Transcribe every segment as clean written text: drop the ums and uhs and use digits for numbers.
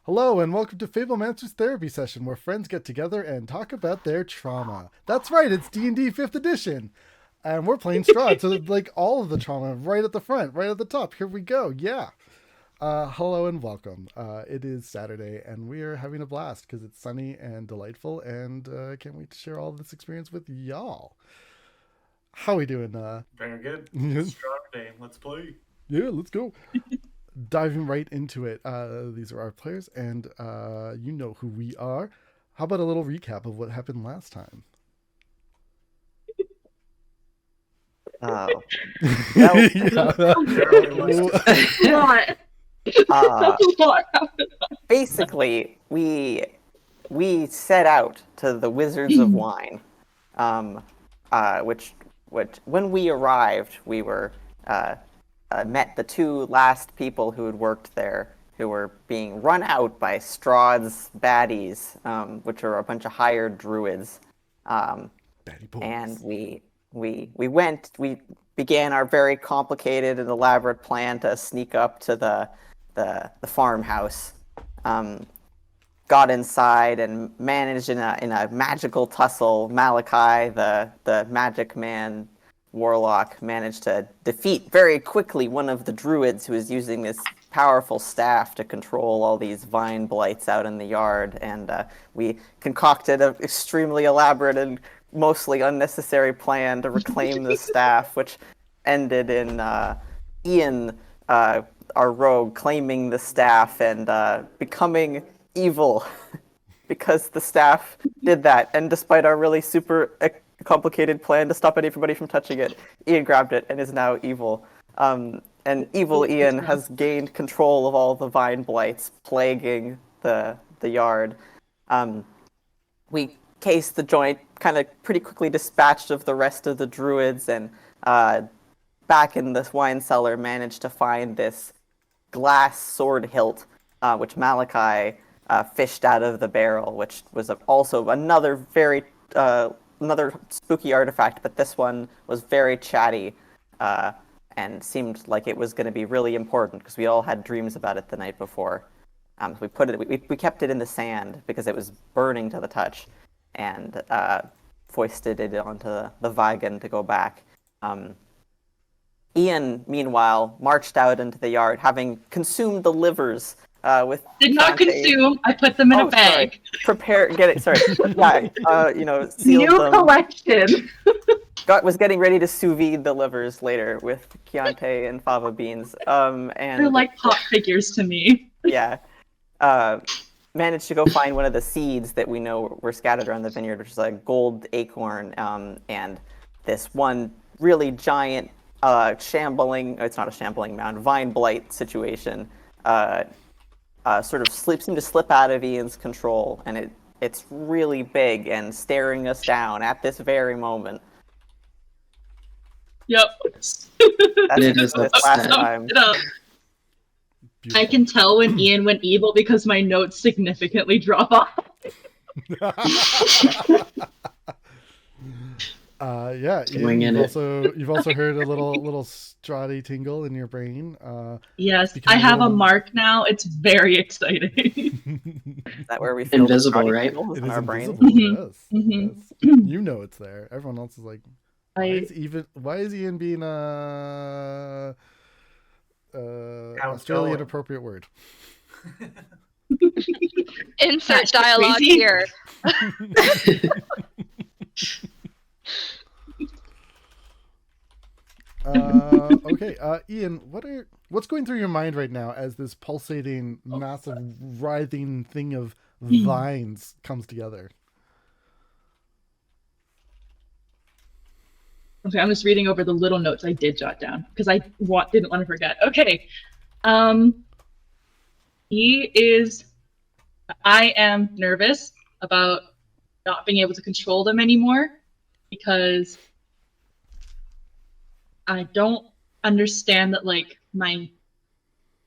Hello and welcome to Fablemancer's Therapy Session, where friends get together and talk about their trauma. That's right, it's D&D 5th edition. And we're playing Strahd, so like all of the trauma right at the front, right at the top. Here we go, yeah. Hello and welcome. It is Saturday and we are having a blast because it's sunny and delightful, and I can't wait to share all of this experience with y'all. How we doing? Very good. Strahddy, let's play. Yeah, let's go. Diving right into it. These are our players, and you know who we are. How about a little recap of what happened last time? Oh. Basically, we set out to the Wizards of Wine, which when we arrived, we were met the two last people who had worked there, who were being run out by Strahd's baddies, which are a bunch of hired druids. And we began our very complicated and elaborate plan to sneak up to the farmhouse. Got inside and managed in a magical tussle. Malakai, the magic man warlock, managed to defeat very quickly one of the druids who was using this powerful staff to control all these vine blights out in the yard, and we concocted an extremely elaborate and mostly unnecessary plan to reclaim the staff, which ended in Iain, our rogue, claiming the staff and becoming evil because the staff did that. And despite our really super complicated plan to stop anybody from touching it, Iain grabbed it and is now evil. And evil Iain has gained control of all the vine blights plaguing the yard. We cased the joint, kind of pretty quickly dispatched of the rest of the druids, and back in this wine cellar managed to find this glass sword hilt, which Malakai fished out of the barrel, which was also another very another spooky artifact, but this one was very chatty and seemed like it was going to be really important because we all had dreams about it the night before. We kept it in the sand because it was burning to the touch, and foisted it onto the wagon to go back. Iain, meanwhile, marched out into the yard, having consumed the livers with. Did not consume. I put them in a bag. Sorry. Prepare. Get it. Sorry. Yeah. Sealed New them. collection. Was getting ready to sous vide the livers later with Chianti and fava beans. And They're like pop figures to me. Yeah. Managed to go find one of the seeds that we know were scattered around the vineyard, which is a gold acorn, and this one really giant shambling, it's not a shambling mound, vine blight situation, sort of seemed to slip out of Iain's control, and it's really big and staring us down at this very moment. Yep. That's last time. Beautiful. I can tell when Iain went evil because my notes significantly drop off. Yeah, Iain, you've also heard a little Strahddy tingle in your brain. Yes, I have a mark now. It's very exciting. Is that where we feel invisible, right? It is in our invisible. brain? Yes, Mhm. yes. You know it's there. Everyone else is like, why is Iain being Australian appropriate word? Insert dialogue here. Okay, Iain, what's going through your mind right now as this pulsating, massive, writhing thing of vines comes together? Okay, I'm just reading over the little notes I did jot down because I didn't want to forget. Okay. I am nervous about not being able to control them anymore because I don't understand that that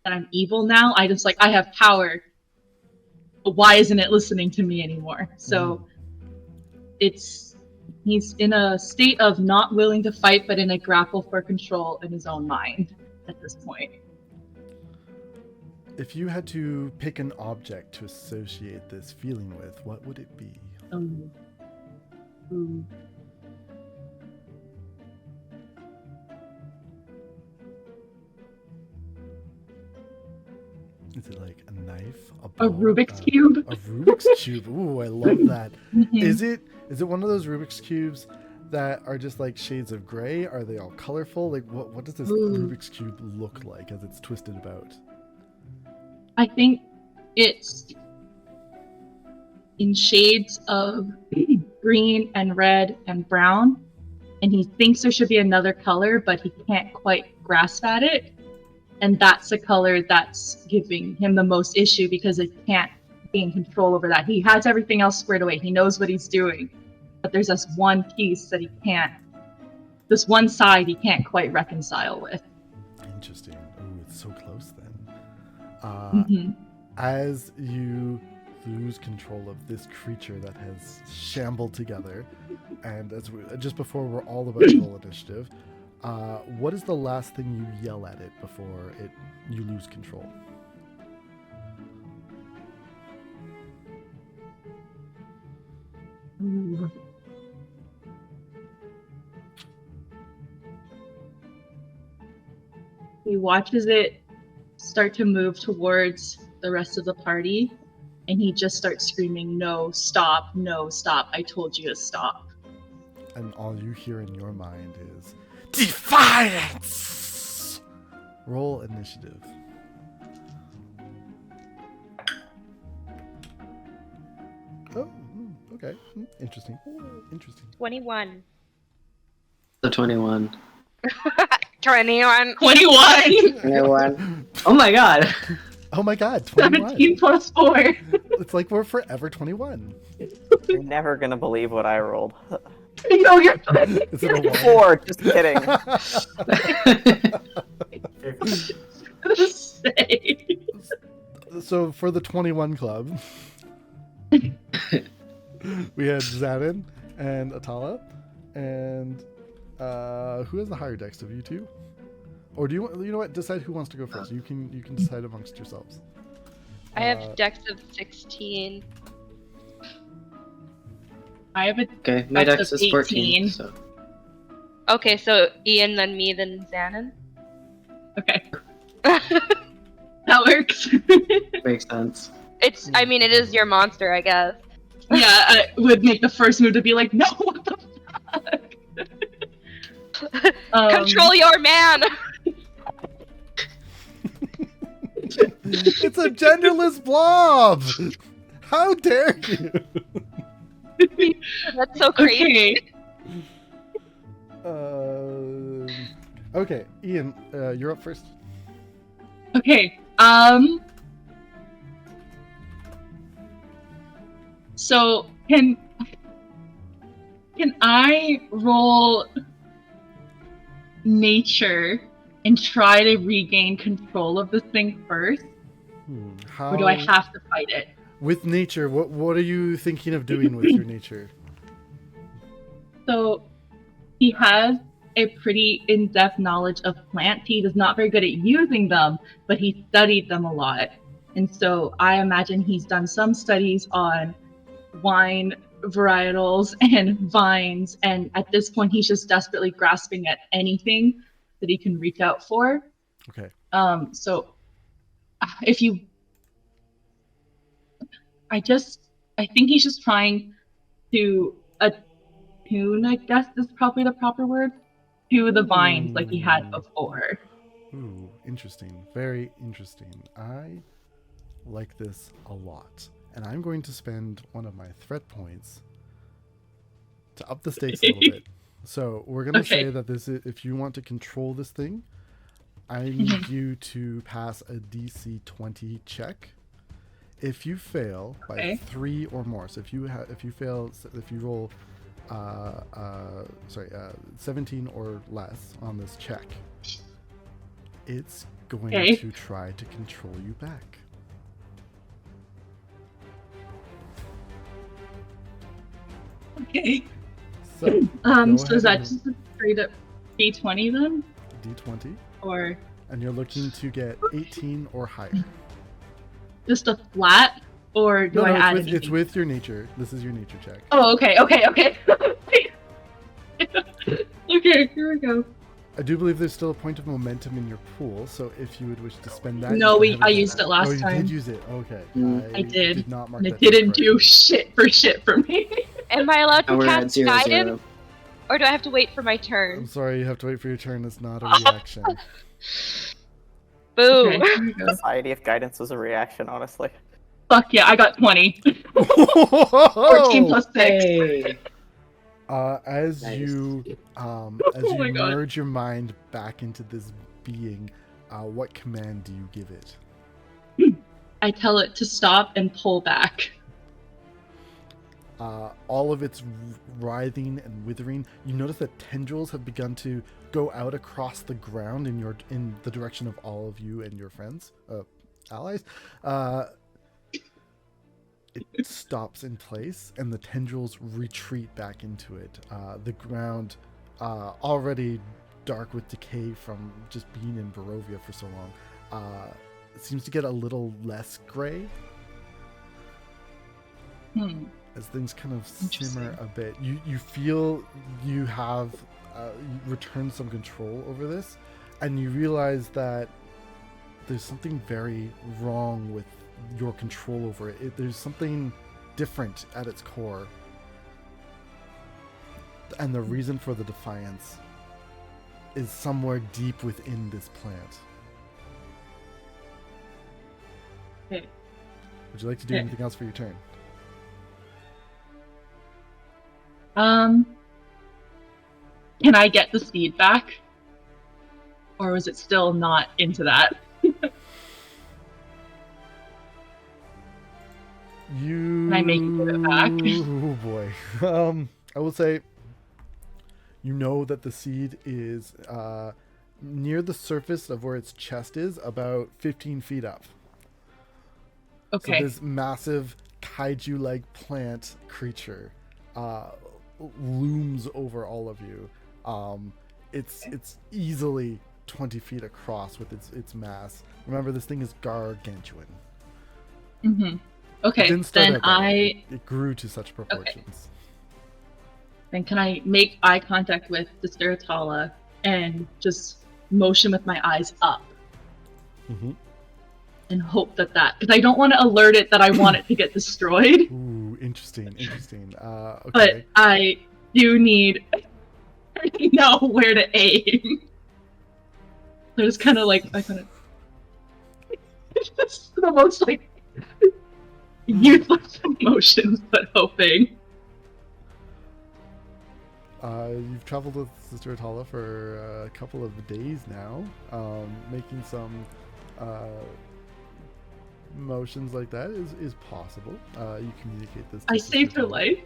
I'm evil now. I have power, but why isn't it listening to me anymore? So he's in a state of not willing to fight, but in a grapple for control in his own mind at this point. If you had to pick an object to associate this feeling with, what would it be? Ooh. Is it like a knife, A ball, Rubik's Cube? A Rubik's Cube. Ooh, I love that. Mhm. Is it one of those Rubik's Cubes that are just like shades of gray? Are they all colorful? Like what does this Ooh. Rubik's Cube look like as it's twisted about? I think it's in shades of green and red and brown, and he thinks there should be another color, but he can't quite grasp at it. And that's the color that's giving him the most issue because it can't gain control over that. He has everything else squared away. He knows what he's doing, but there's this one piece that he can't, this one side he can't quite reconcile with. Interesting. Ooh, it's so close then. Mhm. As you lose control of this creature that has shambled together, and just before we're all about to roll initiative, what is the last thing you yell at it before you lose control? Ooh. He watches it start to move towards the rest of the party, and he just starts screaming, "No, stop, no, stop. I told you to stop." And all you hear in your mind is defiance. Roll initiative. Oh, okay. Interesting. 21. So 21. 21. 21! 21. Oh my god. Oh my god, 21. 17 plus 4. It's like we're forever 21. You're never gonna believe what I rolled. No, you're Is it a 1? 4, just kidding. say. So for the 21 club, we had Zhannan and Attala, and who has the higher dex of you two? Or do you know what? Decide who wants to go first. You can decide amongst yourselves. I have dex of 16. I have a Okay, my Dex dex of is 14. 18. So. Okay, so Iain, then me, then Zhannan. Okay. That works. Makes sense. It's, I mean, it is your monster, I guess. Yeah, I would make the first move to be like, no, what the fuck? Control your man! It's a genderless blob! How dare you? That's so crazy. Okay. Okay, Iain, you're up first. Okay. So can I roll nature and try to regain control of this thing first, How, or do I have to fight it? with nature, what are you thinking of doing with your nature? So he has a pretty in-depth knowledge of plants. He is not very good at using them, but he studied them a lot. And so I imagine he's done some studies on wine varietals and vines, and at this point he's just desperately grasping at anything that he can reach out for. Okay. So if you I think he's just trying to attune, I guess is probably the proper word, to the vines like he had before. Ooh, interesting. Very interesting. I like this a lot. And I'm going to spend one of my threat points to up the stakes a little bit. So we're going to say that this is, if you want to control this thing, I need you to pass a DC 20 check. If you fail by 3 or more, so if you roll 17 or less on this check, it's going to try to control you back. Okay. So, so is that just a straight up D20 then? D20. Or And you're looking to get 18 or higher. just a flat, or do I add anything? It's with your nature. This is your nature check. Oh, okay. Okay, here we go. I do believe there's still a point of momentum in your pool, so if you would wish to spend that... No, you can have I it used it last Oh, you time. did use it. Okay. I did. not mark And that it didn't correctly. do shit for me. Am I allowed to And we're at cast 0-0. guidance, or do I have to wait for my I'm turn? sorry, you have to wait for your turn. It's not a reaction. Boo! Okay, here we go. Society if guidance was a reaction, honestly. Fuck yeah, I got 20. 14 plus 6. Hey. As Nice. you my God. merge your mind back into this being, what command do you give it? I tell it to stop and pull back. All of its writhing and withering, you notice that tendrils have begun to go out across the ground in the direction of all of you and your friends, allies. It stops in place, and the tendrils retreat back into it. The ground, already dark with decay from just being in Barovia for so long, it seems to get a little less gray as things kind of simmer a bit. You feel you have returned some control over this, and you realize that there's something very wrong with your control over it. There's something different at its core, and the reason for the defiance is somewhere deep within this plant. Okay. Would you like to do anything else for your turn? Can I get the speed back? Or was it still not into that? Can I make it give it back? Oh boy. I will say, you know that the seed is near the surface of where its chest is, about 15 feet up. Okay. So this massive kaiju-like plant creature looms over all of you. It's easily 20 feet across with its mass. Remember, this thing is gargantuan. Mm-hmm. It Okay, didn't start then out that way. It grew to such proportions. Then can I make eye contact with Sister Attala and just motion with my eyes up Mm-hmm. and hope that because I don't want to alert it that I want it to get destroyed, Ooh, interesting. Okay. but I do need to know where to aim. So it's kind of like it's the most like useless emotions, but hoping. You've traveled with Sister Attala for a couple of days now, making some motions like that is possible. You communicate this to I Sister saved her Attala. life.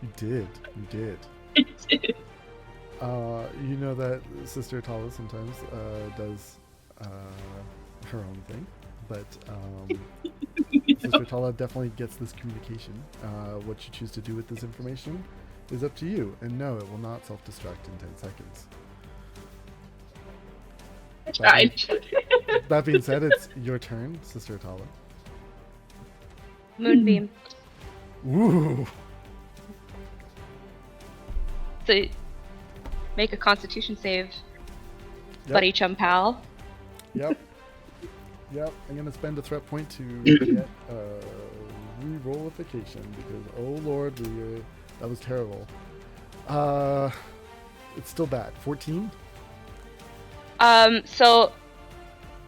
You did. I did. You know that Sister Attala sometimes does her own thing, but Sister Attala definitely gets this communication. What you choose to do with this information is up to you, and no, it will not self-destruct in 10 seconds. I tried. That being said, it's your turn, Sister Attala. Moonbeam. Ooh. So, make a Constitution save, Yep. buddy chum pal. Yep. I'm gonna spend a threat point to get re-rollification because oh lord, that was terrible. It's still bad. 14. So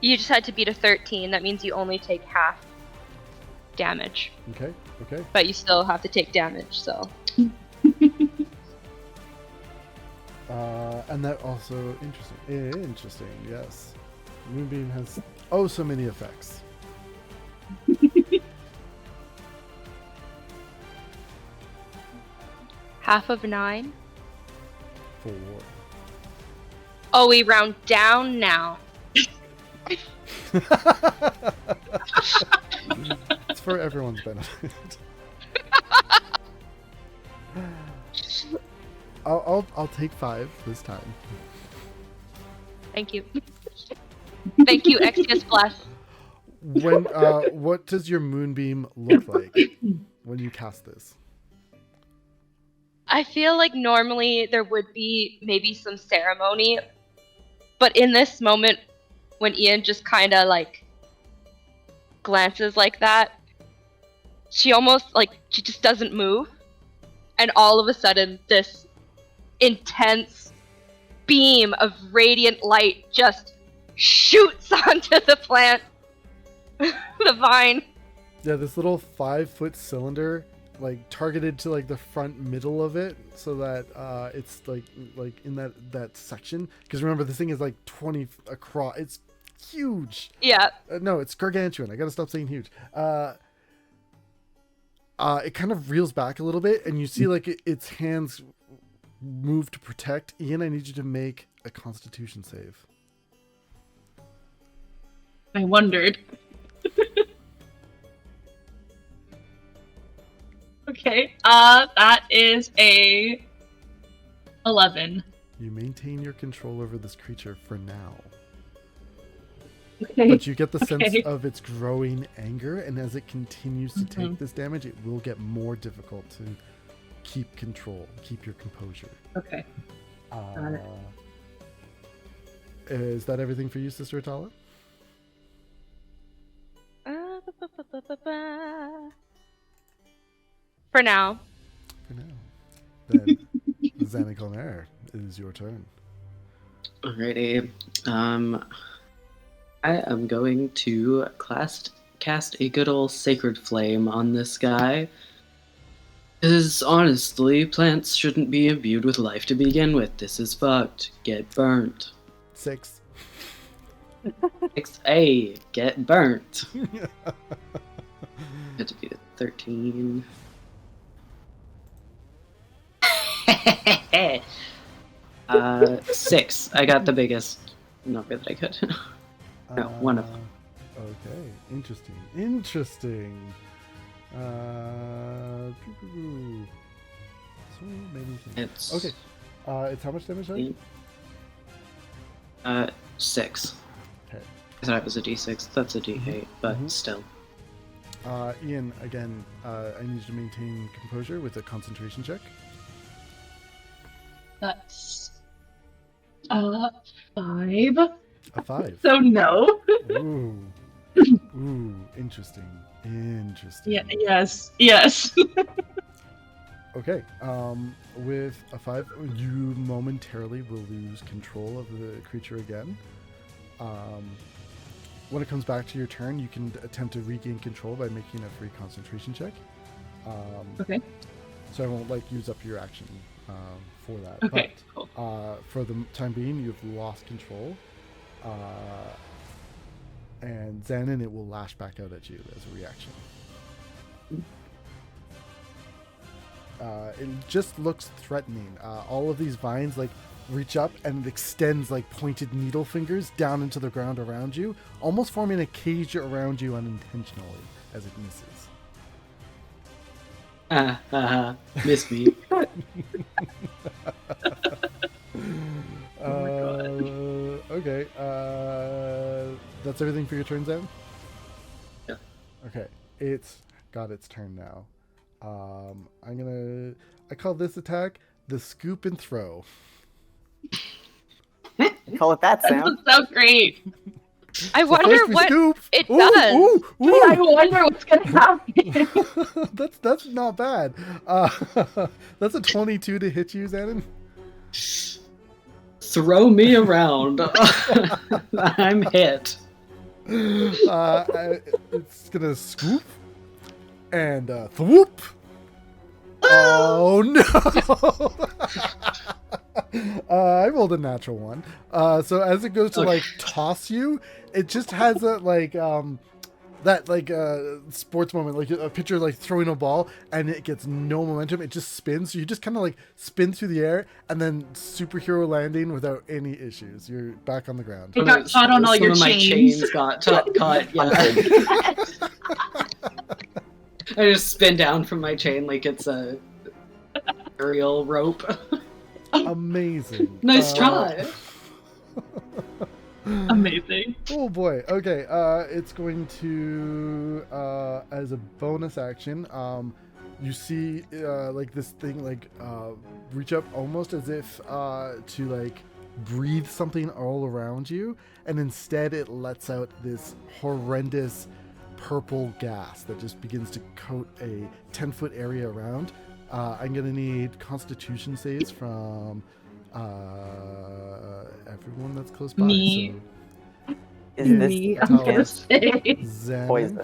you just had to beat a 13. That means you only take half damage, Okay. but you still have to take damage. So And that also interesting. Yes, Moonbeam has so many effects. half of 9. 4. Oh, we round down now. It's for everyone's benefit. I'll take 5 this time. Thank you. Thank you, Exodus Bless. when what does your moonbeam look like when you cast this? I feel like normally there would be maybe some ceremony, but in this moment, when Iain just kind of like glances like that, she almost like she just doesn't move, and all of a sudden this intense beam of radiant light just shoots onto the plant, the vine. Yeah, this little 5-foot cylinder, like targeted to like the front middle of it, so that it's like in that section. Because remember, this thing is like 20 across. It's huge. Yeah. No, it's gargantuan. I gotta stop saying huge. It kind of reels back a little bit, and you see like its hands move to protect. Iain, I need you to make a Constitution save. I wondered. Okay, that is a 11. You maintain your control over this creature for now. Okay. But you get the sense Okay. of its growing anger, and as it continues to take this damage, it will get more difficult to keep control, keep your composure. Okay. Got it. Is that everything for you, Sister Attala? For now. For now. Then, Zhannan Khalmere, it is your turn. Alrighty. I am going to cast a good old Sacred Flame on this guy. Because honestly, plants shouldn't be imbued with life to begin with. This is fucked. Get burnt. 6. 6A. Get burnt. Had to be a 13. 6. I got the biggest number that I could. No, one of them. Okay, interesting. So many things. It's Okay, it's how much damage? Sorry? 6. Okay. I thought it was a D6. That's a D8, but Mhm. still. Iain, again, I need you to maintain composure with a concentration check. That's 5. A 5. So no. Ooh. Ooh, interesting. Yeah, yes. Okay, with a 5, you momentarily will lose control of the creature again. When it comes back to your turn, you can attempt to regain control by making a free concentration check. Okay. So I won't use up your action for that. Okay, But cool. for the time being, you've lost control. And Zhannan, it will lash back out at you as a reaction. It just looks threatening. All of these vines reach up and it extends pointed needle fingers down into the ground around you, almost forming a cage around you unintentionally as it misses. Miss me. Okay. That's everything for your turn, Zan? Yeah. Okay. It's got its turn now. I call this attack the scoop and throw. Call it that, That Sam. sounds so great. I So wonder first we what scoop. it Ooh, does. ooh, ooh. I wonder what's gonna happen. That's not bad. That's a 22 to hit you, Zhannan. Throw me around. I'm hit. It's gonna scoop and thwoop. Oh no! I rolled a natural one. So as it goes to toss you, it just has a sports moment, a pitcher throwing a ball, and it gets no momentum. It just spins. So you just kind of spin through the air, and then superhero landing without any issues. You're back on the ground. It got caught on all your Some of my chains. chains got caught. Yeah. I just spin down from my chain like it's a aerial rope. Amazing. Nice try. Amazing. Oh boy. Okay. It's going to as a bonus action. You see like this thing reach up almost as if to like breathe something all around you, and instead it lets out this horrendous purple gas that just begins to coat a 10-foot area around. I'm gonna need Constitution saves from everyone that's close by. Me. So, Is Yeah, this Me, I'm gonna say. Zhannan, poison?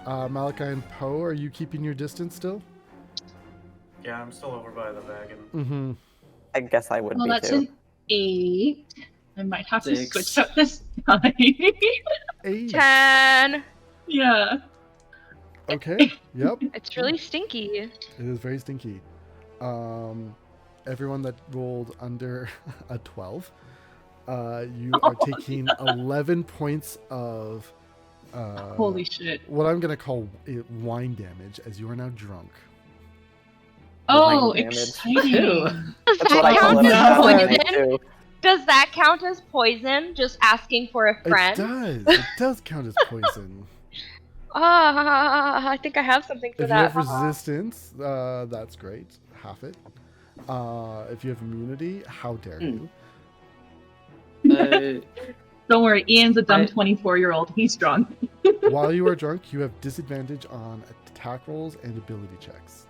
Malakai, and Poe, are you keeping your distance still? Yeah, I'm still over by the wagon. Mm-hmm. I guess I would Well, be that's too. an 8. I might have to 6. switch up this time. 8. 10. Yeah. Okay. Yep. It's really stinky. It is very stinky. Everyone that rolled under a 12, you are taking 11 points of Holy shit. what I'm gonna call it wine damage, as you are now drunk. Oh, Wine damage. exciting. Does That's that what I call count it. as No. poison? Too. Does that count as poison? Just asking for a friend? It does. It does count as poison. I think I have something for If you that. have resistance, that's great. Half it. If you have immunity, how dare you? Don't worry, Ian's a dumb I- 24-year-old. He's strong. While you are drunk, you have disadvantage on attack rolls and ability checks.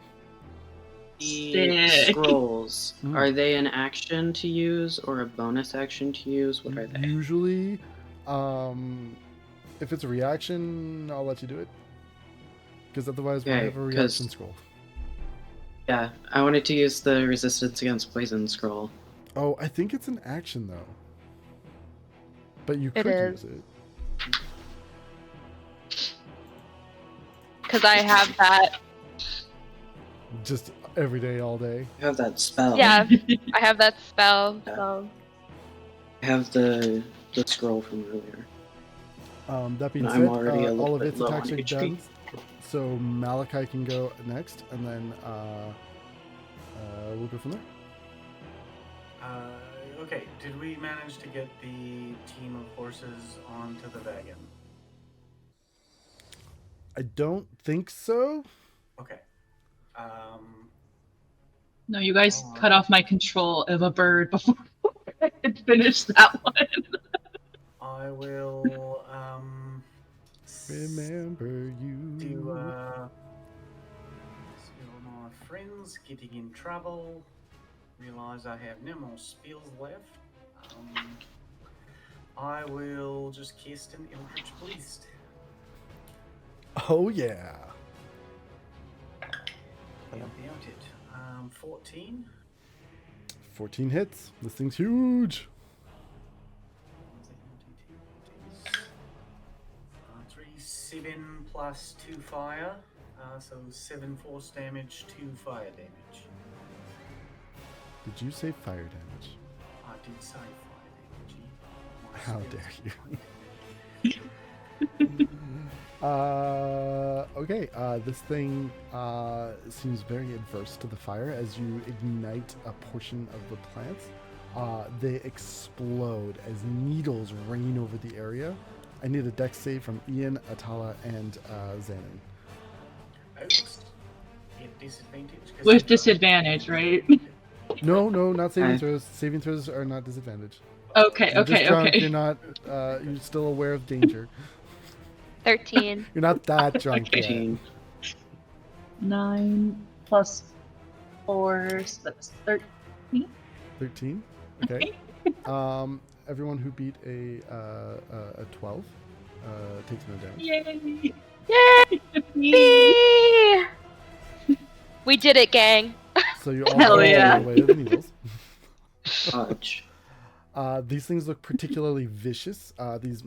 The Sick. scrolls, Mm. are they an action to use or a bonus action to use? What are they? Usually, if it's a reaction, I'll let you do it. Because otherwise, we'll Okay, have a 'cause- reaction scroll. Yeah, I wanted to use the resistance against poison scroll. Oh, I think it's an action though. But you It could is. use it. Because I have that. Just every day, all day. I have that spell. Yeah, I have that spell. So. I have the scroll from earlier. That being I'm said, already a little all of bit its low attacks on are HP. done. So Malakai can go next, and then we'll go from there. Okay, did we manage to get the team of horses onto the wagon? I don't think so. Okay. No, you guys cut off my control of a bird before I could finish that one. I will Remember you. do see all my friends getting in trouble. Realize I have no more spells left. I will just cast an Eldritch Blast. Oh yeah. How about it? 14. 14 hits. This thing's huge. 7 plus 2 fire. So 7 force damage, 2 fire damage. Did you say fire damage? I did say fire damage. My How spells dare are you. Okay, this thing seems very adverse to the fire. As you ignite a portion of the plants, they explode as needles rain over the area. I need a dex save from Iain, Attala, and Zhannan. Oops. At disadvantage. 'cause With I'm disadvantage, right? No, not saving Aye. throws. Saving throws are not disadvantage. Okay, You're just drunk, okay. You're not. You're still aware of danger. 13. You're not that drunk yet. 13. 9 plus 4, so that's 13. 13. Okay. Everyone who beat a 12 takes no damage. Yay! Yay! Me. Whee! We did it, gang. So you all Hell go yeah. away of the needles. Fudge. These things look particularly vicious. These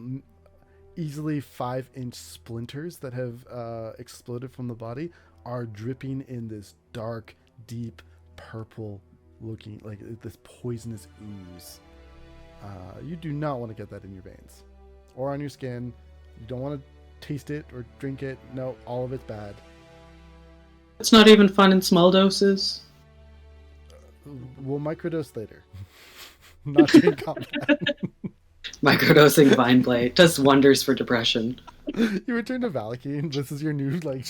easily 5-inch splinters that have exploded from the body are dripping in this dark, deep, purple looking, like this poisonous ooze. You do not want to get that in your veins or on your skin. You don't want to taste it or drink it. No, all of it's bad. It's not even fun in small doses. We'll microdose later. Not during combat. Microdosing Vine Blight does wonders for depression. You return to Valaki, and this is your new like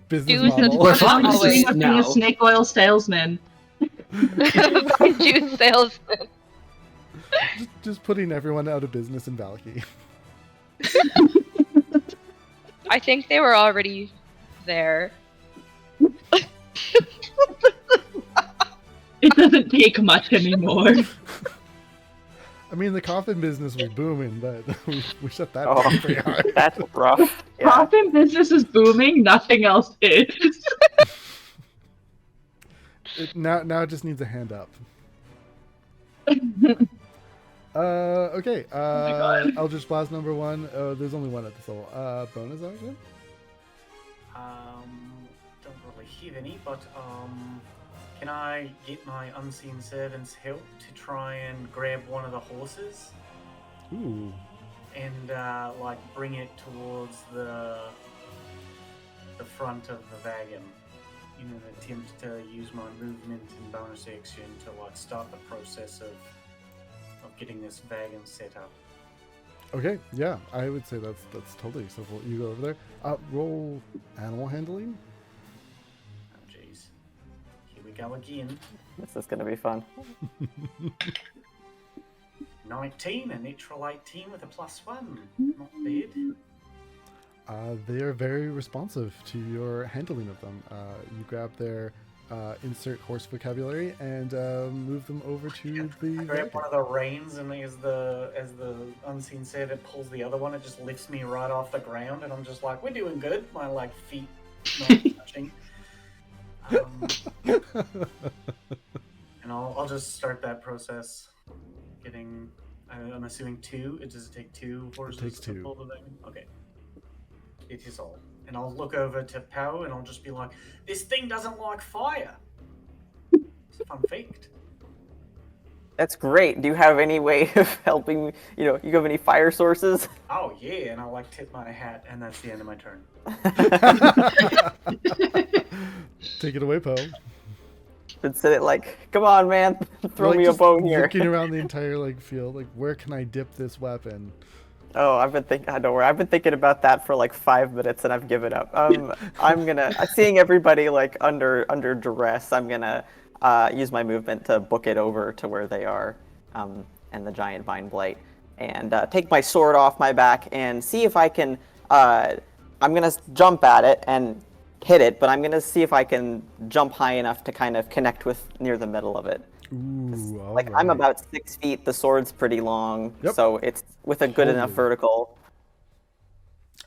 business Dude, model. We're Now you're pharmacists being a now. snake oil salesman. Juice salesman. just putting everyone out of business in Valaki. I think they were already there. It doesn't take much anymore. I mean, the coffin business was booming, but we shut that Oh, down pretty hard. that's rough. Yeah. Coffin business is booming, nothing else is. Now it just needs a hand up. Okay. God. Eldritch Blast number 1. Oh, there's only one at this level. Bonus action? Don't really have any, but can I get my unseen servant's help to try and grab one of the horses Ooh. and like bring it towards the front of the wagon? In an attempt to use my movement and bonus action to like start the process of getting this wagon set up. Okay, yeah, I would say that's totally acceptable. You go over there. Roll animal handling. Oh jeez. Here we go again. This is gonna be fun. 19, a natural 18 with a +1. Not bad. They are very responsive to your handling of them. You grab their insert horse vocabulary and move them over to the I grab wagon. one of the reins, and as the unseen servant pulls the other one, it just lifts me right off the ground, and I'm just like, "We're doing good." My like feet not touching. And I'll just start that process. Getting, I'm assuming 2. It does take 2 horses takes to 2. pull the wagon. Okay. It is all. And I'll look over to Poe, and I'll just be like, "This thing doesn't like fire." Fun fact. That's great. Do you have any way of helping? You have any fire sources? Oh yeah, and I'll like tip my hat, and that's the end of my turn. Take it away, Poe. But said it like, come on, man, throw me a just bone here. Looking around the entire field, where can I dip this weapon? Oh, I've been thinking. Don't worry, I've been thinking about that for like 5 minutes, and I've given up. I'm gonna seeing everybody like under duress. I'm gonna use my movement to book it over to where they are, and the giant Vine Blight, and take my sword off my back and see if I can. I'm gonna jump at it and hit it, but I'm gonna see if I can jump high enough to kind of connect with near the middle of it. Ooh, all I'm right. about 6 feet. The sword's pretty long, Yep. so it's with a good enough Totally. vertical.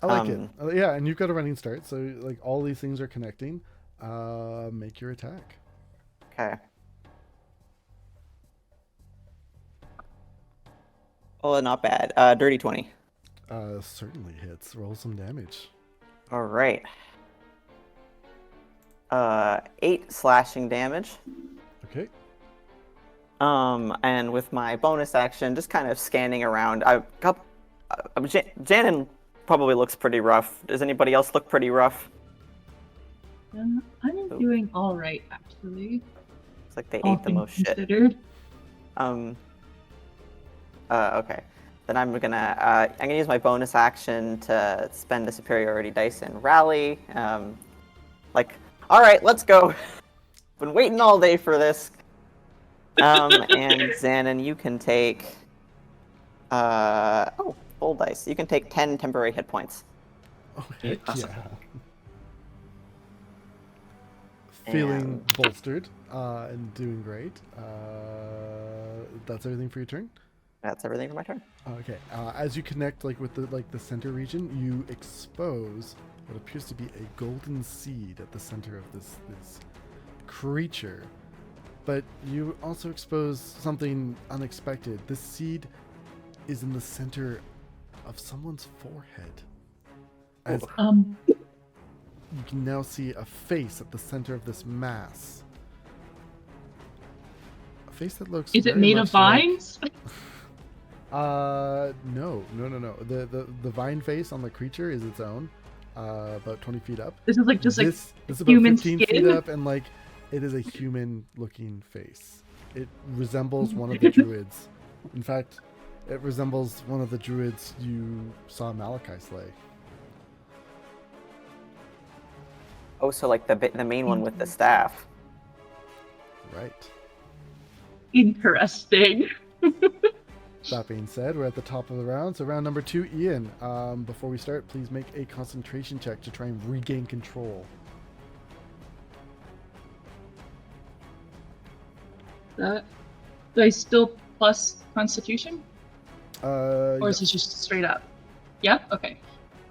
I like it. Yeah, and you've got a running start, so all these things are connecting. Make your attack. Okay. Oh, not bad. Dirty 20. Certainly hits. Roll some damage. All right. 8 slashing damage. Okay. And with my bonus action, just kind of scanning around. Zhannan probably looks pretty rough. Does anybody else look pretty rough? I'm doing all right, actually. It's like they All ate the most things shit. considered. Okay. Then I'm gonna use my bonus action to spend a superiority dice and rally. All right, let's go. Been waiting all day for this. And Zhannan, you can take full dice. You can take 10 temporary hit points. Oh, heck Awesome. yeah. Feeling bolstered and doing great. That's everything for your turn? That's everything for my turn. Okay. As you connect with the center region, you expose what appears to be a golden seed at the center of this creature. But you also expose something unexpected. This seed is in the center of someone's forehead. As you can now see a face at the center of this mass. A face that looks. Is it very made much of vines? No. The vine face on the creature is its own, about 20 feet up. This is This is about human 15 feet skin? up, and it is a human-looking face. It resembles one of the druids In fact, it resembles one of the druids you saw Malakai slay. Oh, so like the main one with the staff. Right. Interesting. That being said, we're at the top of the round. So round number 2, Iain. Before we start, please make a concentration check to try and regain control. Do I still plus Constitution? Or is Yeah. it just straight up? Yeah? Okay.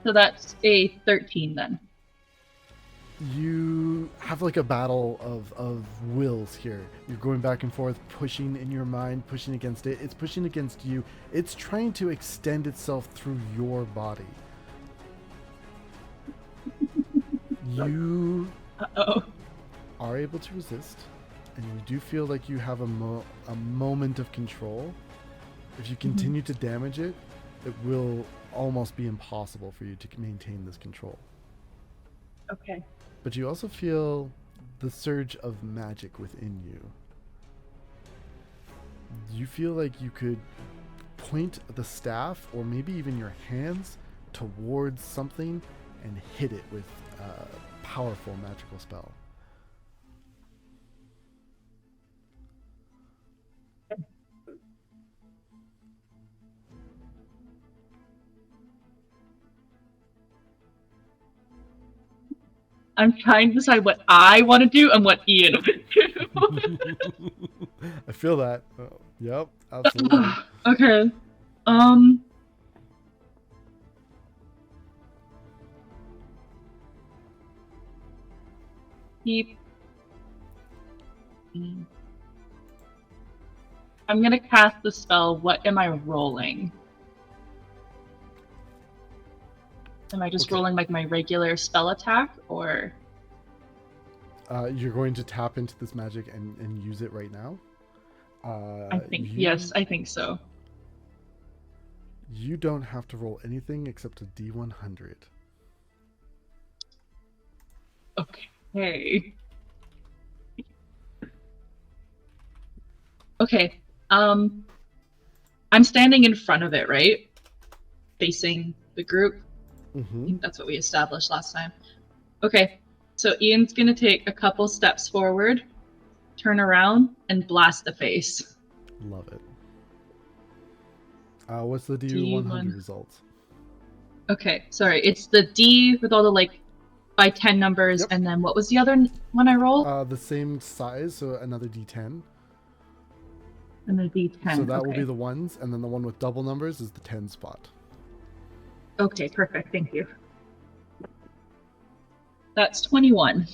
So that's a 13 then. You have like a battle of wills here. You're going back and forth, pushing in your mind, pushing against it. It's pushing against you. It's trying to extend itself through your body. You Uh-oh. are able to resist, and you do feel like you have a moment of control. If you continue to damage it, it will almost be impossible for you to maintain this control. Okay. But you also feel the surge of magic within you. You feel like you could point the staff, or maybe even your hands, towards something and hit it with a powerful magical spell. I'm trying to decide what I want to do and what Iain would do. I feel that. Oh, yep, absolutely. Okay. Keep. I'm gonna cast the spell. What am I rolling? Am I just Okay. rolling like my regular spell attack, or? You're going to tap into this magic and use it right now. I think yes, I think so. You don't have to roll anything except a D100. Okay. Okay. I'm standing in front of it, right? Facing the group. I think that's what we established last time. Okay. So Ian's gonna take a couple steps forward, turn around, and blast the face. Love it. What's the D100 results? Okay, sorry. It's the D with all the like by 10 numbers, Yep. and then what was the other one I rolled? The same size, so another D10. And the D10. So that will okay. be the ones, and then the one with double numbers is the 10 spot. Okay, perfect. Thank you. That's 21.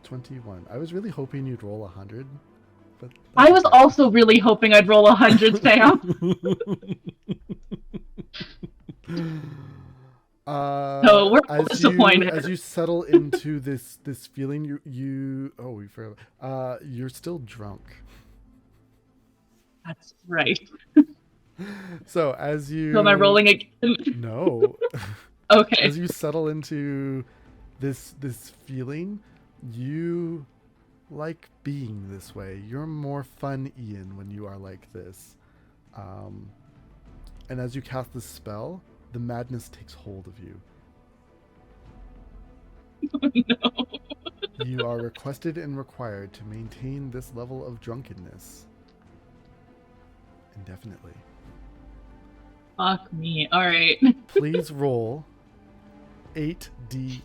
21. I was really hoping you'd roll 100, but I was also really hoping I'd roll 100, Sam. No, we're all disappointed. As you settle into this feeling, we forgot. You're still drunk. That's right. So as you. So am I rolling again? No. Okay. As you settle into this feeling, you like being this way. You're more fun, Iain, when you are like this. And as you cast this spell, the madness takes hold of you. Oh, no. You are requested and required to maintain this level of drunkenness indefinitely. Fuck me. All right. Please roll 8d8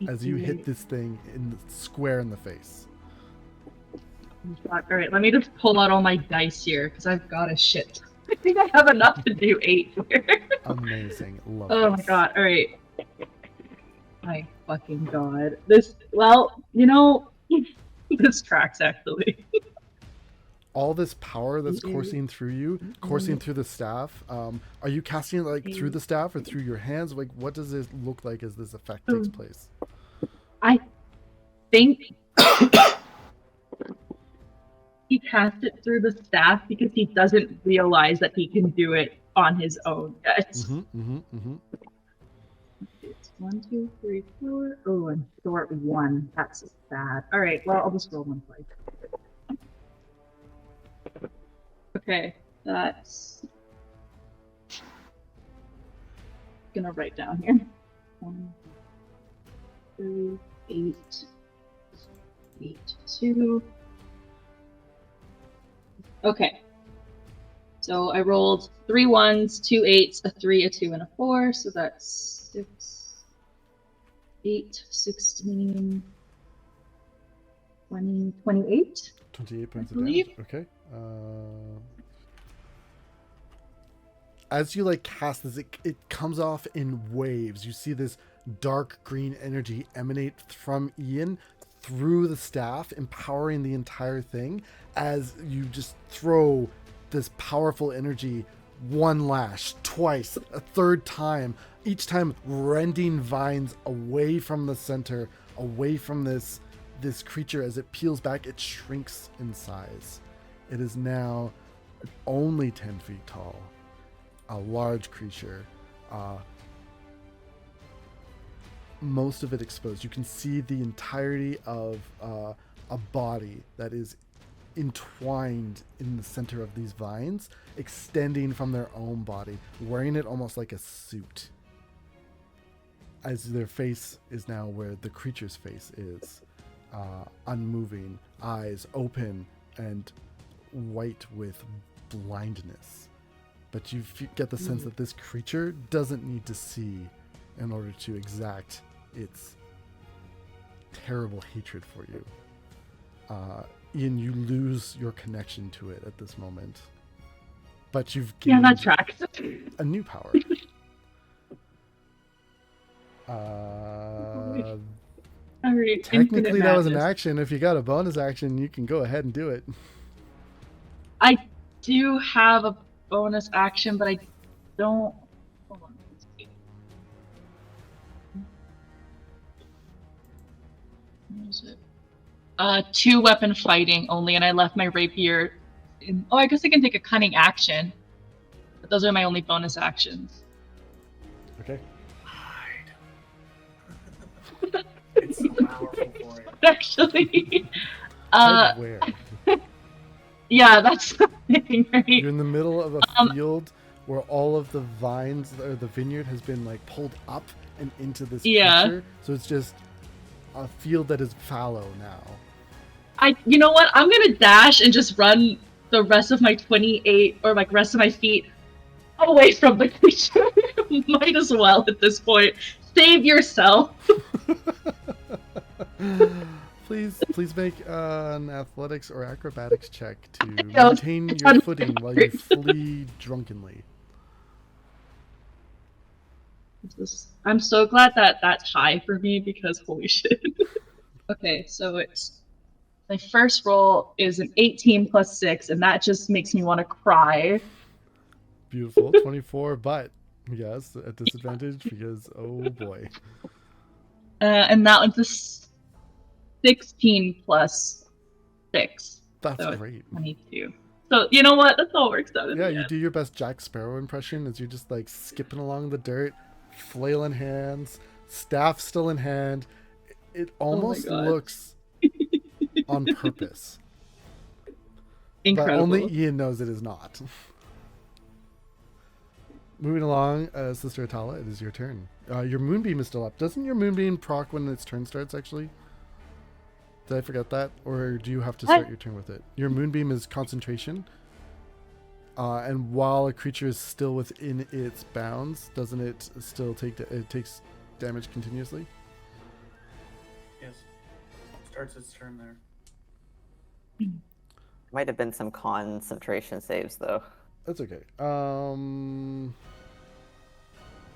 as you hit this thing square in the face. All right, let me just pull out all my dice here because I've got a shit. I think I have enough to do 8 here. Amazing. Love Oh my this. god. All right. My fucking god. This, well, you know, this tracks actually. All this power that's coursing through you, coursing through the staff. Are you casting it like through the staff or through your hands? Like, what does it look like as this effect takes place? I think he cast it through the staff because he doesn't realize that he can do it on his own yet. It's 1, 2, 3, 4. Oh, and short 1. That's bad. All right. Well, I'll just roll 1 twice. Okay, that's gonna write down here. 1, 3, 8, 8, 2. Okay. So I rolled 3 1s, 2 8s, a 3, a 2, and a 4. So that's 6, 8, 16, 20, 28. 28 points I of damage. believe. Okay. As you like cast this, it comes off in waves. You see this dark green energy emanate from Iain through the staff, empowering the entire thing as you just throw this powerful energy, one lash, twice, a third time, each time rending vines away from the center, away from this creature. As it peels back, it shrinks in size. It is now only 10 feet tall, a large creature, most of it exposed. You can see the entirety of a body that is entwined in the center of these vines, extending from their own body, wearing it almost like a suit, as their face is now where the creature's face is, unmoving, eyes open and white with blindness. But you get the sense that this creature doesn't need to see in order to exact its terrible hatred for you. Iain, you lose your connection to it at this moment. But you've gained Yeah, that tracks. a new power. Alright, Technically, that was an madness. action. If you got a bonus action, you can go ahead and do it. I do have a bonus action, but I don't. Hold on. Let's see. What is it? 2 weapon fighting only, and I left my rapier in. Oh, I guess I can take a cunning action. But those are my only bonus actions. Okay. Hide. It's so powerful for you. Actually. Hide where? Yeah, that's the thing, right? You're in the middle of a field where all of the vines or the vineyard has been like pulled up and into this creature. So it's just a field that is fallow now. You know what? I'm gonna dash and just run the rest of my 28 or like rest of my feet away from the creature. Might as well at this point. Save yourself. Please make an athletics or acrobatics check to maintain your footing while you flee drunkenly. I'm so glad that that's high for me because holy shit. Okay, so it's my first roll is an 18 plus 6, and that just makes me want to cry. Beautiful. 24, but yes, at disadvantage because oh boy. And that one's a 16 plus 6. That's so great. 22. So you know what? That's all works out. Yeah, you do your best Jack Sparrow impression as you're just like skipping along the dirt, flailing hands, staff still in hand. It almost looks on purpose. Incredible. But only Iain knows it is not. Moving along, Sister Attala, it is your turn. Your moonbeam is still up. Doesn't your moonbeam proc when its turn starts, actually? Did I forget that? Or do you have to start your turn with it? Your moonbeam is concentration. And while a creature is still within its bounds, doesn't it still take... it takes damage continuously? Yes. Starts its turn there. Might have been some concentration saves, though. That's okay. I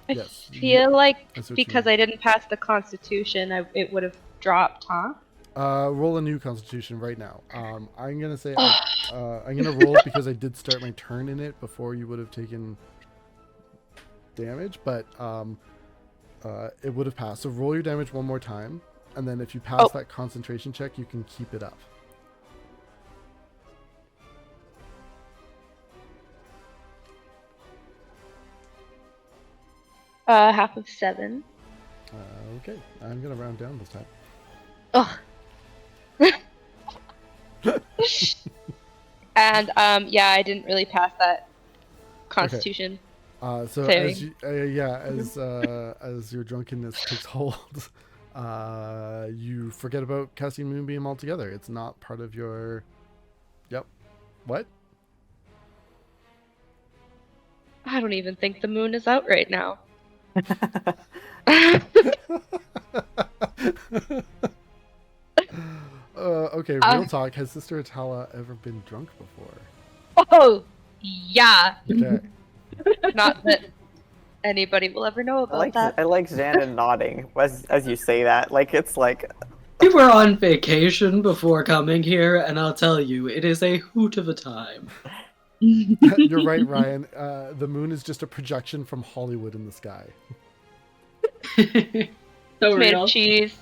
Yes. feel like That's what because I didn't pass the Constitution, it would have dropped, huh? Roll a new Constitution right now. I'm gonna say I'm gonna roll it because I did start my turn in it before you would have taken damage, but it would have passed. So roll your damage one more time, and then if you pass that concentration check, you can keep it up. Half of 7. Okay, I'm gonna round down this time. Ugh. And yeah, I didn't really pass that Constitution. So saving. as your drunkenness takes hold, you forget about casting Moonbeam altogether. It's not part of your. Yep. What? I don't even think the moon is out right now. Okay, real talk. Has Sister Attala ever been drunk before? Oh, yeah. Okay. Not that anybody will ever know about that. I like Zhannan nodding as you say that. Like it's like We were on vacation before coming here, and I'll tell you, it is a hoot of a time. You're right, Ryan. The moon is just a projection from Hollywood in the sky. So Made real. of cheese.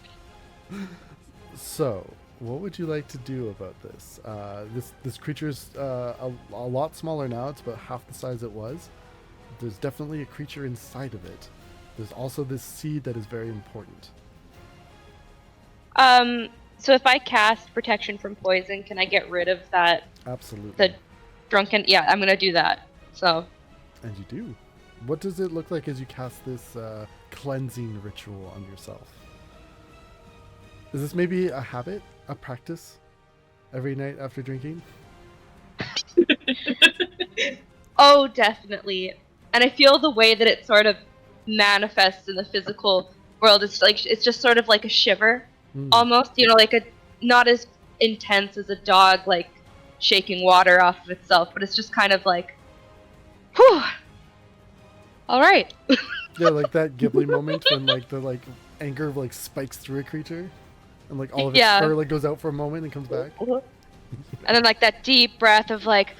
So, what would you like to do about this? This creature's a lot smaller now. It's about half the size it was. There's definitely a creature inside of it. There's also this seed that is very important. So if I cast protection from poison, can I get rid of that? Absolutely. The drunken. Yeah, I'm gonna do that. So. And you do. What does it look like as you cast this cleansing ritual on yourself? Is this maybe a habit, a practice, every night after drinking? Oh, definitely. And I feel the way that it sort of manifests in the physical world is like it's just sort of like a shiver, almost. You know, like a not as intense as a dog like shaking water off of itself, but it's just kind of like, whew. All right. Yeah, like that Ghibli moment when like the like anger like spikes through a creature, and like all of its fur like goes out for a moment and comes back. And then like that deep breath of like,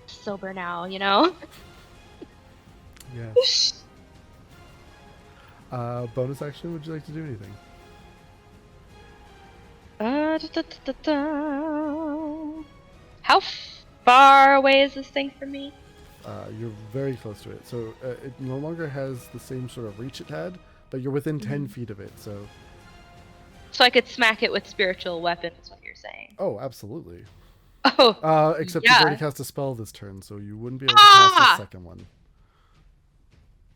sober now, you know? Yes. Bonus action, would you like to do anything? How far away is this thing from me? You're very close to it. So it no longer has the same sort of reach it had, but you're within 10 feet of it, so... So I could smack it with spiritual weapon, is what you're saying. Oh, absolutely. Oh, except yeah. you've already cast a spell this turn, so you wouldn't be able to cast the second one.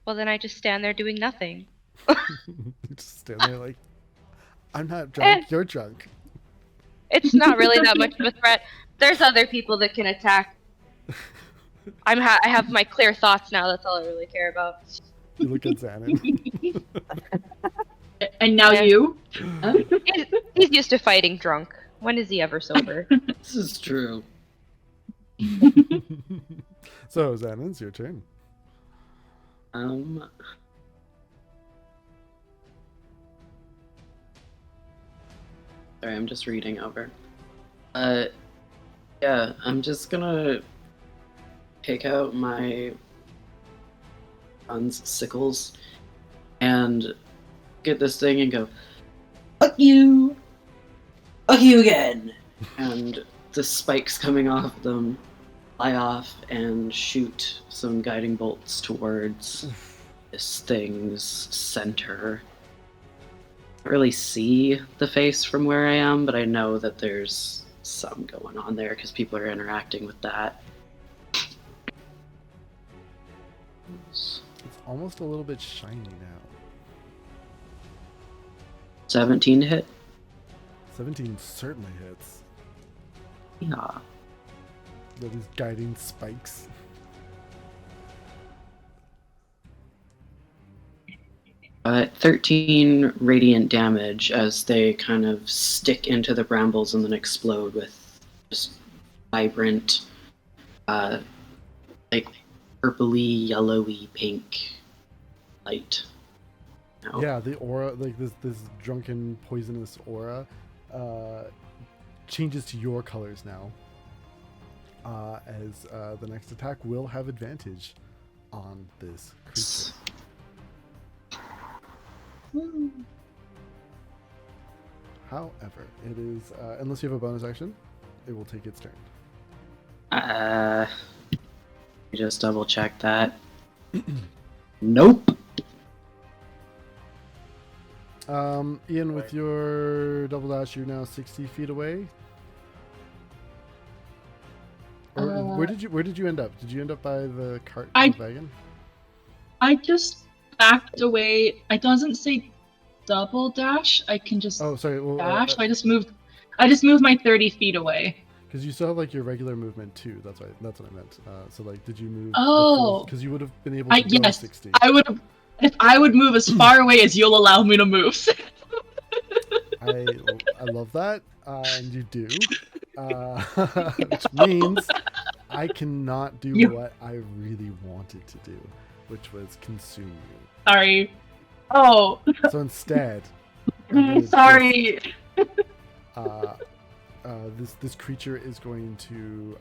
Well, then I just stand there doing nothing. You just stand there like, I'm not drunk, you're drunk. It's not really that much of a threat. There's other people that can attack. I have my clear thoughts now, that's all I really care about. You look at Zhannan. And now you? He's used to fighting drunk. When is he ever sober? This is true. So, Zhannan, it's your turn. Sorry, I'm just reading over. Yeah, I'm just gonna take out my son's sickles and get this thing and go, fuck you! Fuck you again! And the spikes coming off them fly off and shoot some guiding bolts towards this thing's center. I can't really see the face from where I am, but I know that there's some going on there because people are interacting with that. It's almost a little bit shiny now. 17 to hit? 17 certainly hits. Yeah. These guiding spikes. 13 radiant damage as they kind of stick into the brambles and then explode with just vibrant, like purpley, yellowy, pink light. No. Yeah, the aura, like this drunken, poisonous aura, changes to your colors now. As the next attack will have advantage on this creature. However, it is unless you have a bonus action, it will take its turn. Just double check that. Nope. Iain, with your double dash, you're now 60 feet away. Where did you end up? Did you end up by the cart I- wagon? I just backed away. It doesn't say double dash. I can just Oh, sorry. Well, dash. So I just moved my 30 feet away. because you still have like your regular movement too. That's right. That's what I meant. So like, did you move? Oh. Because you would have been able to go Yes, 60. I would. If I would move as far away as you'll allow me to move. I love that, and you do, which means I cannot do what I really wanted to do, which was consume you. Sorry. Oh. So instead, I'm gonna Sorry. this creature is going to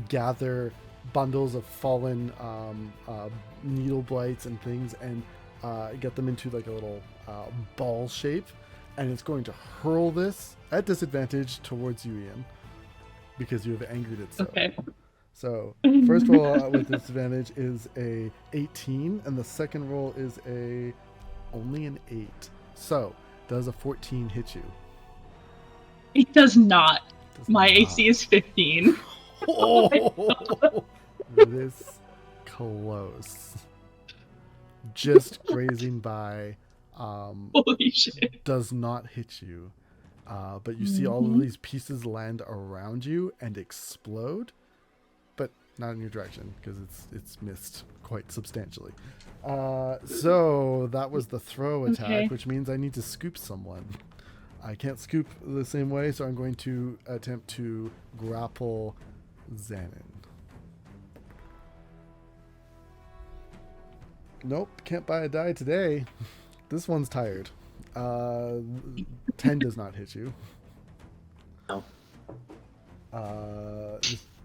gather bundles of fallen needle blights and things and get them into like a little ball shape, and it's going to hurl this at disadvantage towards you, Iain, because you have angered it so. Okay. So first roll with disadvantage is a 18, and the second roll is only an 8. So does a 14 hit you? It does not. Does My not. AC is 15. Oh, this close. Just grazing by. Holy shit. Does not hit you. But you see all of these pieces land around you and explode, but not in your direction because it's missed quite substantially. So that was the throw attack, Okay. which means I need to scoop someone. I can't scoop the same way, so I'm going to attempt to grapple Zhannan. Nope, can't buy a die today. This one's tired. 10 does not hit you. No.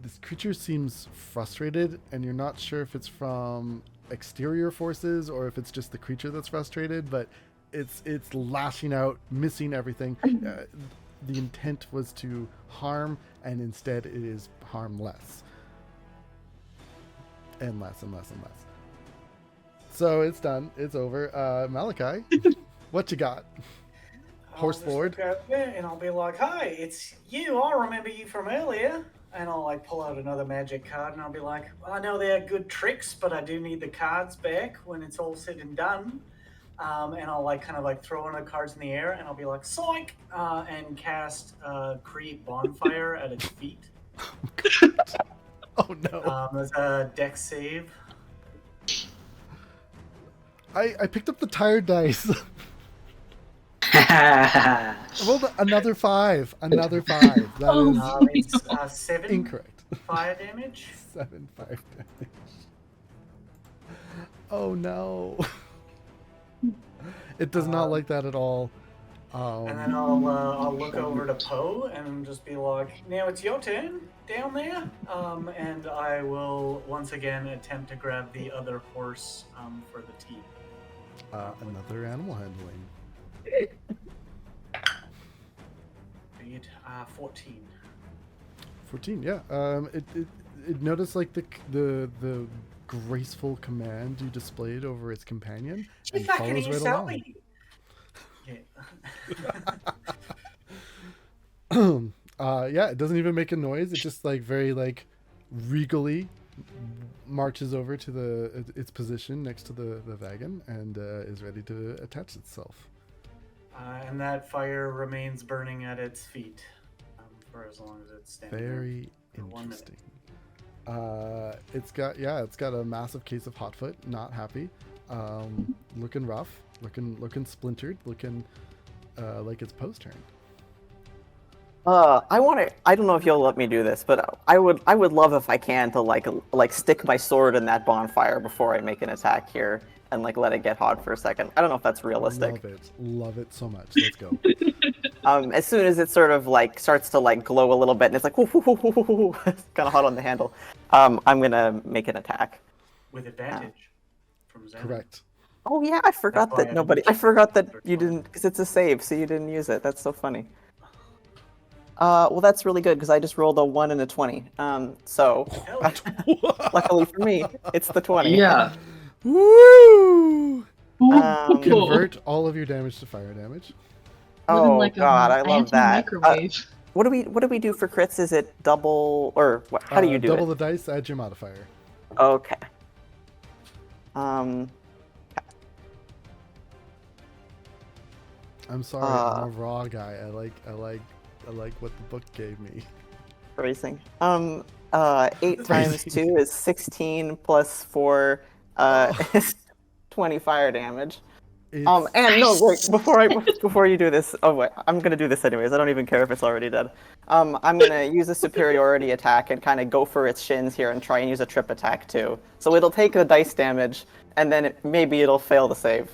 This creature seems frustrated, and you're not sure if it's from exterior forces or if it's just the creature that's frustrated, but it's lashing out, missing everything. The intent was to harm, and instead it is harm less. And less and less and less. So it's done. It's over. Malakai, what you got? Horse I'll just Lord. look out there and I'll be like, "Hi, it's you. I remember you from earlier." And I'll like pull out another magic card and I'll be like, "I know they're good tricks, but I do need the cards back when it's all said and done." And I'll like kind of like throw one of the cards in the air and I'll be like, "Psych!" And cast create bonfire at its feet. Oh no. There's a dex save. I picked up the tired dice. Yeah. I rolled another 5. Another 5. That is It's 7 incorrect. fire damage. 7 5 damage. Oh no. It does not like that at all. And then I'll look over to Poe and just be like, "Now it's your turn down there." And I will once again attempt to grab the other horse for the team. Another animal handling. Be it 14. 14. Yeah. It noticed like the graceful command you displayed over its companion and follows right along. Yeah. Yeah, it doesn't even make a noise. It just like very like regally marches over to its position next to the wagon and is ready to attach itself. And that fire remains burning at its feet for as long as it's standing. Very for 1 minute. interesting. It's got a massive case of hotfoot. Not happy. Looking rough. Looking splintered. Looking like it's post turn. I don't know if you'll let me do this, but I would love if I can to like stick my sword in that bonfire before I make an attack here and like let it get hot for a second. I don't know if that's realistic. Love it so much. Let's go. As soon as it sort of like starts to like glow a little bit and it's like it's kind of hot on the handle, I'm gonna make an attack. With advantage from Zhannan. Correct. Oh yeah, I forgot That's that why I I forgot that Third you one. didn't, because it's a save, so you didn't use it. That's so funny. Well, that's really good because I just rolled a 1 and a 20. So Hell, luckily for me, it's the 20. Yeah. Woo! Um, Convert all of your damage to fire damage. Oh god, I love that. Microwave. what do we do for crits? Is it double or what, how do you do double it? the dice, add your modifier. Okay. I'm sorry, I'm a raw guy. I like what the book gave me. Phrasing. 8 times 2 is 16 plus 4 is 20 fire damage. It's, And no, wait, before you do this, oh wait, I'm gonna do this anyways. I don't even care if it's already dead. I'm gonna use a superiority attack and kind of go for its shins here and try and use a trip attack too. So it'll take the dice damage, and then maybe it'll fail the save.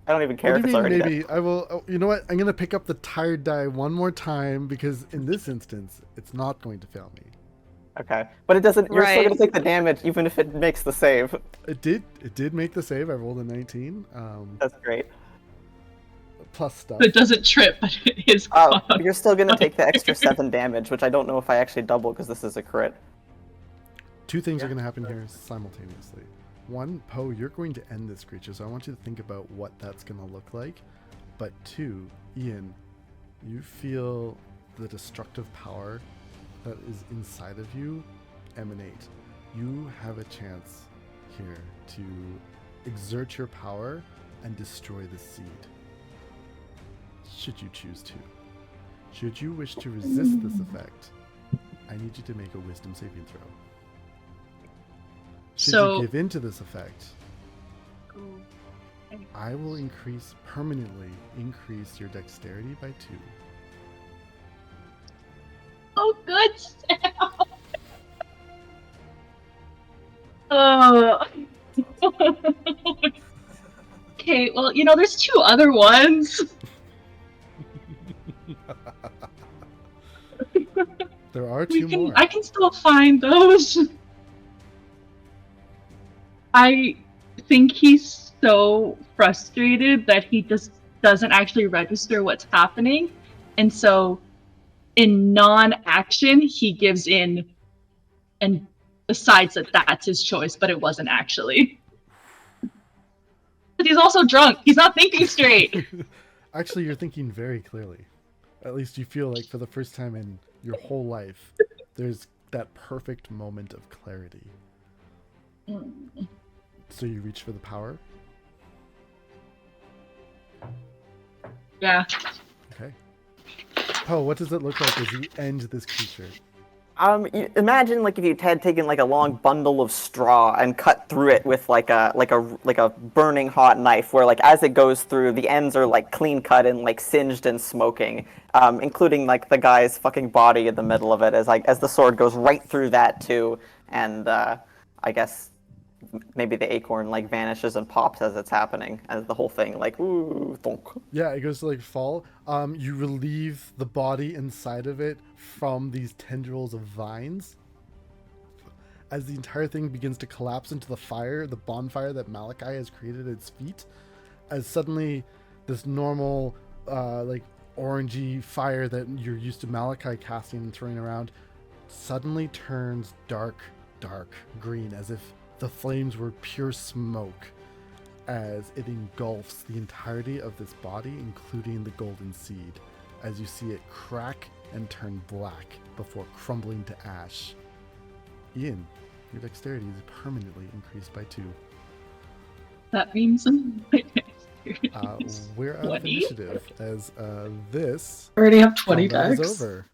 I don't even care if it's already maybe? dead. I will. Oh, you know what? I'm gonna pick up the tired die one more time because in this instance, it's not going to fail me. Okay, but it doesn't. You're still Right. gonna take the damage even if it makes the save. It did make the save. I rolled a 19. That's great. Plus stuff. It doesn't trip, but it is Oh, caught. you're still gonna take the extra 7 damage, which I don't know if I actually double because this is a crit. Two things are going to happen here simultaneously. One, Poe, you're going to end this creature, so I want you to think about what that's going to look like. But two, Iain, you feel the destructive power that is inside of you emanate. You have a chance here to exert your power and destroy the seed. Should you choose to. Should you wish to resist this effect, I need you to make a wisdom saving throw. Should you give in to this effect, I will permanently increase your dexterity by 2. Oh, good. Oh. Okay, well, there's 2 other ones. There are 2 more. I can still find those. I think he's so frustrated that he just doesn't actually register what's happening. And so in non-action, he gives in and decides that that's his choice, but it wasn't actually. But he's also drunk. He's not thinking straight. Actually, you're thinking very clearly. At least you feel like for the first time in your whole life, there's that perfect moment of clarity. So you reach for the power? Yeah. Okay. Poe, what does it look like as you end this creature? Imagine if you had taken a long bundle of straw and cut through it with like a burning hot knife, where as it goes through, the ends are clean cut and singed and smoking, including the guy's fucking body in the middle of it, as the sword goes right through that too, and I guess maybe the acorn vanishes and pops as it's happening, as the whole thing ooh thunk. Yeah, it goes to fall. You relieve the body inside of it from these tendrils of vines. As the entire thing begins to collapse into the bonfire that Malakai has created at its feet, as suddenly this normal orangey fire that you're used to Malakai casting and throwing around suddenly turns dark green, as if the flames were pure smoke, as it engulfs the entirety of this body, including the golden seed, as you see it crack and turn black before crumbling to ash. Iain, your dexterity is permanently increased by 2. That means We're out of initiative, as this I already have 20 combat decks. is over.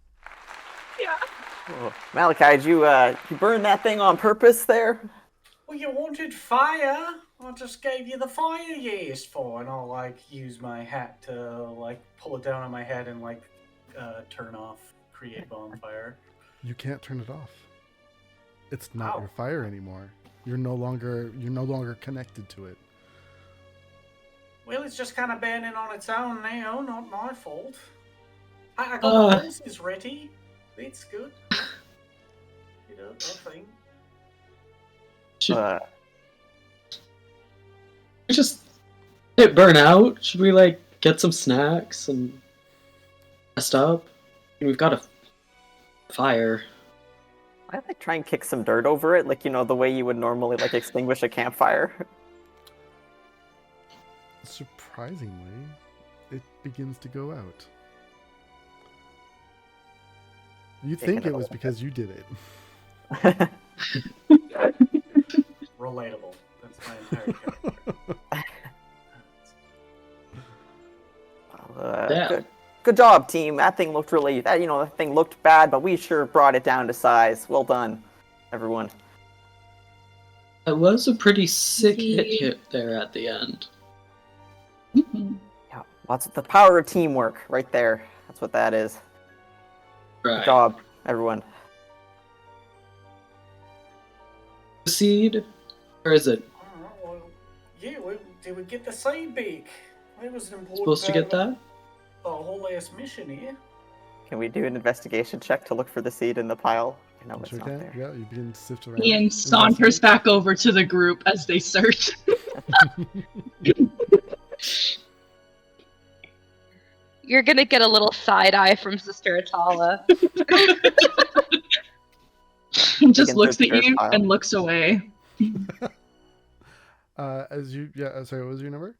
Yeah. Oh, Malakai, did you burn that thing on purpose there? Well, you wanted fire. I just gave you the fire you asked for, and I'll use my hat to pull it down on my head and turn off, create bonfire. You can't turn it off. It's not Ow. your fire anymore. You're no longer connected to it. Well, it's just kind of burning on its own now. Not my fault. I got the horses ready. It's good. That thing. Should we just let it burn out? Should we get some snacks and rest up? We've got a fire. I try and kick some dirt over it, the way you would normally extinguish a campfire. Surprisingly, it begins to go out. You Taking think it it was all. because you did it. Relatable. That's my entire character. Yeah. Good job, team. That thing looked that thing looked bad, but we sure brought it down to size. Well done, everyone. That was a pretty sick Indeed. hit there at the end. Mhm. Yeah, lots of the power of teamwork right there. That's what that is. Right. Good job, everyone. Seed? Or is it Alright, well, yeah, did we get the seed back? That was an important supposed to part get that? of the whole ass mission here. Can we do an investigation check to look for the seed in the pile? No, it's Sure not can. there. Yeah, you begin to sift around. Ian saunters back over to the group as they search. You're gonna get a little side eye from Sister Attala. He just Digging looks through at the dirt you pile. and looks away. Sorry, what was your number?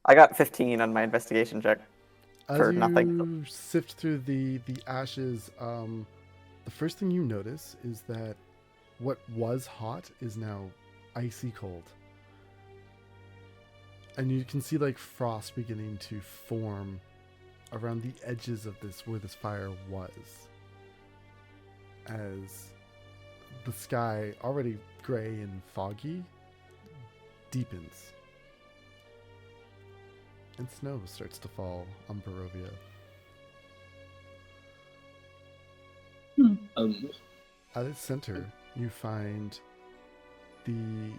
I got 15 on my investigation check. As For you nothing. sift through the ashes, the first thing you notice is that what was hot is now icy cold. And you can see like frost beginning to form around the edges of where this fire was. As the sky, already gray and foggy, deepens. And snow starts to fall on Barovia. At its center, you find the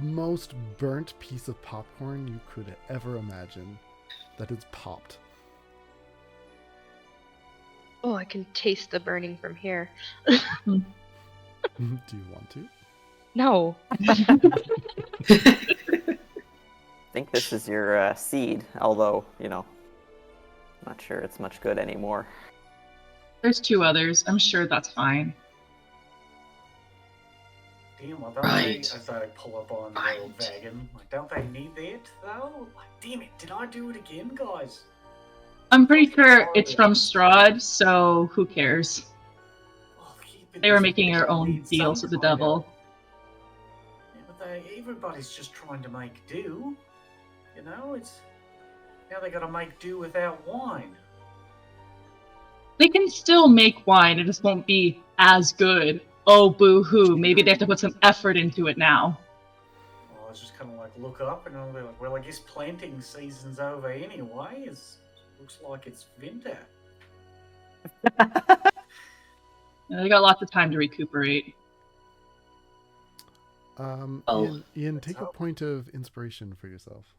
most burnt piece of popcorn you could ever imagine that is popped. Oh, I can taste the burning from here. Do you want to? No. I think this is your seed, although, I'm not sure it's much good anymore. There's 2 others. I'm sure that's fine. Damn, well, don't Right. they, as I pull up on the old wagon, like, don't they need that, though? Like, damn it, did I do it again, guys? I'm pretty sure it's from Strahd, so who cares? Oh, keep it They were this making their way, own need deals some with the kind of- devil. Yeah, but everybody's just trying to make do. It's now they gotta make do without wine. They can still make wine, it just won't be as good. Oh, boo-hoo. Maybe they have to put some effort into it now. Well, I was just kind of like look up and I'll be like, well, I guess planting season's over anyway. Looks like it's winter. They got lots of time to recuperate. Ian, take a point of inspiration for yourself.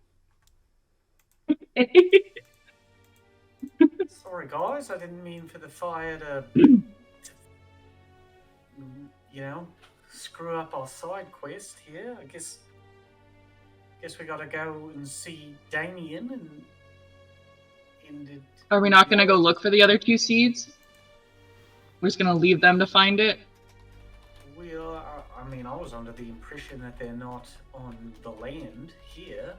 Sorry, guys, I didn't mean for the fire to screw up our side quest here. I guess we gotta go and see Damien and Are we not going to go look for the other 2 seeds? We're just going to leave them to find it? I was under the impression that they're not on the land here.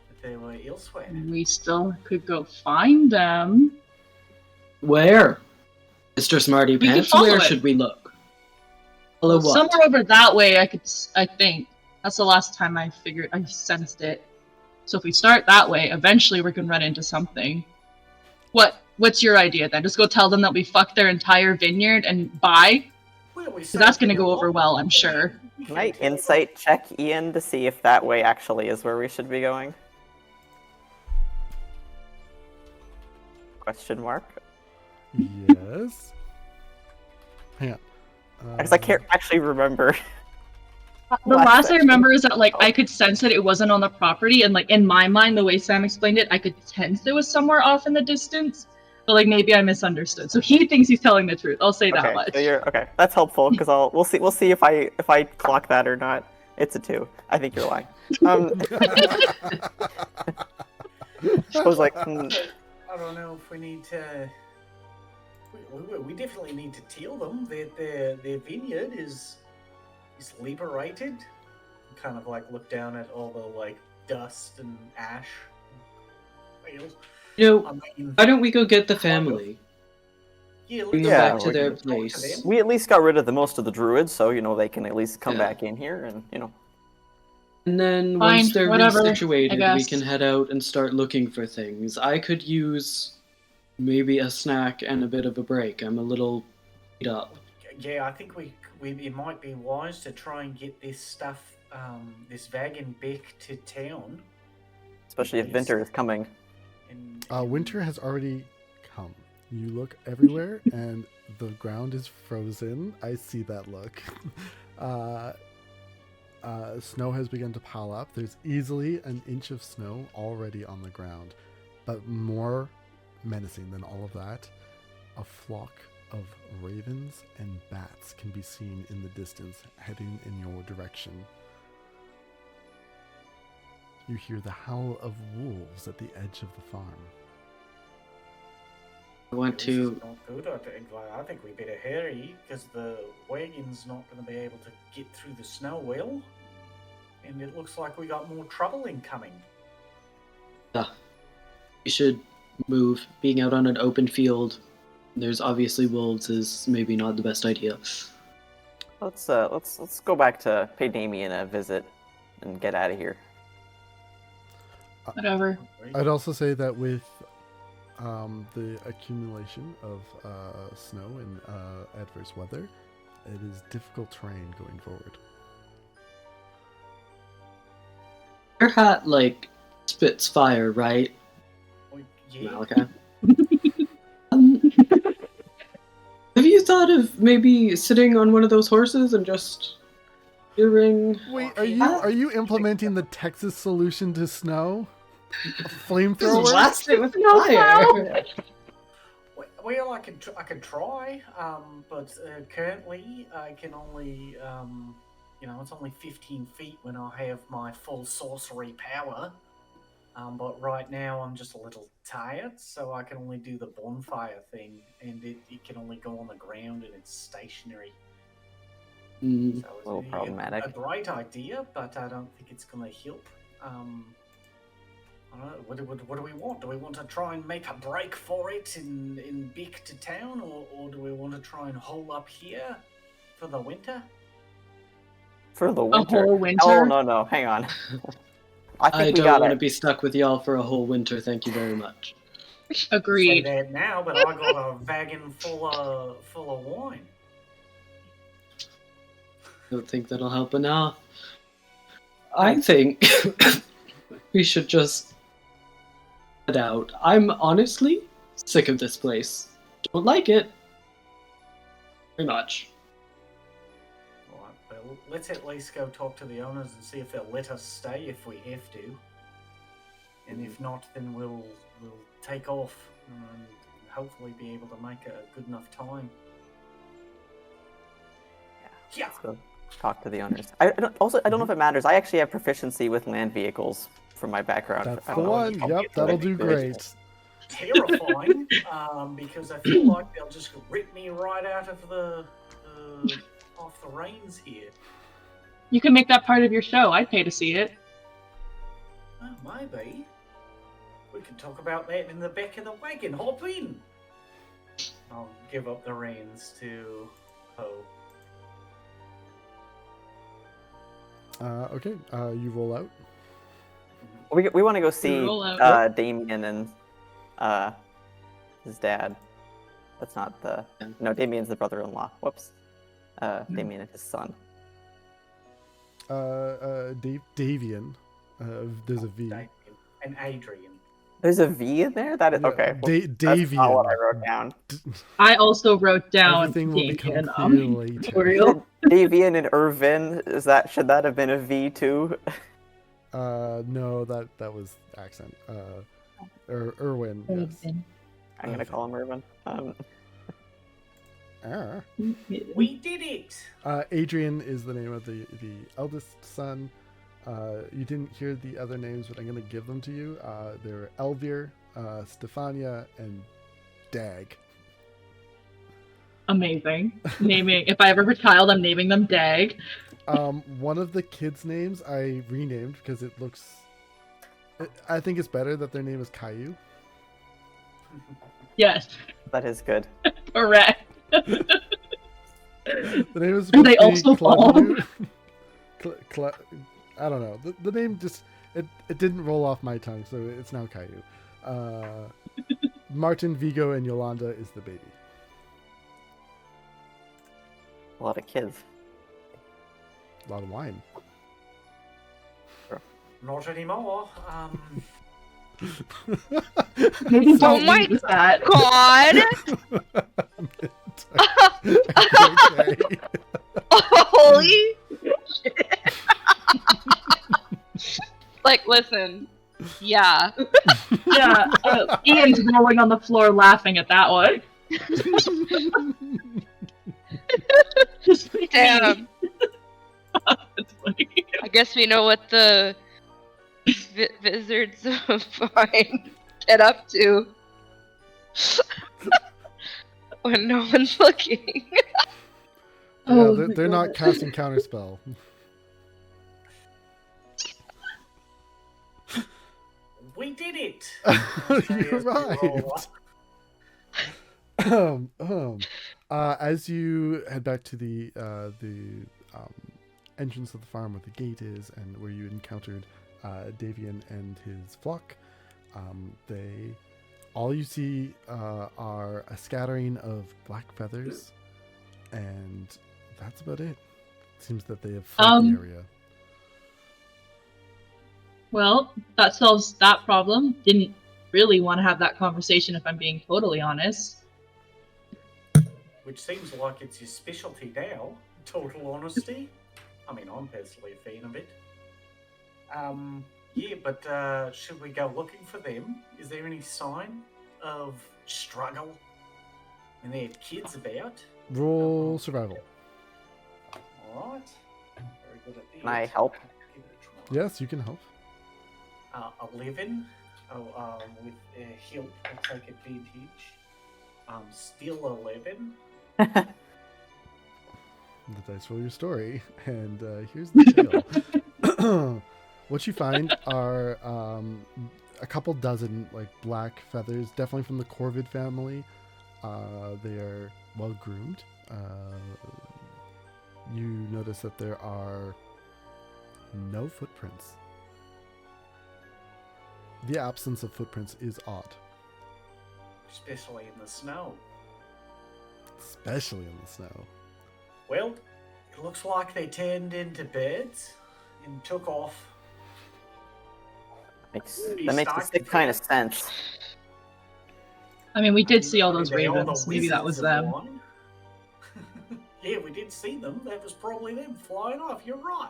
That they were elsewhere. We still could go find them. Where? Mr. Smarty can Pants, follow where it. should we look? Follow what? Somewhere over that way, I think. That's the last time I sensed it. So if we start that way, eventually we can run into something. What's your idea then? Just go tell them that we fucked their entire vineyard and buy? Well, Because that's going to go over well, I'm sure. Can I insight check Ian to see if that way actually is where we should be going? Question mark? Yes. Hang on. Because I can't actually remember. The last I section. remember is that I could sense that it wasn't on the property, and in my mind, the way Sam explained it, I could sense it was somewhere off in the distance. But maybe I misunderstood. So he thinks he's telling the truth. I'll say that Okay, much. so okay. That's helpful because we'll see if I clock that or not. It's a 2. I think you're lying. I was like, I don't know if we need to. We definitely need to tell them that their vineyard is liberated. Kind of look down at all the dust and ash. Well, Why don't we go get the family? Yeah, Bring them Yeah, back to we their can talk to place. them. We at least got rid of the most of the druids, so they can at least come Yeah. back in here and And then Fine, once they're whatever, I resituated, we guess. can head out and start looking for things. I could use maybe a snack and a bit of a break. I'm a little beat up. Yeah, I think it might be wise to try and get this stuff, this wagon back to town. especially if winter is coming. Winter has already come. You look everywhere, and the ground is frozen. I see that look. Snow has begun to pile up. There's easily an inch of snow already on the ground. But more menacing than all of that, a flock of ravens and bats can be seen in the distance, heading in your direction. You hear the howl of wolves at the edge of the farm. I want to. This is not good. I think we better hurry because the wagon's not going to be able to get through the snow well, and it looks like we got more trouble incoming. We should move. Being out on an open field, there's obviously wolves, is maybe not the best idea. Let's go back to pay Damien a visit and get out of here. Whatever. I'd also say that with the accumulation of snow and adverse weather, it is difficult terrain going forward. Your hat, spits fire, right? Oh, yeah. Malakai? Have you thought of maybe sitting on one of those horses and just hearing? Wait, are you implementing the Texas solution to snow? A flamethrower? Blast it with No, fire! Well, I could try, but currently I can only, it's only 15 feet when I have my full sorcery power. But right now I'm just a little tired, so I can only do the bonfire thing, and it can only go on the ground and it's stationary. Mm. So it's A little problematic. A great idea, but I don't think it's going to help. I don't know, what do we want? Do we want to try and make a break for it in back to town, or do we want to try and hole up here for the winter? For the winter. whole winter? Oh no, hang on. I I think we don't got want to it. be stuck with y'all for a whole winter, thank you very much. Say Agreed. that now, but I got a wagon full of wine. Don't think that'll help enough. I think we should just head out. I'm honestly sick of this place. Don't like it very much. Right, well, let's at least go talk to the owners and see if they'll let us stay if we have to. And if not, then we'll take off and hopefully be able to make a good enough time. Yeah. Let's go talk to the owners. I don't know if it matters. I actually have proficiency with land vehicles from my background. That's I the don't know one. if you- Yep, that'll do great. Terrifying, because I feel like they'll just rip me right out of the off the reins here. You can make that part of your show. I'd pay to see it. Oh, maybe we can talk about that in the back of the wagon. Hop in. I'll give up the reins to Poe. Okay, you roll out. We want to go see Roll out. Damien and his dad. That's not the... No, Damien's the brother-in-law. Whoops. Damien and his son. Davian. There's a V. Damien and Adrian. There's a V in there? That is... Yeah, Okay. Well, that's not what I wrote down. I also wrote down Everything will become Damien, clear later. tutorial. Davian and Irvin, should that have been a V too? No, that was accent. Irwin. Yes. I'm gonna call him Irvin. We did it. Adrian is the name of the eldest son. You didn't hear the other names, but I'm going to give them to you. They're Elvir, Stefania, and Dag. Amazing. Naming. If I ever have a child, I'm naming them Dag. One of the kids' names I renamed because it looks... I think it's better that their name is Kaiju. Yes, That is good. correct. The name is Do they supposed to be also fall? Claudiu. I don't know. The name just it didn't roll off my tongue, so it's now Caillou. Martin, Vigo, and Yolanda is the baby. A lot of kids. A lot of wine. Not anymore. Maybe Oh don't my use that. God! Okay. Holy shit. Like, listen. Yeah. Yeah, Ian's rolling on the floor laughing at that one. Just like me. Damn. That's funny. I guess we know what the Wizards of Vine get up to when no one's looking. Oh Yeah, my they're not God. casting counterspell. We did it. You're right. As you head back to the entrance of the farm where the gate is and where you encountered Davian and his flock, all you see are a scattering of black feathers, and that's about it. Seems that they have fled the area. Well, that solves that problem. Didn't really want to have that conversation if I'm being totally honest. Which seems like it's your specialty now, total honesty. I mean, I'm personally a fan of it. Yeah, but should we go looking for them? Is there any sign of struggle? And they had kids about? Roll survival. Alright. Very good at that. Can I help? Give it a try. Yes, you can help. 11. With help, I'll take advantage. Still 11. The dice roll your story, and here's the tale. What you find are a couple dozen like black feathers, definitely from the Corvid family. They are well groomed. You notice that there are no footprints. The absence of footprints is odd. Especially in the snow. Especially in the snow. Well, it looks like they turned into birds and took off. That makes a sick kind of sense. I mean, we did see all I mean, those they are the ravens. Maybe that was wizards of them. wine. Yeah, we did see them. That was probably them flying off. You're right.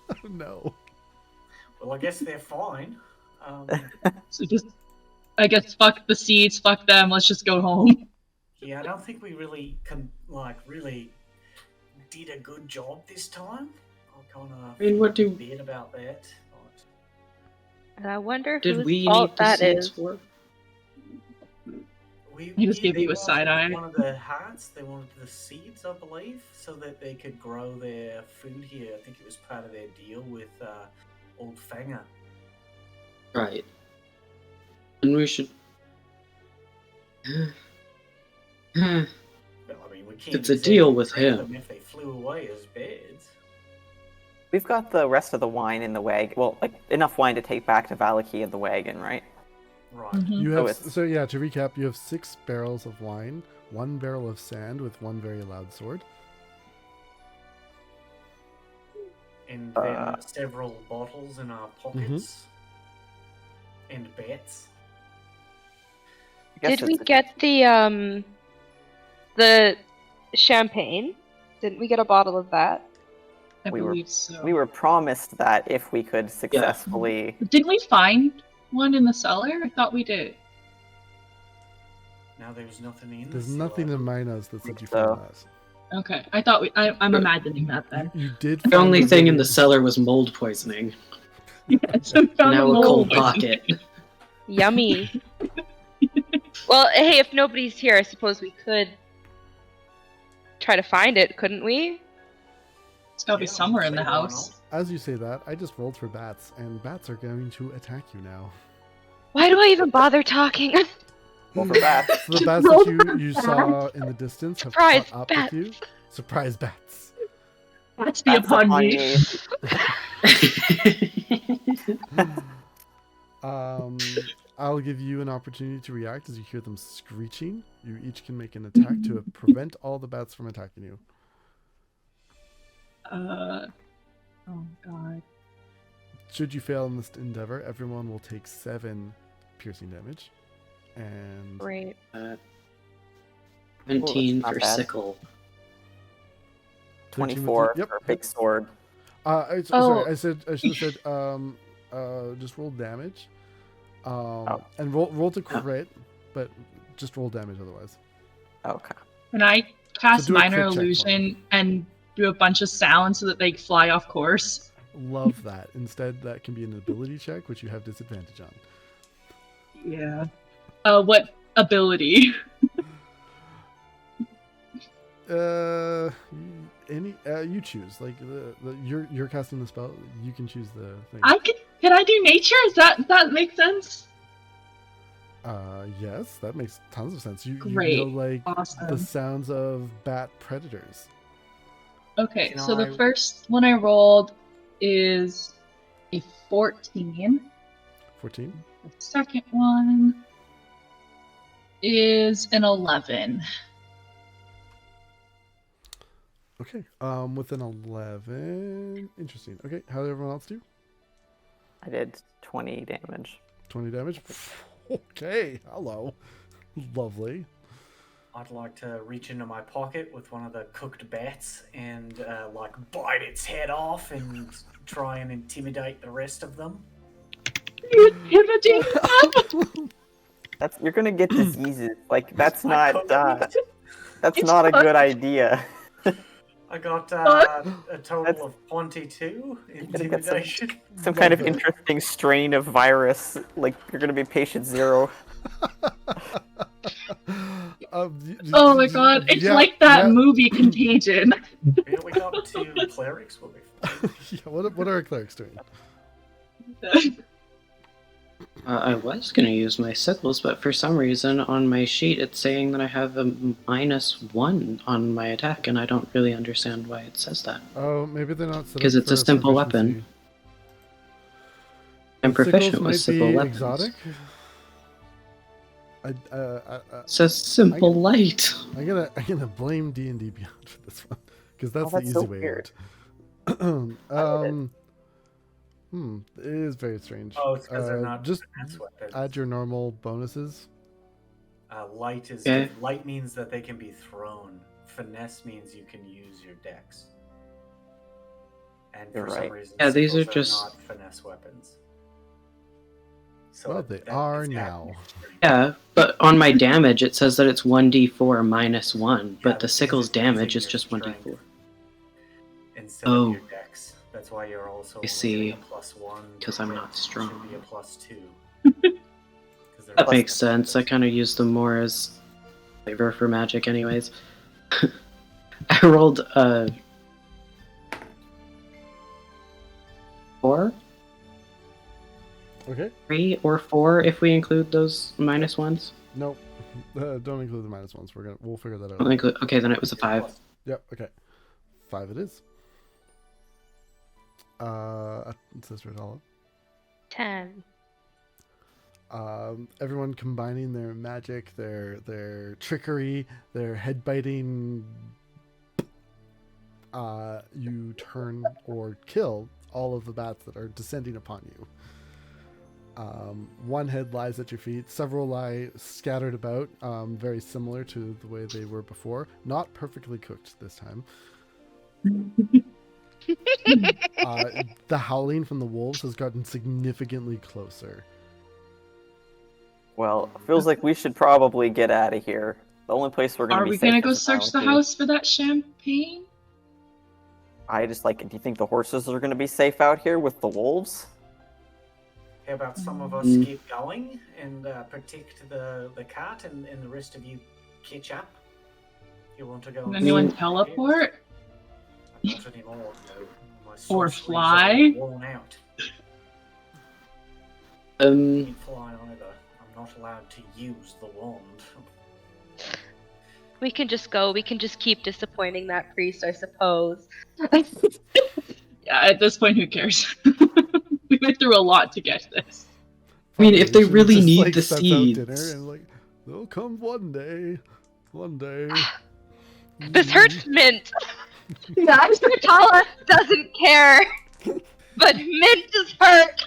Oh no. Well, I guess they're fine. So just, I guess, fuck the seeds, fuck them. Let's just go home. Yeah, I don't think we really really did a good job this time. I kind of I mean, what do- bad about that. And I wonder Did whose we fault need the that seeds is. for? He just gave they you a wanted side eye. One of the hearts, they wanted the seeds, I believe, so that they could grow their food here. I think it was part of their deal with Old Fanger. Right. And we should. Well, I mean, we can't. It's a deal with exactly him. them if they flew away as birds. We've got the rest of the wine in the wagon. Well, like enough wine to take back to Valaki in the wagon, right? Right. Mhm. You So have it's- so yeah. To recap, you have 6 barrels of wine, 1 barrel of sand with 1 very loud sword. And then several bottles in our pockets. And bats. I guess Did we it's- get the champagne? Didn't we get a bottle of that? I We were- believe so. We were promised that if we could successfully. Didn't we find one in the cellar? I thought we did. Now there's nothing in There's the nothing cellar. in my notes that said you So- found that. Okay, I thought we. I'm imagining that then. You did. The find only the thing in the baby. cellar was mold poisoning. Yes, I found Now a a mole cold poison. pocket. Yummy. Well, hey, if nobody's here, I suppose we could try to find it, couldn't we? It's gotta be Yeah, somewhere in the sure, why house. As you say that, I just rolled for bats, and bats are going to attack you now. Why do I even bother talking? Roll for bats. So the bats that you saw in the distance have Surprise, caught up bats. with you. Surprise bats. That's be Bats upon upon me. I'll give you an opportunity to react as you hear them screeching. You each can make an attack to prevent all the bats from attacking you. Oh god. Should you fail in this endeavor, everyone will take 7 piercing damage. And Great. 17 not for bad. sickle. 24 Yep, for big sword. sorry, I should have said just roll damage. And roll to crit, but just roll damage otherwise. Okay. Can I cast So do a minor crit check for me. illusion and do a bunch of sounds so that they fly off course? Love that. Instead, that can be an ability check, which you have disadvantage on. Yeah. What ability? You choose. Like you're casting the spell. You can choose the thing. Can I do nature? That make sense? Yes, that makes tons of sense. You Great. know, like Awesome. the sounds of bat predators. Okay, You know, so the I- first one I rolled is a 14. 14. The second one is an 11. Okay. With an 11. Interesting. Okay, how did everyone else do? I did 20 damage. 20 damage. Okay. Hello. Lovely. I'd like to reach into my pocket with one of the cooked bats and like bite its head off and try and intimidate the rest of them. You're gonna get diseases. Like that's I not couldn't. that's It's not a fine. good idea. I got What? a total of 22 gonna get some- intimidation. Some kind of Love it. interesting strain of virus. Like you're gonna be patient 0. Oh my god, it's yeah, like that yeah. movie Contagion. Yeah, we got 2 clerics. We'll be fine. Yeah, what are our clerics doing? I was going to use my sickles, but for some reason on my sheet it's saying that I have a -1 on my attack, and I don't really understand why it says that. Oh, maybe they're not set up Because it's a for simple proficiency. weapon. I'm Sickles proficient might with simple be weapons. exotic. It says simple light. I'm gonna blame D&D Beyond for this one because that's the that's easy so way weird. out. It is very strange. Oh, it's because they're not just finesse weapons. add your normal bonuses. Light is Okay. light means that they can be thrown. Finesse means you can use your dex. And You're for some right. reason, Yeah, these sickles are just- not finesse weapons. So Well, they are is now. accurate. Yeah, but on my damage it says that it's 1d4 -1, but Yeah, the because sickle's it's using damage is your just strength 1d4. Instead Oh. of your dex. That's why you're also I only see. getting a +1. 'Cause I'm to not hit. strong. Should be a +2. 'Cause they're That plus makes one. sense. I kind of use them more as flavor for magic anyways. I rolled 4? Okay. 3 or 4 if we include those -1s. Nope. Don't include the -1s. We'll figure that out. Don't include. Okay, then it was a 5. Yep. Okay. 5 it is. Sister Attala. 10. Everyone combining their magic, their trickery, their head biting. You turn or kill all of the bats that are descending upon you. One head lies at your feet. Several lie scattered about, very similar to the way they were before. Not perfectly cooked this time. The howling from the wolves has gotten significantly closer. Well, it feels like we should probably get out of here. The only place we're gonna Are be we safe gonna go is search the Malakai. house for that champagne? I just like. Do you think the horses are gonna be safe out here with the wolves? How about some of us Mm. keep going and protect the cart and the rest of you catch up? You want to go Can and anyone see- teleport? Not anymore, no. My Or sorceries are fly? worn out. Can't fly either. I'm not allowed to use the wand. We can just go. We can just keep disappointing that priest, I suppose. Yeah, at this point, who cares? We went through a lot to get this. I mean, if they Should really just, need like, the sets out seeds. dinner and like they'll come one day. One day. This hurts Mint. Yeah, Sister Attala Doesn't care. But Mint is hurt.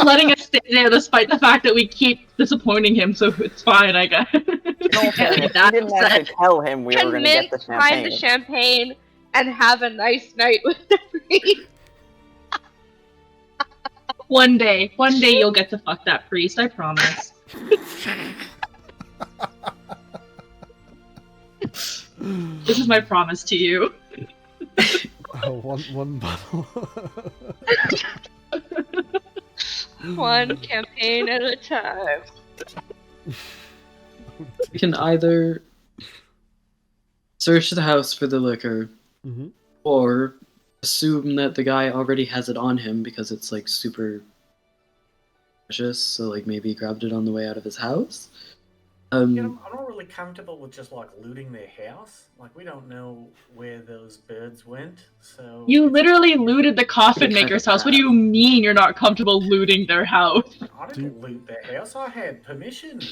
letting us stay there despite the fact that we keep disappointing him, so it's fine, I guess. No, fairness, we didn't actually tell him we were Can going to get Mint the find champagne. the champagne and have a nice night with the priest? One day you'll get to fuck that priest, I promise. This is my promise to you. One bottle. One campaign at a time. We can either search the house for the liquor, Mm-hmm. or assume that the guy already has it on him because it's like super precious, so like maybe he grabbed it on the way out of his house. I'm not really comfortable with just like looting their house. Like we don't know where those birds went, so You literally looted the coffin maker's house. What do you mean you're not comfortable looting their house? I didn't loot their house. I had permission.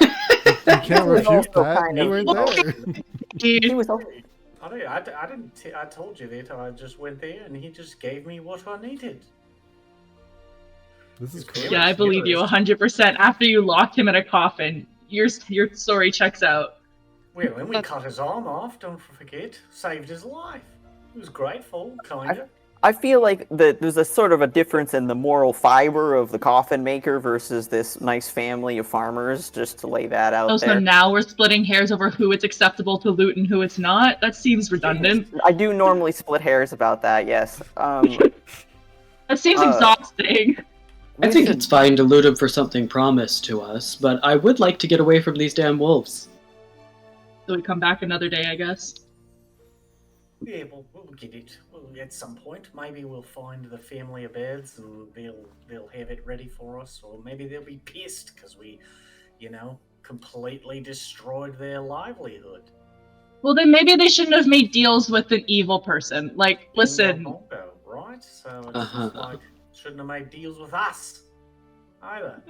You can't was refute also that. kind You of- weren't there. He was also... I told you that. I just went there and he just gave me what I needed. This is Yeah, crazy. Yeah, I believe you 100%. After you locked him in a coffin, your story checks out. Well, when we cut his arm off, don't forget, saved his life. He was grateful, kinda. I feel like there's a sort of a difference in the moral fiber of the coffin maker versus this nice family of farmers, just to lay that out Oh, there. so now we're splitting hairs over who it's acceptable to loot and who it's not? That seems redundant. I do normally split hairs about that, yes. That seems exhausting. I think it's fine to loot him for something promised to us, but I would like to get away from these damn wolves. So we come back another day, I guess. Yeah, we'll get it. At some point, maybe we'll find the family of birds and they'll have it ready for us, or maybe they'll be pissed because we, completely destroyed their livelihood. Well, then maybe they shouldn't have made deals with an evil person. Like, listen, Mongo, right? So it's just like shouldn't have made deals with us either.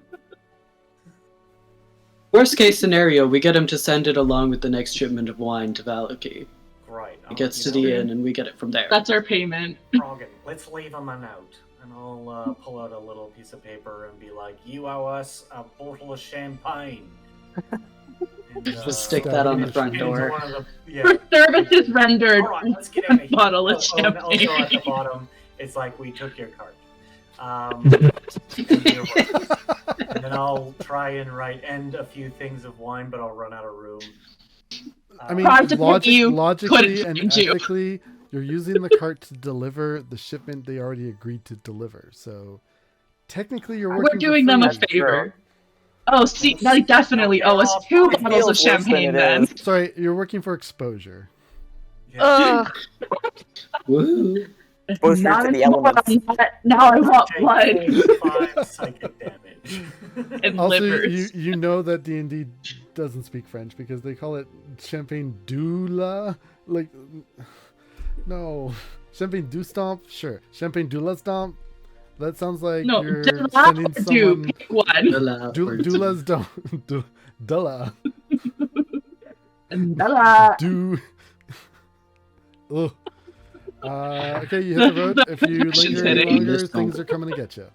Worst case scenario, we get him to send it along with the next shipment of wine to Valakai. Great. It gets to the inn and we get it from there. that's our payment. Froggin, let's leave him a note, and I'll pull out a little piece of paper and be like, "You owe us a bottle of champagne." And, Just stick that on the front get into door. one of the- For services rendered. All right, let's get out of here. Bottle of Also at the champagne. bottom, it's like we took your card. And then I'll try and write and a few things of wine, but I'll run out of room. I mean, Hard to pick you, logically couldn't and find you. ethically, you're using the cart to deliver the shipment they already agreed to deliver. So technically, you're working. We're doing for them a free. favor. Oh, see, they definitely owe us 2 It bottles of feels worse than champagne it then. is. Sorry, you're working for exposure. Yeah. Ugh. Woo! Exposure Not to the anymore. elements. Now I want blood Take 5 psychic damage. and Also, livers. you know that D&D doesn't speak French because they call it champagne du la. Like, no, champagne du stomp. Sure, champagne du la stomp. That sounds like No, you're do sending someone. pick one. Doulas don't. Dulla. Bella. Do. Ugh. Okay, you hit the road. If you linger any hitting. longer, things are coming to get you.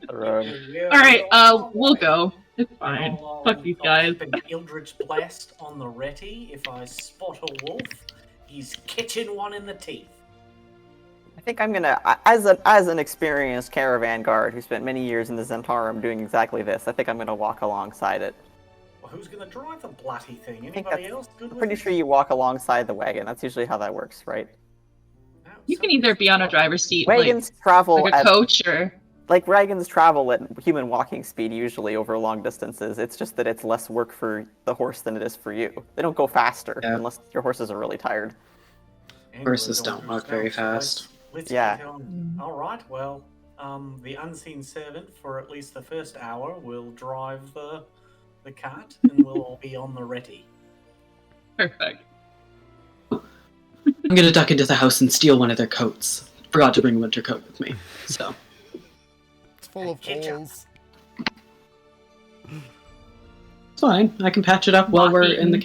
The road. Alright, we'll go. It's fine. Fuck these guys. An Eldritch Blast on the Retty. If I spot a wolf, he's catching one in the teeth. I think I'm gonna, as an experienced caravan guard who spent many years in the Zentarum doing exactly this, I think I'm gonna walk alongside it. Well, who's going to drive the bloody thing? think Anybody that's- else good I'm with pretty it? sure you walk alongside the wagon. That's usually how that works, right? No, You can somebody's either be on a driver's seat, Wagons travel like a at, coach, or wagons travel at human walking speed usually over long distances. It's just that it's less work for the horse than it is for you. They don't go faster Yeah. unless your horses are really tired. And Horses we're don't going walk through very snow, so fast. Let's Yeah. get on. All right. Well, the unseen servant for at least the first hour will drive the cart, and we'll all be on the ready. Perfect. I'm gonna duck into the house and steal one of their coats. Forgot to bring a winter coat with me, so. It's full of Ketchup. holes. It's fine. I can patch it up while we're in the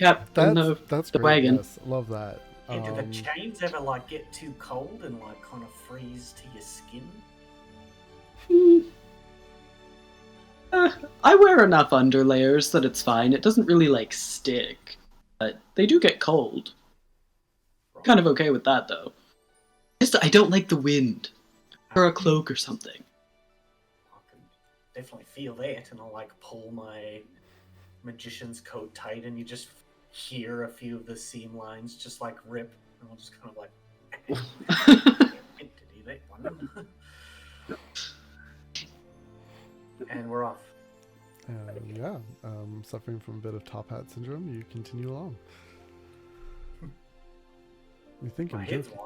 That's the great. wagon. Yes, love that. Yeah, do the chains ever like get too cold and like kind of freeze to your skin? I wear enough underlayers that it's fine. It doesn't really like stick, but they do get cold. Kind of okay with that though. I don't like the wind. Or a cloak or something. I can definitely feel that, and I'll like pull my magician's coat tight, and you just hear a few of the seam lines just like rip, and I'll just kind of like meant to do that one. And we're off. Yeah, suffering from a bit of top hat syndrome, you continue along. You think My I'm head's joking.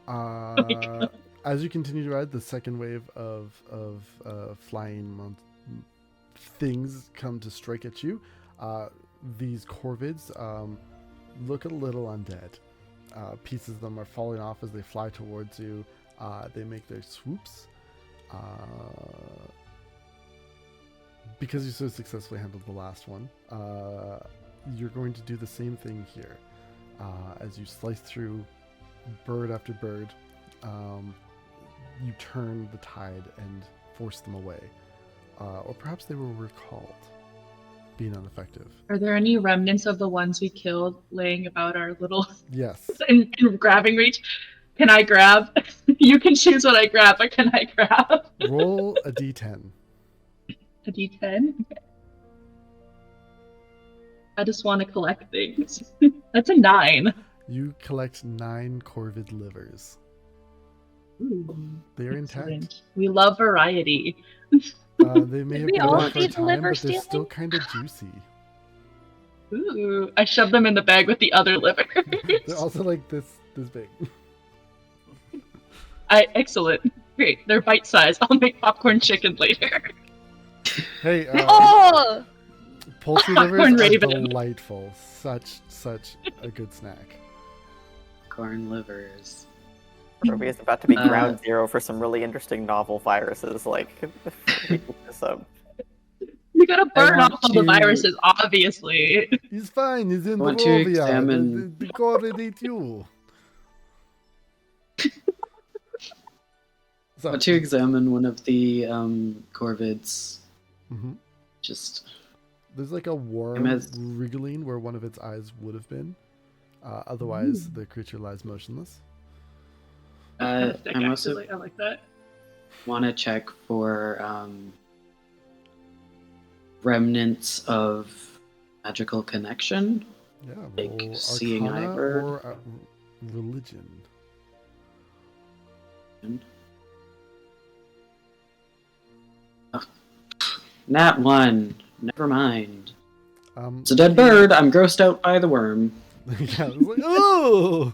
long. As you continue to ride, the second wave of flying things come to strike at you. These corvids look a little undead. Pieces of them are falling off as they fly towards you. They make their swoops. Because you so successfully handled the last one, you're going to do the same thing here. As you slice through bird after bird, you turn the tide and force them away. Or perhaps they were recalled, being ineffective. Are there any remnants of the ones we killed laying about our little Yes. in grabbing reach? Can I grab? You can choose what I grab, but can I grab? Roll a d10. A D10? Okay. I just want to collect things. That's a 9. You collect 9 corvid livers. Ooh, They are intact. excellent. We love variety. They may have we been all out for a see the time, liver but they're still stealing? kind of juicy. Ooh, I shoved them in the bag with the other livers. They're also like this big. Excellent. Great. They're bite sized. I'll make popcorn chicken later. Hey, Oh! poultry Popcorn livers are raven. delightful. Such a good snack. Corn livers. Ruby is about to be Uh, ground zero for some really interesting novel viruses. Like, so You gotta burn want off all the to- viruses, obviously. He's fine. He's in I want to Barovia. examine- The corvid ate you. I want to examine one of the corvids. Mhm. Just There's like a worm as- wriggling where one of its eyes would have been. Otherwise, the creature lies motionless. I'm also Actually, I like that. want to check for remnants of magical connection. Yeah, Like roll seeing Arcana eye bird. or religion. Nat 1. Never mind. Um, It's a dead bird. I'm grossed out by the worm. yeah, it's like, oh!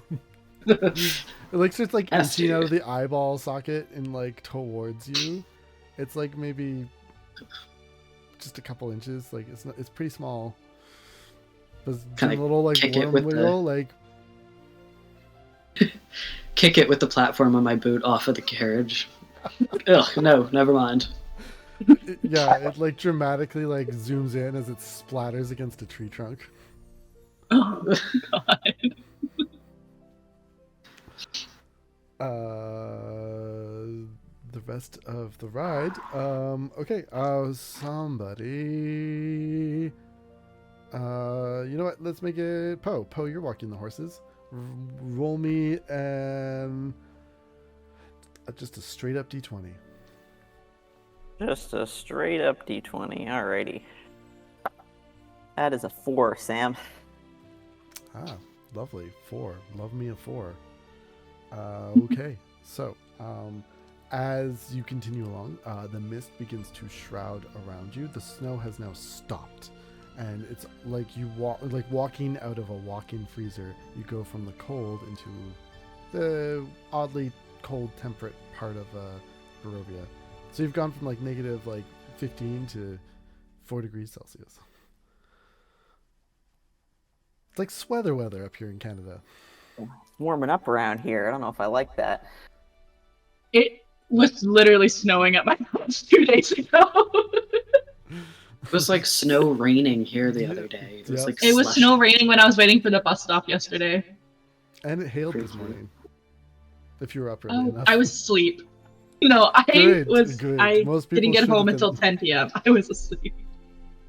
It like starts like Has emptying to. out of the eyeball socket and like towards you. It's like maybe just a couple inches. Like it's pretty small. Does Kinda a little like kick it worm with the- wiggle like Kick it with the platform on my boot off of the carriage. Ugh, no, never mind. yeah, it like dramatically like zooms in as it splatters against a tree trunk. Oh, God. The rest of the ride. Okay. Somebody. You know what? Let's make it Poe. Poe, you're walking the horses. Roll me just a straight up d20. just a straight up d20. Alrighty. That is a 4, Sam. Ah, lovely. 4. Love me a 4. Okay. So, as you continue along, the mist begins to shroud around you. The snow has now stopped, and it's like you walking out of a walk-in freezer. You go from the cold into the oddly cold, temperate part of Barovia. So you've gone from like negative 15 to 4 degrees Celsius. It's like sweater weather up here in Canada. Warming up around here. I don't know if I like that. It was literally snowing at my house 2 days ago. It was like snow raining here the other day. It was like It was slushing. snow raining when I was waiting for the bus stop yesterday. And it hailed this Crazy. morning. If you were up early Oh, enough. I was asleep. No, I Good. I Most didn't people get should home have until been. 10 p.m. I was asleep.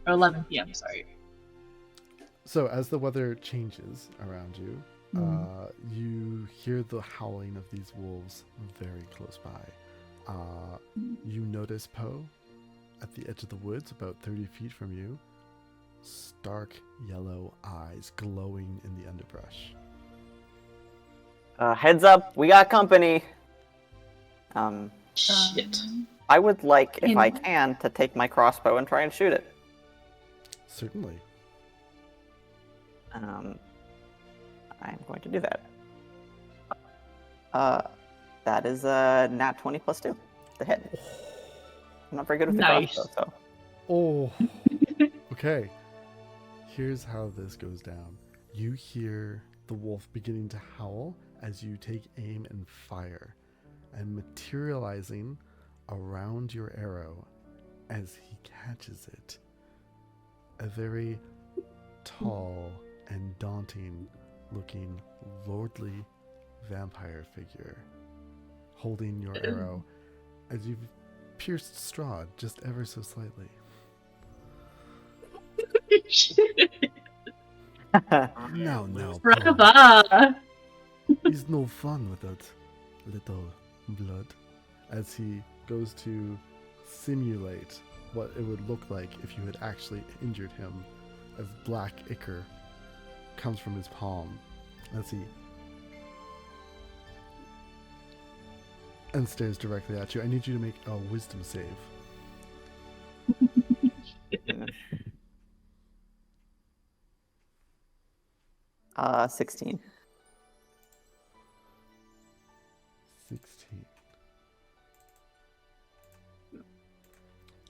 Or 11 p.m., sorry. So as the weather changes around you, you hear the howling of these wolves very close by. You notice Poe at the edge of the woods, about 30 feet from you, stark yellow eyes glowing in the underbrush. Heads up, we got company. Shit. I would like, if I And- can, to take my crossbow and try and shoot it. Certainly. I'm going to do that. That is a nat 20 plus 2 to hit. I'm not very good with the Nice. crossbow, so. Oh. Okay. Here's how this goes down. You hear the wolf beginning to howl as you take aim and fire, and materializing around your arrow as he catches it. A very tall and daunting looking lordly vampire figure holding your arrow as you've pierced Strahd just ever so slightly. Now, Poe. Rakaba! He's no fun without little blood. As he goes to simulate what it would look like if you had actually injured him, as black ichor comes from his palm. As he and stares directly at you. I need you to make a wisdom save. 16. 16.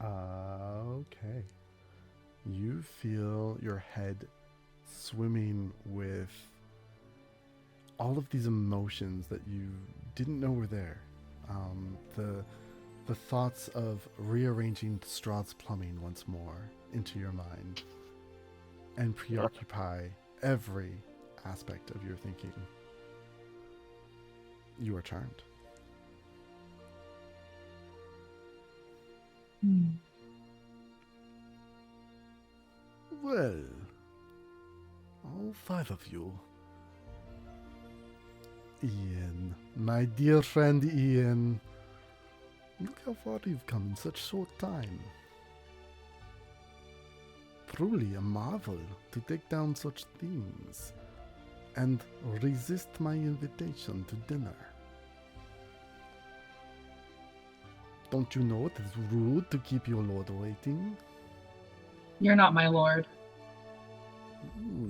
Okay. You feel your head swimming with all of these emotions that you didn't know were there. The thoughts of rearranging Strahd's plumbing once more into your mind and preoccupy every aspect of your thinking. You are charmed. Well, all 5 of you. Iain, my dear friend Iain, look how far you've come in such short time. Truly a marvel to take down such things and resist my invitation to dinner. Don't you know it is rude to keep your lord waiting? You're not my lord.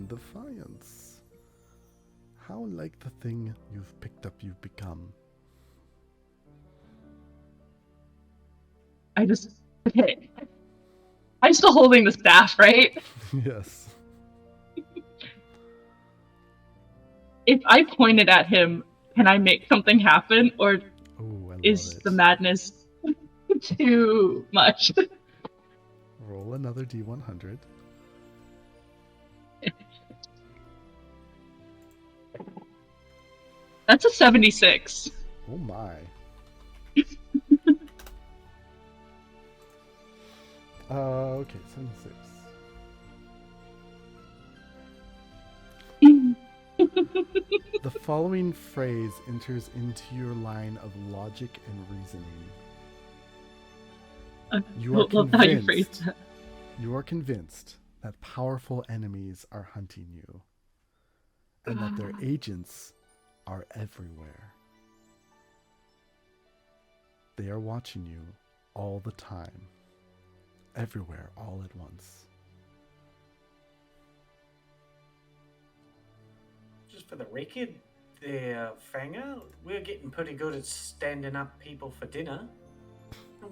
Defiance. How like the thing you've picked up you've become. Okay. I'm still holding the staff, right? Yes. If I pointed at him, can I make something happen? Or Oh, I love is it. the madness too much? Roll another D100. That's a 76. Oh my. Okay, 76. The following phrase enters into your line of logic and reasoning. You are Love how you phrase convinced. that. You are convinced that powerful enemies are hunting you, and that their agents are everywhere. They are watching you all the time, everywhere, all at once. Just for the record, there, Fanger. We're getting pretty good at standing up people for dinner.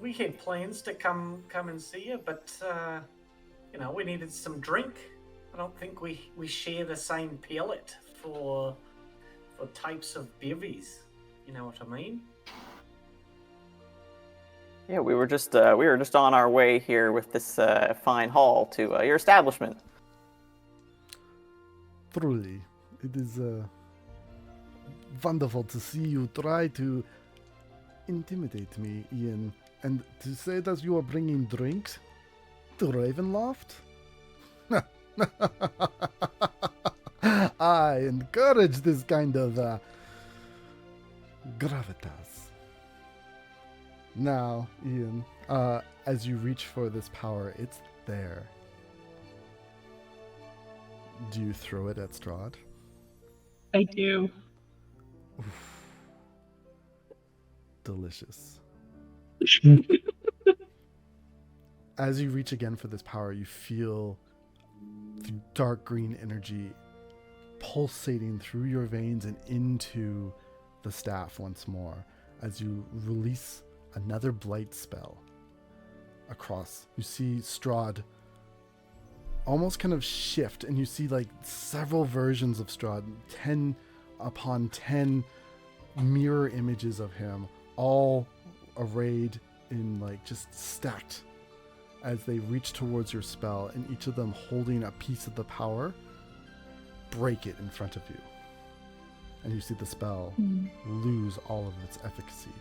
We had plans to come and see you, but we needed some drink. I don't think we share the same palate for types of bevies. You know what I mean? Yeah, we were just on our way here with this fine haul to your establishment. Truly, it is wonderful to see you try to intimidate me, Iain, and to say that you are bringing drinks to Ravenloft? I encourage this kind of gravitas. Now, Iain, as you reach for this power, it's there. Do you throw it at Strahd? I do. Oof. Delicious. As you reach again for this power, you feel the dark green energy pulsating through your veins and into the staff once more as you release another blight spell across. You see Strahd almost kind of shift, and you see like several versions of Strahd, 10 upon 10 mirror images of him, all arrayed in like just stacked as they reach towards your spell, and each of them holding a piece of the power, break it in front of you. And you see the spell lose all of its efficacy.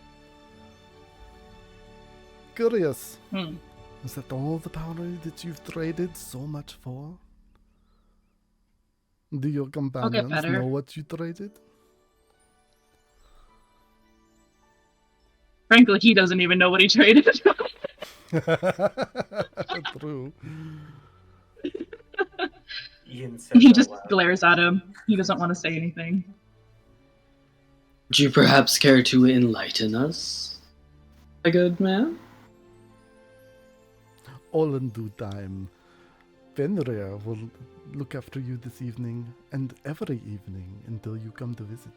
Curious. Is that all the power that you've traded so much for? Do your companions better. know what you traded? Frankly, he doesn't even know what he traded. True. Iain said He that just loud. glares at him. He doesn't want to say anything. Would you perhaps care to enlighten us, my good man? All in due time. Fenrir will look after you this evening and every evening until you come to visit.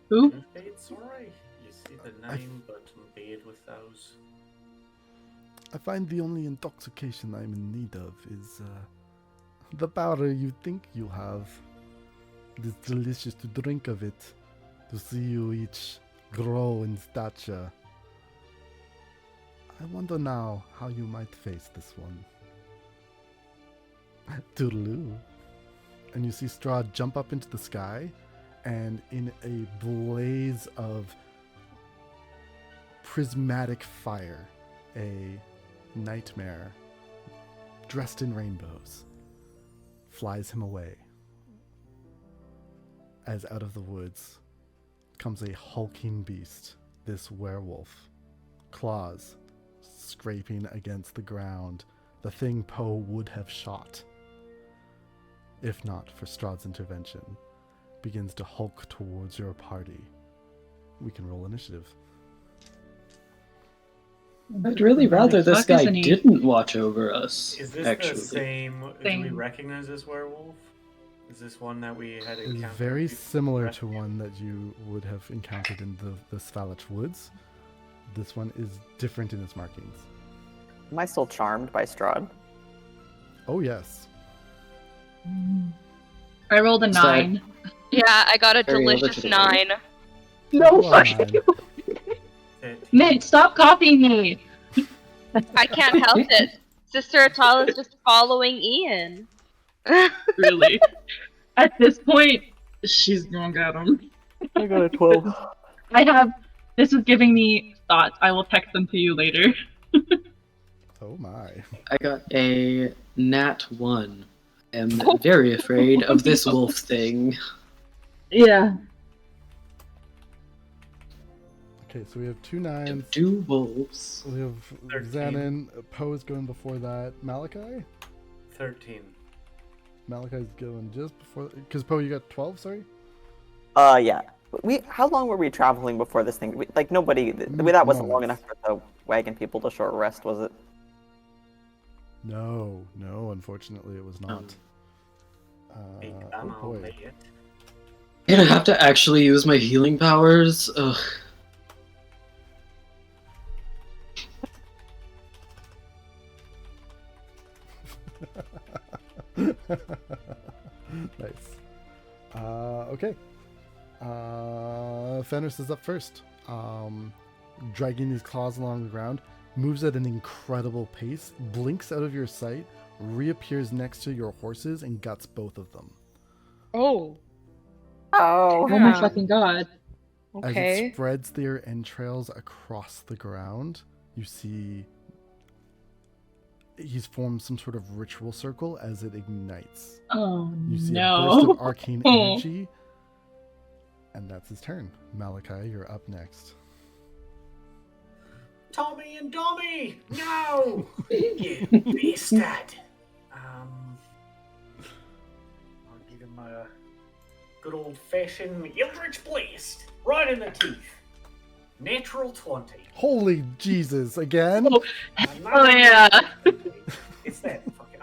Who? It's alright. You see the name, but I'm bad with those. I find the only intoxication I'm in need of is the power you think you have. It is delicious to drink of it, to see you each grow in stature. I wonder now how you might face this one. Toodaloo. And you see Strahd jump up into the sky, and in a blaze of prismatic fire, a nightmare dressed in rainbows flies him away. As out of the woods comes a hulking beast, this werewolf, claws scraping against the ground, the thing Poe would have shot if not for Strahd's intervention, begins to hulk towards your party. We can roll initiative. I'd really rather this fuck guy isn't he? didn't watch over us, Is this actually. the same? Do we Same. recognize this werewolf? Is this one that we had It's encountered? very before? similar to one that you would have encountered in the Svalich Woods. This one is different in its markings. Am I still charmed by Strahd? Oh yes. I rolled a Is that- 9. Yeah, I got a Very delicious eligible. 9. No, Well, fuck nine. you. Nate, stop copying me. I can't help it. Sister Attala is just following Iain. Really. At this point, she's gonna get him. I got a 12. This is giving me thoughts. I will text them to you later. Oh my. I got a nat 1. I'm very afraid of this wolf thing. Yeah. Okay, so we have 2 9s. 2 wolves. We have 13. Xhannan. Poe is going before that. Malakai? 13. Malakai's going just before. Because Poe, you got 12, sorry? Yeah. How long were we traveling before this thing? Nobody. That wasn't long enough for the wagon people to short rest, was it? No, unfortunately it was not. Big Oh ammo, boy. mate. And I have to actually use my healing powers. Ugh. Nice. Okay. Fenris is up first. Dragging his claws along the ground, moves at an incredible pace, blinks out of your sight, reappears next to your horses, and guts both of them. Oh, Oh. Oh my Yeah. fucking god. As it okay. spreads their entrails across the ground, you see he's formed some sort of ritual circle as it ignites. Oh You see a no. burst of arcane energy, and that's his turn. Malakai, you're up next. Tommy and Dommy! No! You bastard! I'll give him a good old-fashioned Eldritch Blast. Right in the teeth. Natural 20. Holy Jesus, again? Oh yeah. It's that fucking...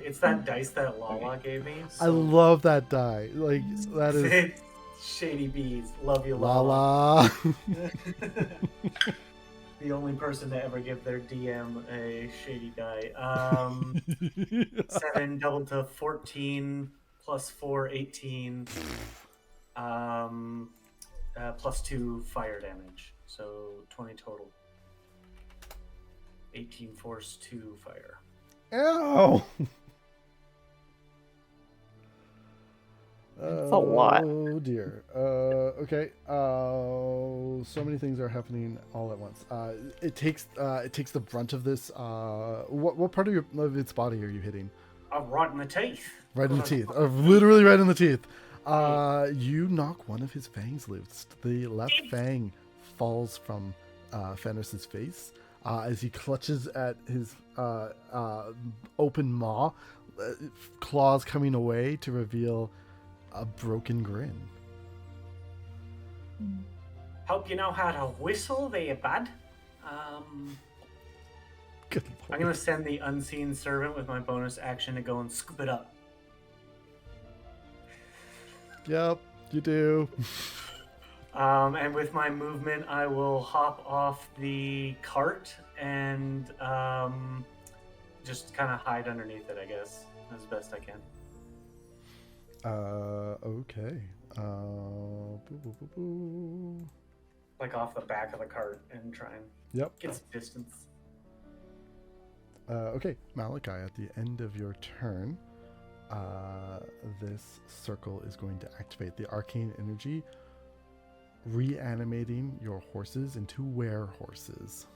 It's that dice that Lala gave me. I love that die. Like, that is... Shady Bees. Love you, La Lala. la. The only person to ever give their DM a shady die. 7 doubled to 14 plus 4, 18. Plus 2 fire damage. So 20 total. 18 force, 2 fire. Ow! That's a lot. Oh dear. Okay. So many things are happening all at once. It takes the brunt of this. What part of its body are you hitting? Right in the teeth. Right in the teeth. Literally right in the teeth. You knock one of his fangs loose. The left fang falls from Fenris's face as he clutches at his open maw, claws coming away to reveal a broken grin. Hope you know how to whistle there, bud. Good I'm gonna send the unseen servant with my bonus action to go and scoop it up. Yep, you do. And with my movement, I will hop off the cart and just kind of hide underneath it, I guess, as best I can. Okay. Boo, boo, boo, boo. Like off the back of the cart and try and Yep. get some distance. Okay, Malakai, at the end of your turn, this circle is going to activate the arcane energy, reanimating your horses into were-horses.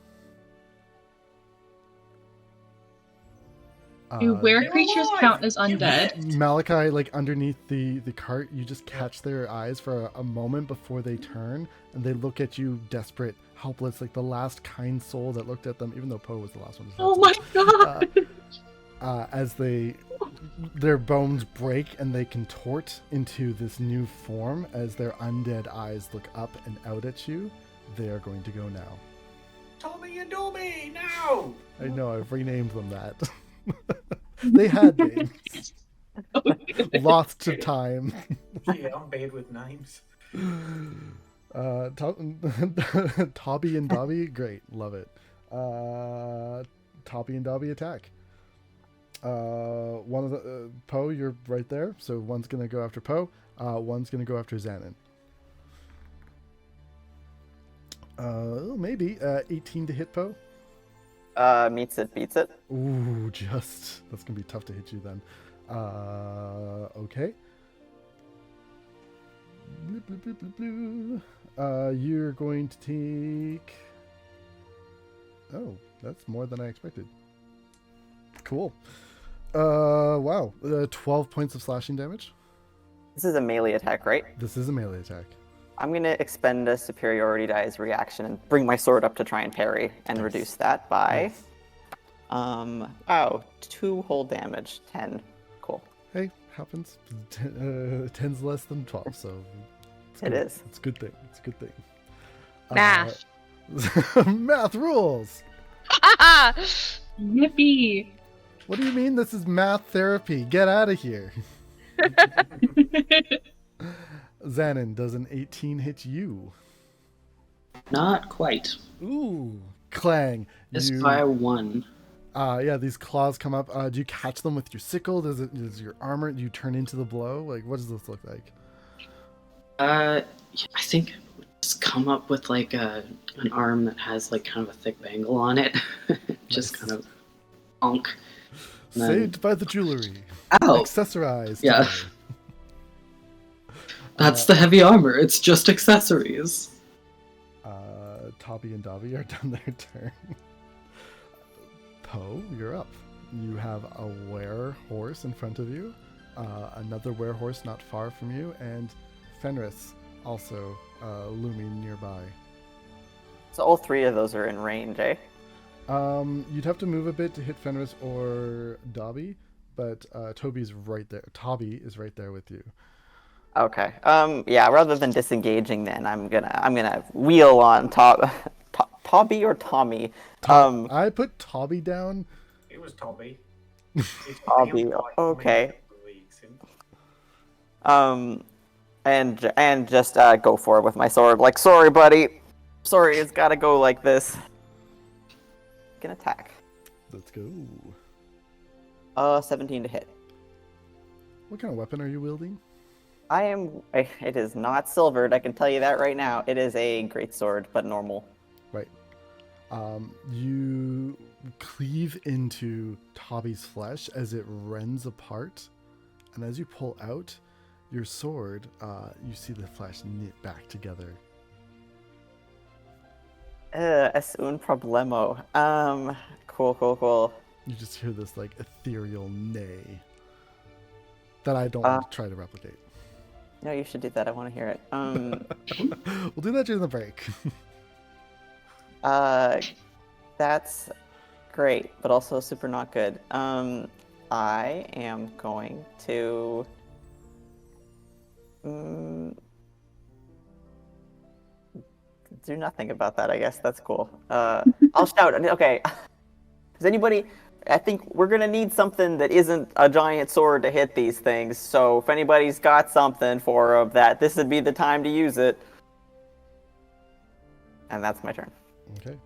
Do were creatures count as undead? Malakai, like underneath the cart, you just catch their eyes for a moment before they turn, and they look at you desperate, helpless, like the last kind soul that looked at them, even though Poe was the last one to Oh my god! as their bones break and they contort into this new form as their undead eyes look up and out at you. They are going to go now. Tommy and Dommy, now! I know, I've renamed them that. They had names. Lots of time. Yeah, I'm bad with names. Tobby and Dobby, great, love it. Tobby and Dobby attack. One of the Poe, you're right there. So one's gonna go after Poe. One's gonna go after Zhannan. Maybe 18 to hit Poe. Meets it, beats it. Ooh, just that's gonna be tough to hit you then. Okay. Bloop, bloop, bloop, bloop, bloop. You're going to take. Oh, that's more than I expected. Cool. Wow. 12 points of slashing damage. This is a melee attack, right? This is a melee attack. I'm going to expend a superiority die's reaction and bring my sword up to try and parry and Nice. reduce that by, Nice. 2 whole damage, 10. Cool. Hey, happens. 10's less than 12, so it's It good. is. It's a good thing. It's a good thing. Math. Math rules. Yippee! What do you mean this is math therapy? Get out of here. Zhannan, does an 18 hit you? Not quite. Ooh, clang. Just by 1. Yeah, these claws come up. Do you catch them with your sickle? Does your armor? Do you turn into the blow? Like, what does this look like? I think it would just come up with like an arm that has like kind of a thick bangle on it. Just Nice. kind of bonk. And then- Saved by the jewelry. Ow! Accessorized. Yeah. today. That's the heavy armor. It's just accessories. Tobby and Dobby are done their turn. Poe, you're up. You have a were horse in front of you, another were horse not far from you, and Fenris also looming nearby. So all 3 of those are in range, eh? You'd have to move a bit to hit Fenris or Dobby, but Toby's right there. Tobby is right there with you. Okay. Yeah. Rather than disengaging, then I'm gonna wheel on Tobby or Tommy. I put Tobby down. It was Tobby. Tobby. Okay. And just go for it with my sword. Like, sorry, buddy. Sorry, it's gotta go like this. Can attack. Let's go. 17 to hit. What kind of weapon are you wielding? It is not silvered, I can tell you that right now. It is a greatsword, but normal. Right. You cleave into Tobby's flesh as it rends apart, and as you pull out your sword, you see the flesh knit back together. Es un problemo. Cool. You just hear this like ethereal neigh that I don't want to try to replicate. No, you should do that. I want to hear it. We'll do that during the break. That's great, but also super not good. I am going to do nothing about that, I guess. That's cool. I'll shout. Okay. Does anybody... I think we're going to need something that isn't a giant sword to hit these things, so if anybody's got something for that, this would be the time to use it. And that's my turn. Okay.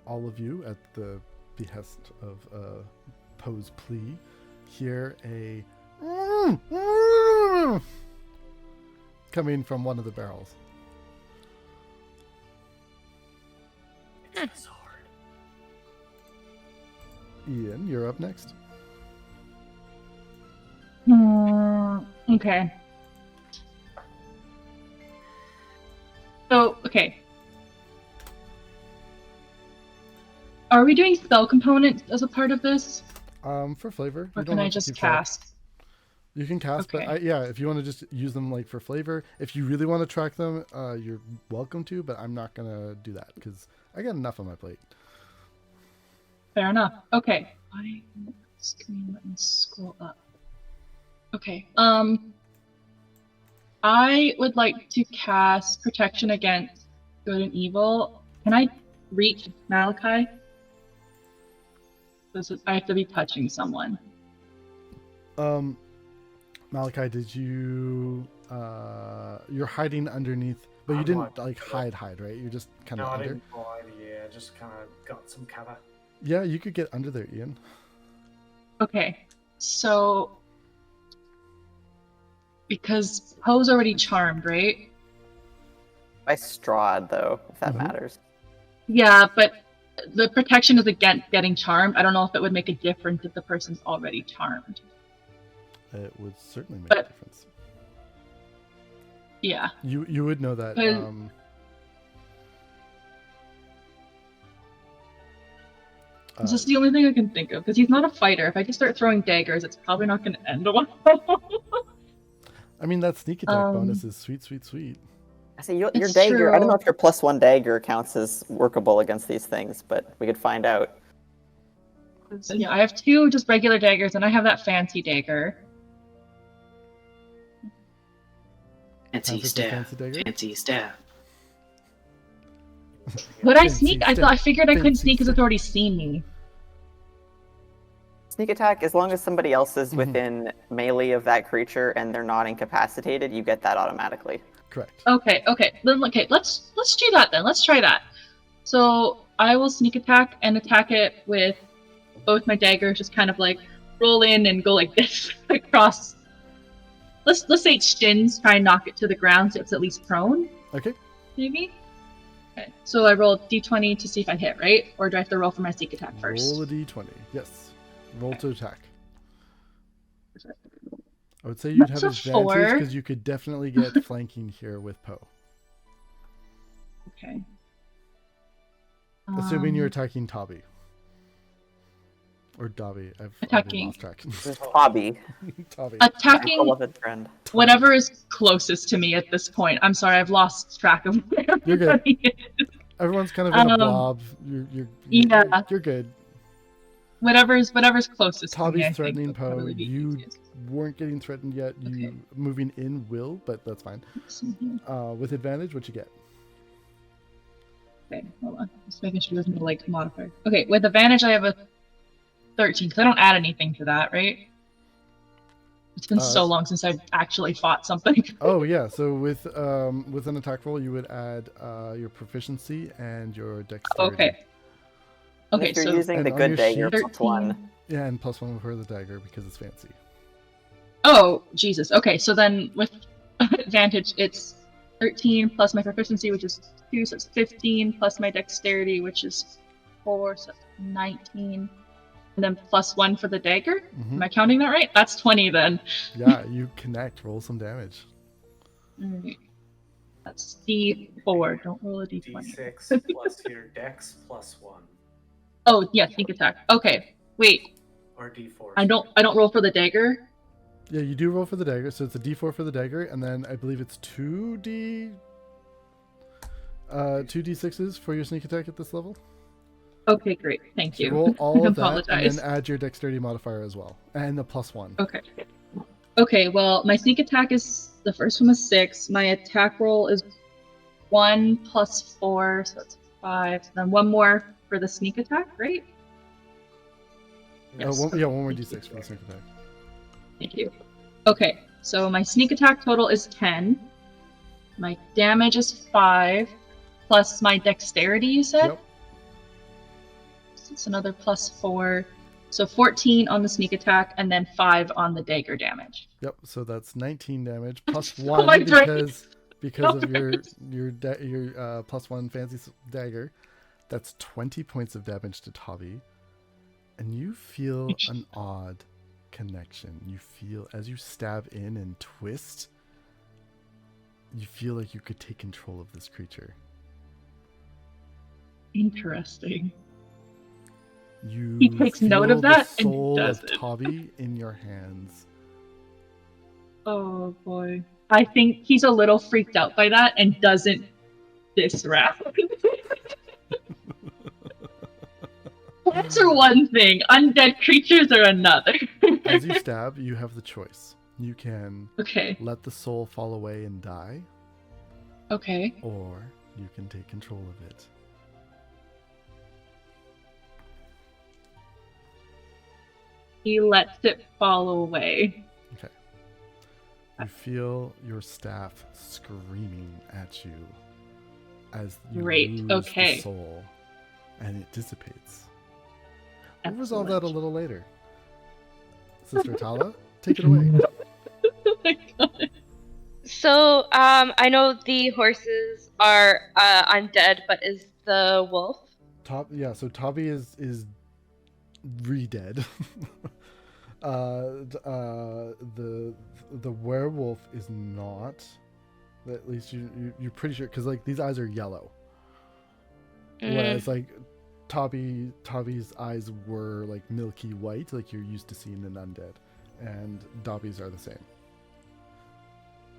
All of you, at the behest of Poe's plea, hear a coming from one of the barrels. Sword. Iain, you're up next. Okay. So, okay. Are we doing spell components as a part of this? For flavor. Or you don't can I have to just keep track. cast? You can cast, Okay. but yeah, if you want to just use them like for flavor, if you really want to track them, you're welcome to. But I'm not gonna do that because I got enough on my plate. Fair enough. Okay. Screen, let me scroll up. Okay. I would like to cast Protection Against Good and Evil. Can I reach Malakai? I have to be touching someone. Malakai, did you? You're hiding underneath, but you didn't like hide, right? You're just kind of No, I under. didn't hide. Yeah, I just kind of got some cover. Yeah, you could get under there, Iain. Okay. So, because Poe's already charmed, right? By Strahd, though, if that Mhm. matters. Yeah, but the protection is against getting charmed. I don't know if it would make a difference if the person's already charmed. It would certainly make a But- difference. Yeah. You would know that. But- This is the only thing I can think of, because he's not a fighter. If I just start throwing daggers, it's probably not going to end well. I mean, that sneak attack bonus is sweet. I say your It's dagger. I don't know true. if your +1 dagger counts as workable against these things, but we could find out. So, yeah, I have 2 just regular daggers, and I have that fancy dagger. Fancy Time for some stab. fancy dagger? Fancy stab. Could I Fancy sneak? I stab. figured I couldn't Fancy sneak because it's stab. already seen me. Sneak attack, as long as somebody else is within melee of that creature and they're not incapacitated, you get that automatically. Correct. Okay. Then let's do that then. Let's try that. So I will sneak attack and attack it with both my daggers, just kind of like roll in and go like this across. Let's say it's shins, try and knock it to the ground so it's at least prone. Okay. Maybe? Okay. So I roll d20 to see if I hit, right? Or do I have to roll for my sneak attack first? Roll a d20. Yes. Roll to attack. I would say you'd That's have a advantage 4. because you could definitely get flanking here with Poe. Okay. Assuming you're attacking Tabi. Or Dobby. I've Attacking. lost track. Hobby. Tabi. Attacking Beloved friend. whatever is closest to me at this point. I'm sorry, I've lost track of where You're good. everybody is. Everyone's kind of in a blob. Yeah. You're good. Whatever's closest to me. Tabi's I think threatening would Poe. probably be You easiest. weren't getting threatened yet. You Okay. moving in will, but that's fine. With advantage, what you get? Okay, hold on. Just making sure there's no like modifier. Okay, with advantage I have a 13, because I don't add anything to that, right? It's been so long since I've actually fought something. Oh yeah, so with an attack roll, you would add your proficiency and your dexterity. Okay. And Okay, if you're so using the and on good your dagger, sheet- plus 1. Yeah, and +1 for the dagger because it's fancy. oh Jesus. Okay, so then with advantage it's 13 plus my proficiency, which is 2, so it's 15 plus my dexterity, which is 4, so that's 19. And then +1 for the dagger. Mhm. Am I counting that right? That's 20 then. Yeah, you connect. Roll some damage. Alright. That's D4. Don't roll a D20. D6 plus your dex plus 1. Oh yeah, sneak attack. Okay, wait. Or D4. I don't roll for the dagger. Yeah, you do roll for the dagger, so it's a D4 for the dagger, and then I believe it's 2d6s for your sneak attack at this level. Okay, great. Thank So you. roll all of that, and Apologize. then add your dexterity modifier as well, and the +1. Okay. Okay, well, my sneak attack is, the first one was 6. My attack roll is 1 plus 4, so that's 5. Then 1 more for the sneak attack, right? Yes. One more d6 for the sneak attack. Thank you. Okay, so my sneak attack total is 10. My damage is 5, plus my dexterity, you said? Yep. So it's another +4. So 14 on the sneak attack, and then 5 on the dagger damage. Yep. So that's 19 damage plus Oh, 1 my brain. because of your +1 fancy dagger. That's 20 points of damage to Tabi, and you feel an odd connection. You feel as you stab in and twist. You feel like you could take control of this creature. Interesting. You He takes note of feel that the and soul does of it. Tabi in your hands. Oh boy. I think he's a little freaked out by that and doesn't this round. Plants are one thing, undead creatures are another. As you stab, you have the choice. You can Okay, let the soul fall away and die, okay. or you can take control of it. He lets it fall away. Okay. You feel your staff screaming at you as you Great, lose okay. the soul, and it dissipates. We'll resolve that a little later. Sister Attala, take it away. Oh my god. So, I know the horses are undead, but is the wolf? So Tabi is re-dead. The werewolf is not. At least you're pretty sure, because like these eyes are yellow, whereas like Tabi's eyes were like milky white, like you're used to seeing in undead, and Dobby's are the same.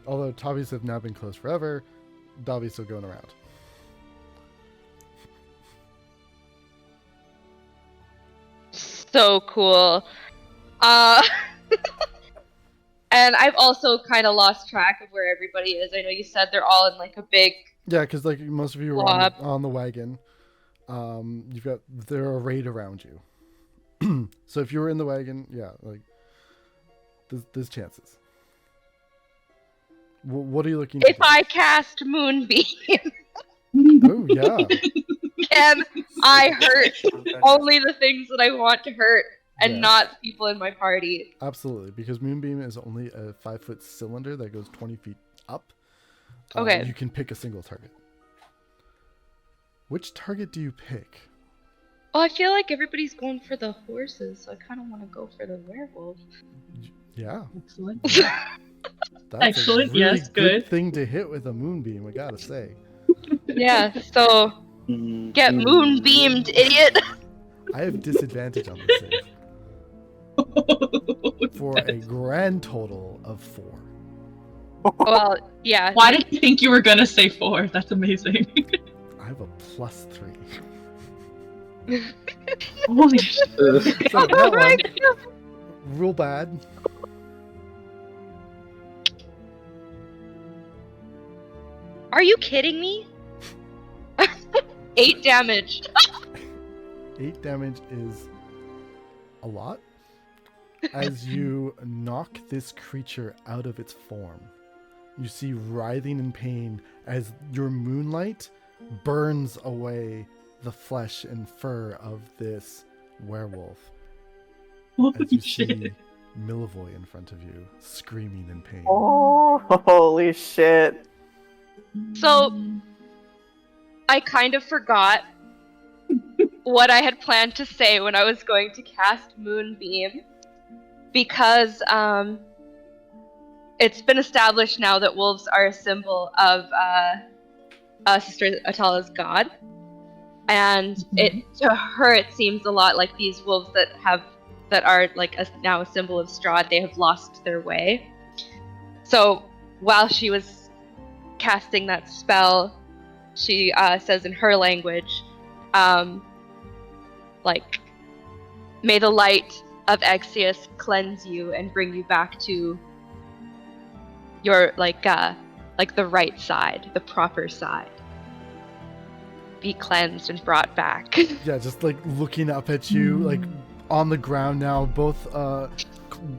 Although Tabi's have now been closed forever, Dobby's still going around. So cool. And I've also kind of lost track of where everybody is. I know you said they're all in like a big. Yeah, because like most of you were Blob. on the wagon. They're arrayed around you. So if you were in the wagon, yeah, like there's chances. What are you looking? If I cast Moonbeam, Oh yeah. can I hurt only the things that I want to hurt and Yes. not people in my party? Absolutely, because Moonbeam is only a 5-foot cylinder that goes 20 feet up. Okay. You can pick a single target. Which target do you pick? Well, I feel like everybody's going for the horses, so I kind of want to go for the werewolf. Yeah, Excellent. that's Excellent, a really yes, good good. thing to hit with a Moonbeam, I gotta say. Yeah, so get moonbeamed, idiot. I have disadvantage on this save for a grand total of 4. Well, yeah. Why did you think you were gonna say 4? That's amazing. I have a +3. Holy shit. So Oh that my one, God. real bad. Are you kidding me? 8 damage. 8 damage is a lot. As you knock this creature out of its form, you see writhing in pain as your moonlight burns away the flesh and fur of this werewolf. As Holy you shit. see Milivoy in front of you, screaming in pain. Oh, holy shit. So, I kind of forgot what I had planned to say when I was going to cast Moonbeam, because it's been established now that wolves are a symbol of Sister Attala's god, and to her it seems a lot like these wolves that are like now a symbol of Strahd. They have lost their way. So while she was casting that spell, she says in her language, like, may the light of Exius cleanse you and bring you back to your like the right side, the proper side. Be cleansed and brought back. Yeah, just like looking up at you, like on the ground now. Both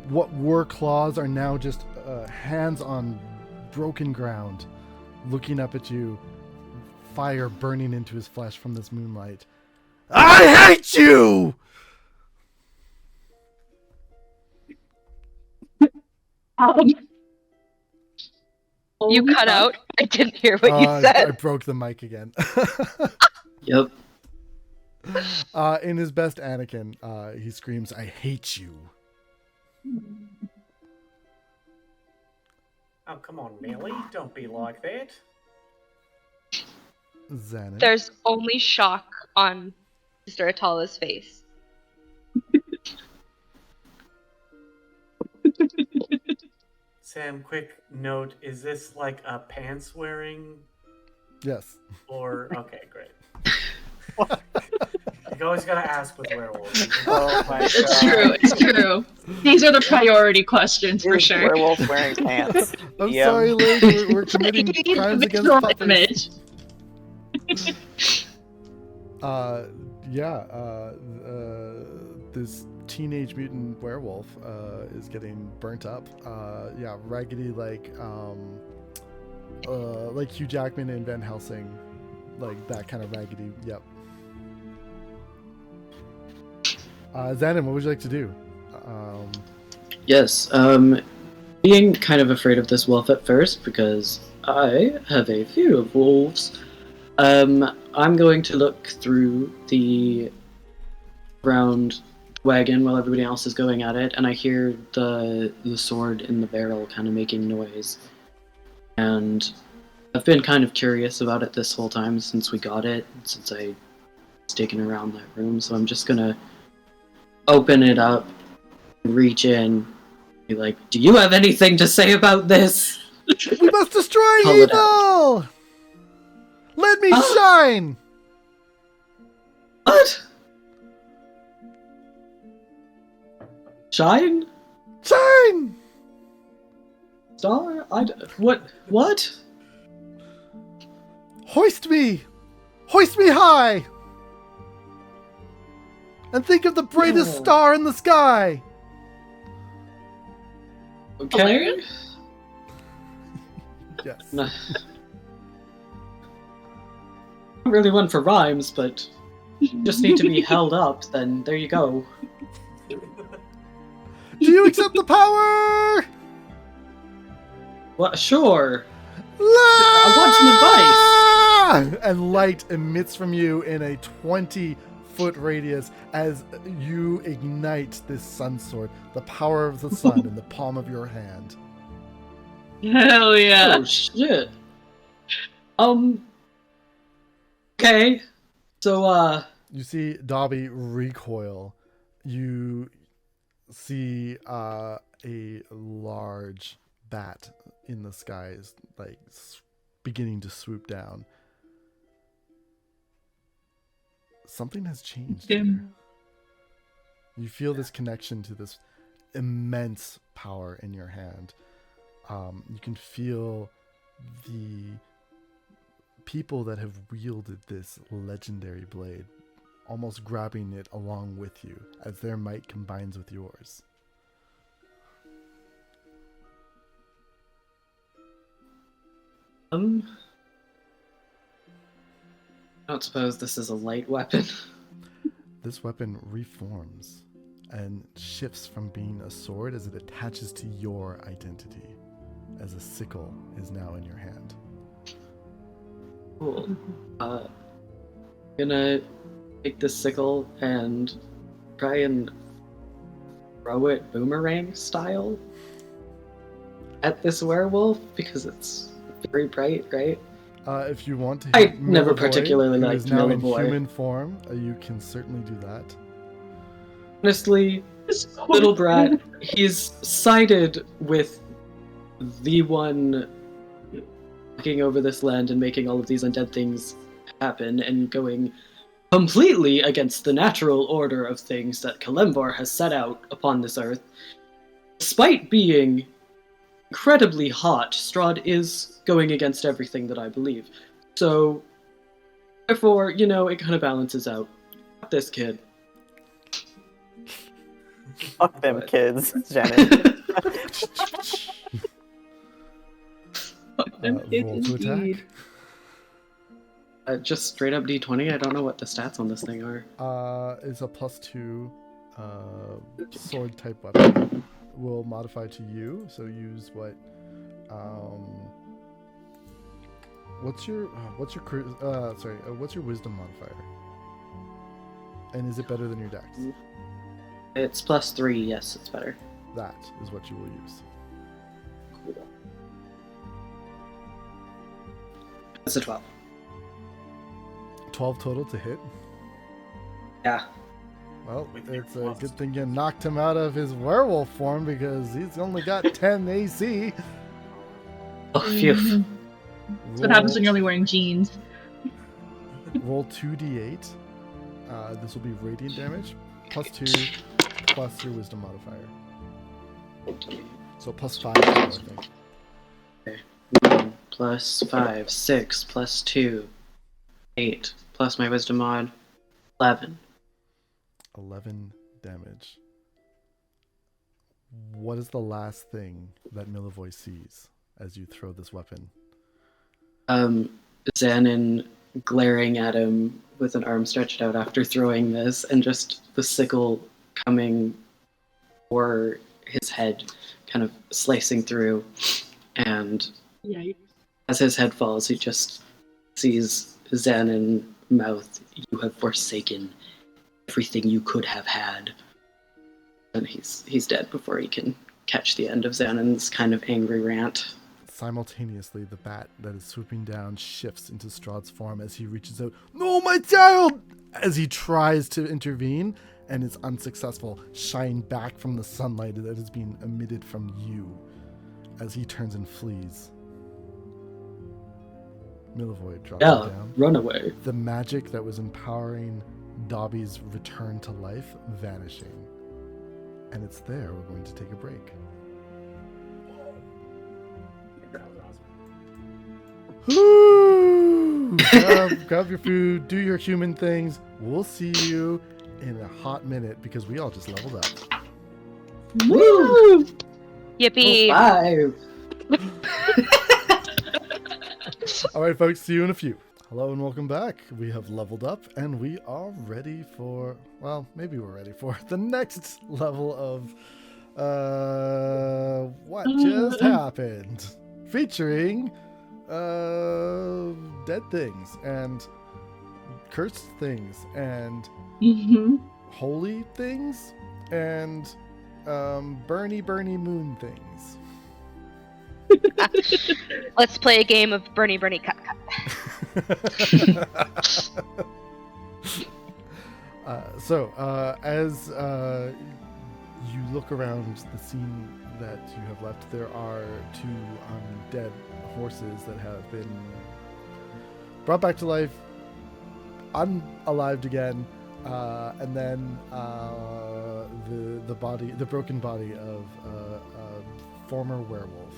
what were claws are now just hands on broken ground, looking up at you, fire burning into his flesh from this moonlight. I hate you! You cut out. I didn't hear what you I said. broke the mic again. Yep. In his best Anakin, he screams, I hate you. Oh, come on, Millie. Don't be like that. Zhannan. There's only shock on Sister Attala's face. Sam, quick note. Is this like a pants wearing Yes. or okay, great. You always gotta ask with werewolves. Oh my god. It's true, it's true. These are the priority questions for Is sure. werewolf wearing pants? I'm Yep. sorry, Liz. We're committing crimes against Visual puppets. image. This teenage mutant werewolf is getting burnt up. Yeah, raggedy like Hugh Jackman in Van Helsing, like that kind of raggedy. Yep. Zhannan, what would you like to do? Yes, being kind of afraid of this wolf at first because I have a fear of wolves. I'm going to look through the round wagon while everybody else is going at it, and I hear the sword in the barrel kind of making noise. And I've been kind of curious about it this whole time since we got it, since I was taken around that room, so I'm just gonna open it up, reach in, be like, do you have anything to say about this? We must destroy Pull it evil! Let me shine! What? Shine? Shine! Star? What? Hoist me! Hoist me high! And think of the brightest star in the sky! Okay. Hilarious. Yes. Not really one for rhymes, but just need to be held up, then there you go. Do you accept the power? Well, sure. I want some advice! And light emits from you in a 20-foot radius as you ignite this sun sword, the power of the sun in the palm of your hand. Hell yeah. Oh shit. Okay. So You see Dobby recoil. You see a large bat in the sky is like beginning to swoop down. Something has changed. Dim. You feel this connection to this immense power in your hand. You can feel the people that have wielded this legendary blade almost grabbing it along with you as their might combines with yours. I don't suppose this is a light weapon. This weapon reforms and shifts from being a sword as it attaches to your identity, as a sickle is now in your hand. Cool. Gonna take this sickle and try and throw it boomerang style at this werewolf because it's very bright, right? If you want to I hit never Milivoy, particularly who liked is now in Milivoy. human form, you can certainly do that. Honestly, little brat, he's sided with the one taking over this land and making all of these undead things happen and going completely against the natural order of things that Khalmere has set out upon this earth. Despite being incredibly hot, Strahd is going against everything that I believe. So, therefore, you know, it kind of balances out. Fuck this kid. Fuck them kids, Zhannan. Roll to attack. Just straight up D20. I don't know what the stats on this thing are. Is a +2 sword type weapon. Will modify to you, so use what? What's your what's your wisdom modifier? And is it better than your dex? It's +3. Yes, it's better. That is what you will use. Cool. That's a 12. 12 total to hit. Yeah. Well, With your it's a plus. good thing you knocked him out of his werewolf form because he's only got 10 AC. Oh, phew. Mhm. That's what happens when you're only wearing jeans. Roll 2d8. This will be radiant damage, +2, plus your wisdom modifier. So +5, I think. Okay. 1 plus 5, 6 plus 2, 8 plus my wisdom mod, 11. 11 damage. What is the last thing that Milivoy sees as you throw this weapon? Zhannan glaring at him with an arm stretched out after throwing this, and just the sickle coming for his head, kind of slicing through, and Yeah. as his head falls, he just sees Zhannan mouth, "You have forsaken everything you could have had." And he's dead before he can catch the end of Zhannan's kind of angry rant. Simultaneously, the bat that is swooping down shifts into Strahd's form as he reaches out, "No, my child!" as he tries to intervene and is unsuccessful, shying back from the sunlight that is being emitted from you as he turns and flees. Milivoy drops Yeah, down. run away. The magic that was empowering Dobby's return to life vanishing. And it's there. We're going to take a break. Woo! grab your food, do your human things. We'll see you in a hot minute because we all just leveled up. Woo! Yippee! 5. All right, folks, see you in a few. Hello and welcome back. We have leveled up and we are ready for, well, maybe we're ready for the next level of what just happened, featuring dead things and cursed things and holy things and burny moon things. Let's play a game of Bernie cut. As you look around the scene that you have left, there are 2 dead horses that have been brought back to life, unalived again, and then the broken body of a former werewolf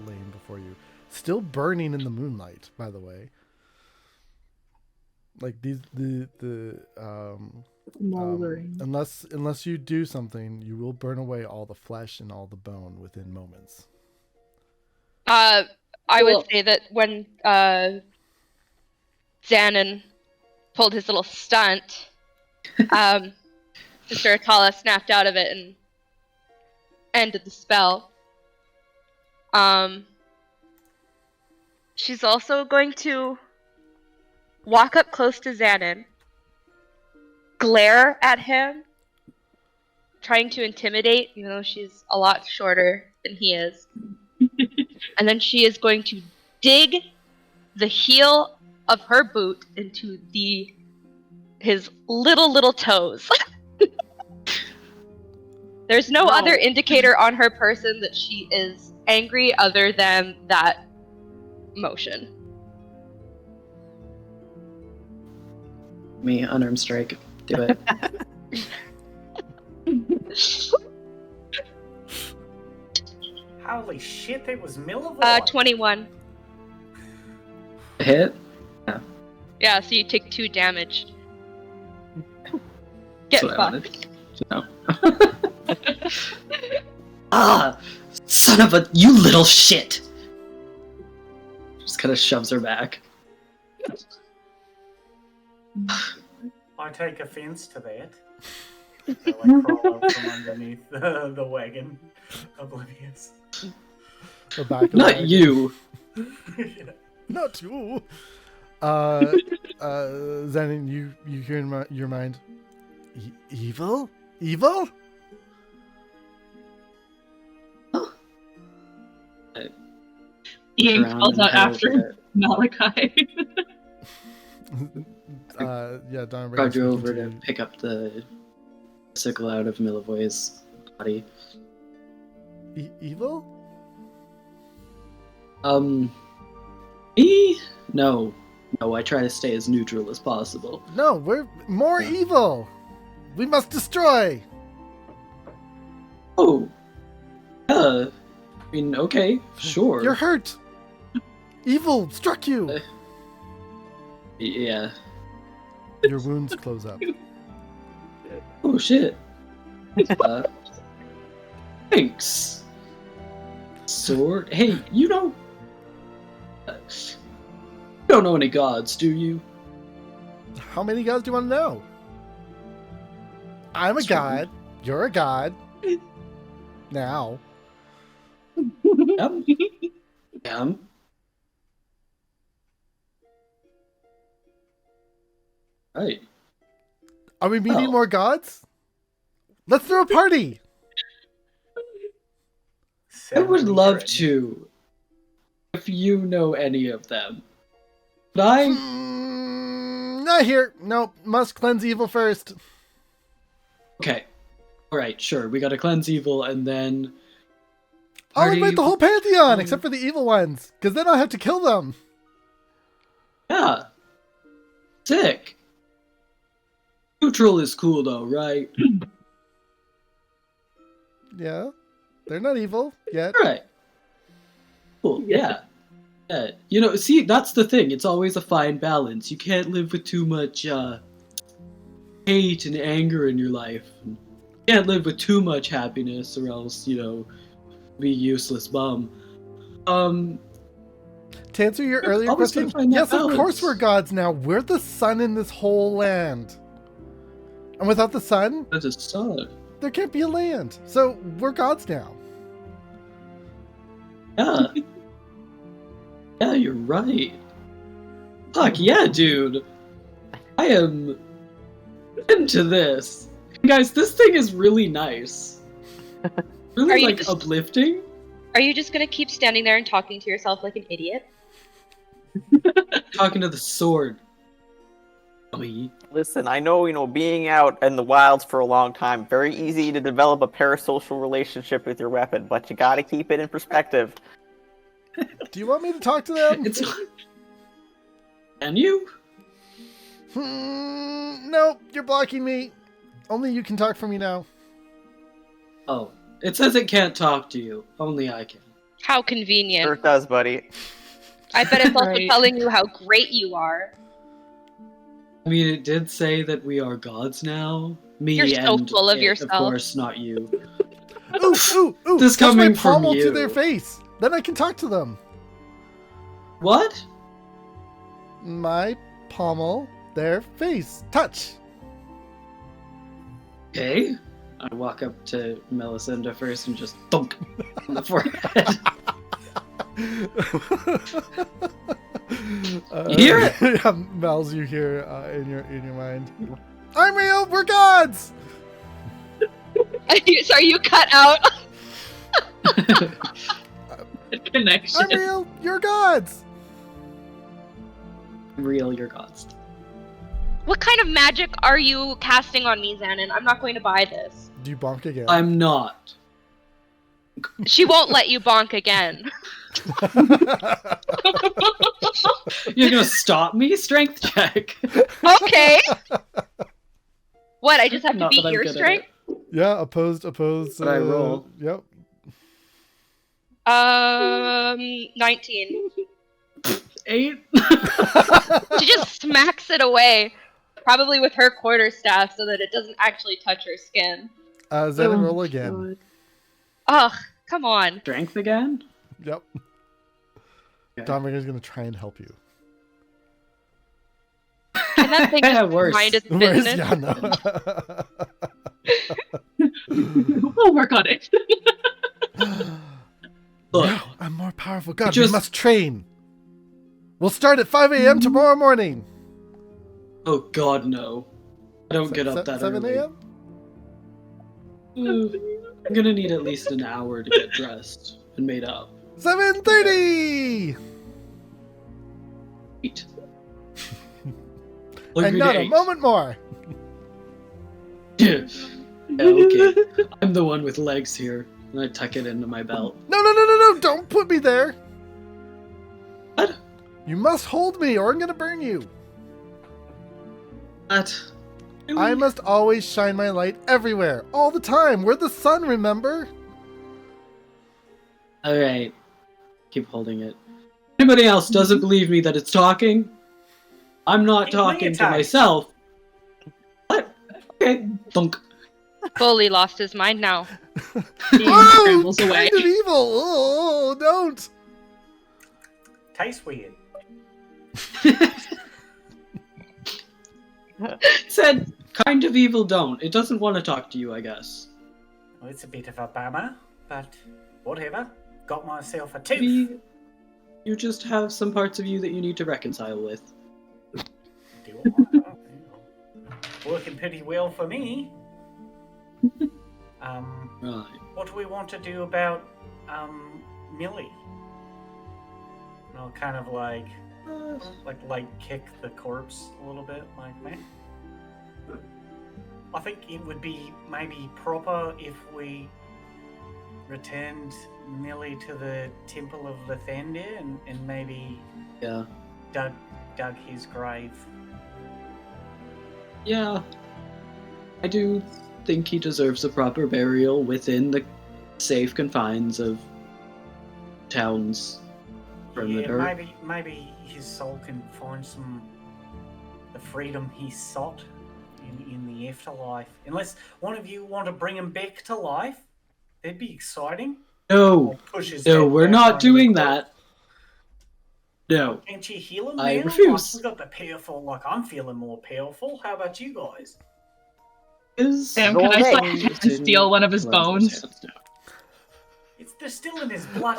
laying before you, still burning in the moonlight. By the way, like Moldering. unless you do something, you will burn away all the flesh and all the bone within moments. I would say that when Zhannan pulled his little stunt, Sister Attala snapped out of it and ended the spell. She's also going to walk up close to Zhannan, glare at him, trying to intimidate, even though she's a lot shorter than he is. And then she is going to dig the heel of her boot into his little toes. There's no other indicator on her person that she is angry other than that motion. Me, unarmed strike. Do it. Holy shit, it was Millivoy. 21. Hit? Yeah, so you take 2 damage. Get That's what I fucked. wanted to know. Ah! Son of a... You little shit! Just kind of shoves her back. I take offense to that. I like crawl out from underneath the wagon, oblivious. The back of the Not wagon. you! Yeah. Not you. Zhannan, you hear in your mind, evil? Evil? Iain Around calls and out head after over Malakai. Yeah, Don. I drove over to pick up the sickle out of Millivoy's body. Evil? Me? No, I try to stay as neutral as possible. No, we're more evil. We must destroy. Oh, I mean, okay, sure. You're hurt. Evil struck you. Yeah. Your wounds close up. Oh shit. Thanks. Sword. Hey, you don't know any gods, do you? How many gods do you want to know? I'm a god. You're a god. Now. Yum. Right. Are we meeting Oh. more gods? Let's throw a party. I would love to, if you know any of them. But I... Not here. Nope. Must cleanse evil first. Okay. Alright, sure. We gotta cleanse evil and then... I'll invite the whole pantheon, Mm. except for the evil ones, because then I'll have to kill them. Yeah. Sick. Neutral is cool though, right? Yeah. They're not evil yet. Alright. Cool, yeah. Yeah. You know, see, that's the thing. It's always a fine balance. You can't live with too much, hate and anger in your life. You can't live with too much happiness or else, be a useless bum. To answer your earlier always question, gotta find that yes, of course balance. we're gods now. We're the sun in this whole land. And without the sun, That's a sun. there can't be a land. So we're gods now. Yeah. Yeah, you're right. Fuck yeah, dude. I am into this. Guys, this thing is really nice. Really, Are you like, just- uplifting. Are you just gonna keep standing there and talking to yourself like an idiot? Talking to the sword. Dummy. Listen, I know, being out in the wilds for a long time, very easy to develop a parasocial relationship with your weapon, but you gotta keep it in perspective. Do you want me to talk to them? It's not... Can you? No, you're blocking me. Only you can talk for me now. Oh. It says it can't talk to you. Only I can. How convenient. Sure it does, buddy. I bet it's also Right. telling you how great you are. I mean, it did say that we are gods now. Me You're so and full of it, yourself. Of course, not you. Ooh, This touch my coming from pommel to you. their face. Then I can talk to them. What? My pommel, their face. Touch. Okay. I walk up to Melisenda first and just thunk on the forehead. You hear it? Yeah, Mel's you hear in your mind. I'm real. We're gods. Sorry, you cut out. Connection. I'm real. You're gods. Real, your gods. What kind of magic are you casting on me, Zhannan? I'm not going to buy this. Do you bonk again? I'm not. She won't let you bonk again. You're gonna stop me? Strength check. Okay. What? I just have to Not beat that I'm your good at strength? Yeah, opposed. But I roll. Yep. 19. 8? She just smacks it away. Probably with her quarterstaff so that it doesn't actually touch her skin. Zhannan, roll again. Ugh, come on. Strength again? Yep. Okay. Dominguez gonna try and help you. Can that thing just Worse. mind its Where's business? Yana? We'll work on it. Look, No, I'm more powerful. God, we Just- must train. We'll start at 5 a.m. tomorrow morning. oh god, no. I don't get up that 7 early. a.m.? I'm gonna need at least an hour to get dressed and made up. 7:30. Eat. And not a moment more. Yeah, okay. I'm the one with legs here, and I tuck it into my belt. No! Don't put me there. What? You must hold me, or I'm gonna burn you. What? I must always shine my light everywhere, all the time. We're the sun, remember? Alright. Keep holding it. Anybody else doesn't believe me that it's talking? I'm not Hey, bring talking it to tight. myself. What? Okay. Thunk. Fully lost his mind now. He Oh, scrambles away. kind of evil. Oh, don't. Tastes weird. Said, kind of evil don't. It doesn't want to talk to you, I guess. Well, it's a bit of a bummer, but whatever. Got myself a tooth. Maybe you just have some parts of you that you need to reconcile with. Working pretty well for me. Right. What do we want to do about Millie? Kind of like kick the corpse a little bit, like man. I think it would be maybe proper if we returned Millie to the Temple of Lathander and maybe Yeah. dug his grave. Yeah. I do think he deserves a proper burial within the safe confines of town's perimeter. Yeah, maybe his soul can find the freedom he sought in the afterlife. Unless one of you want to bring him back to life, that'd be exciting. No, I'll push his no, head we're back not onto the doing cloak. that. No. Can't you heal him I now? refuse. Like, we got the powerful. Like, I'm feeling more powerful. How about you guys? Sam, can I try and steal one of his bones? They're still in his blood.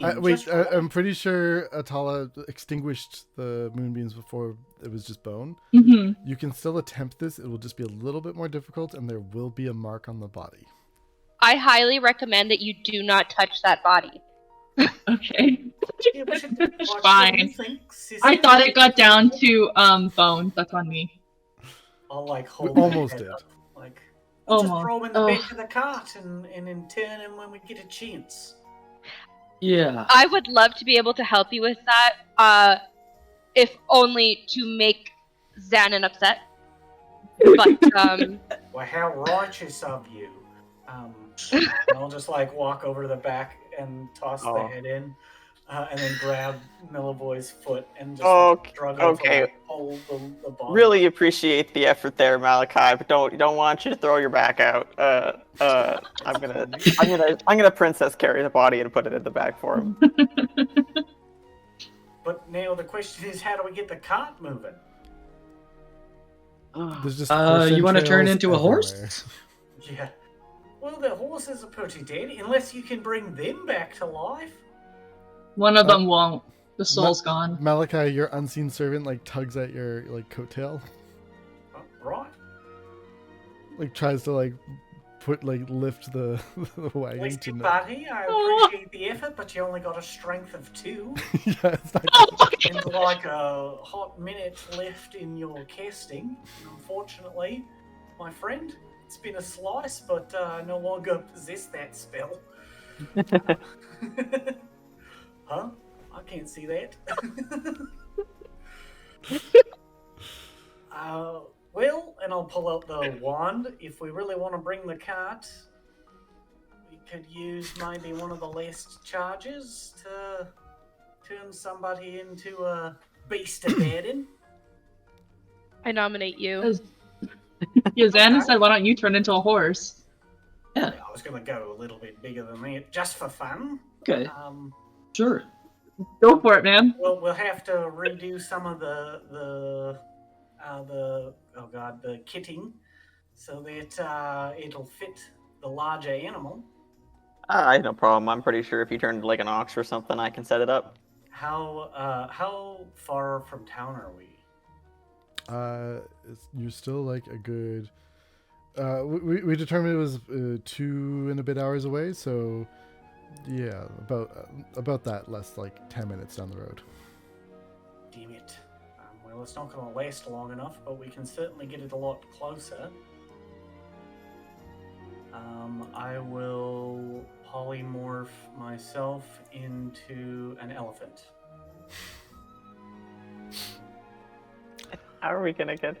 I'm pretty sure Attala extinguished the moonbeams before it was just bone. Mm-hmm. You can still attempt this. It will just be a little bit more difficult, and there will be a mark on the body. I highly recommend that you do not touch that body. Okay. Yeah, but Fine. I thought it got down to bones. That's on me. I'll like We hold almost my head did. up. Like, we'll just Almost. throw him in the Oh. back of the cart and then turn him when we get a chance. Yeah. I would love to be able to help you with that, if only to make Zhannan upset. But, Well, how righteous of you. And I'll just like walk over to the back and toss the head in, and then grab Milliboy's foot and just struggle to like, hold the body. Really appreciate the effort there, Malakai, but don't want you to throw your back out. I'm gonna princess carry the body and put it in the bag for him. But now the question is, how do we get the cart moving? There's just You want to turn trails into a everywhere. horse? Yeah. Well, the horses are pretty dead, unless you can bring them back to life. One of them won't. The soul's gone. Malakai, your unseen servant, like tugs at your like coattail, Right. like tries to like lift the wagon. Bless To you, no- buddy. I appreciate the effort, but you only got a strength of 2. Yeah, it's not And like a hot minute left in your casting. Unfortunately, my friend, it's been a slice, but I no longer possess that spell. Huh? I can't see that. Well, and I'll pull out the wand. If we really want to bring the cart, we could use maybe one of the last charges to turn somebody into a beast of burden. I nominate you. Yeah, Zhannan said, why don't you turn into a horse? Yeah. I was going to go a little bit bigger than that, just for fun. Okay. Sure. Go for it, man. Well, we'll have to redo some of the kitting so that it'll fit the larger animal. No problem. I'm pretty sure if you turned like an ox or something, I can set it up. How far from town are we? You're still like a good. We determined it was 2 and a bit hours away, so yeah, about that, less like 10 minutes down the road. Damn it. Well, it's not going to last long enough, but we can certainly get it a lot closer. I will polymorph myself into an elephant. How are we gonna get?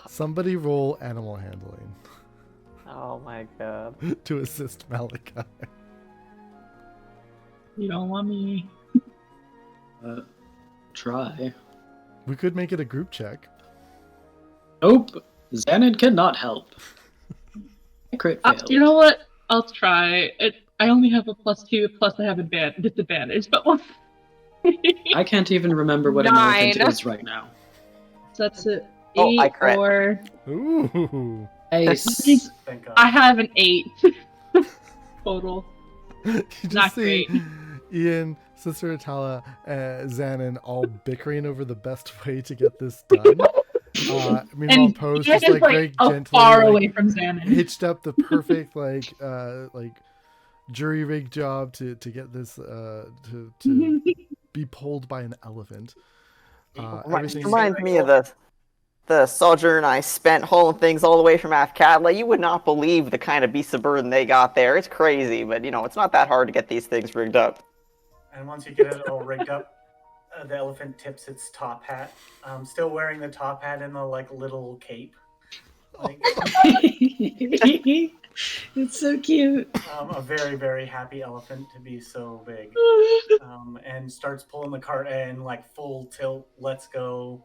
Somebody roll animal handling Oh my god. to assist Malakai. You don't want me. Try. We could make it a group check. Nope. Zhannan cannot help. Crit fail. You know what? I'll try. I only have a +2, plus I have disadvantage, but we'll I can't even remember what an 9. elephant is right now. So that's it. Oh, 8 I crit. or... Ooh. Ace. Thank God. I have an 8 total. You just Not see great. Iain, Sister Attala, Zhannan all bickering over the best way to get this done. Meanwhile, And Poe's Iain just is like very gently far like, away from Zhannan. hitched up the perfect like jury rig job to get this to be pulled by an elephant. Everything Reminds me of the sojourn I spent hauling things all the way from Athkatla. You would not believe the kind of beasts of burden they got there. It's crazy, but it's not that hard to get these things rigged up. And once you get it all rigged up, the elephant tips its top hat. Still wearing the top hat and the like little cape. Like, It's so cute. a very, very happy elephant to be so big. And starts pulling the cart in like full tilt. Let's go.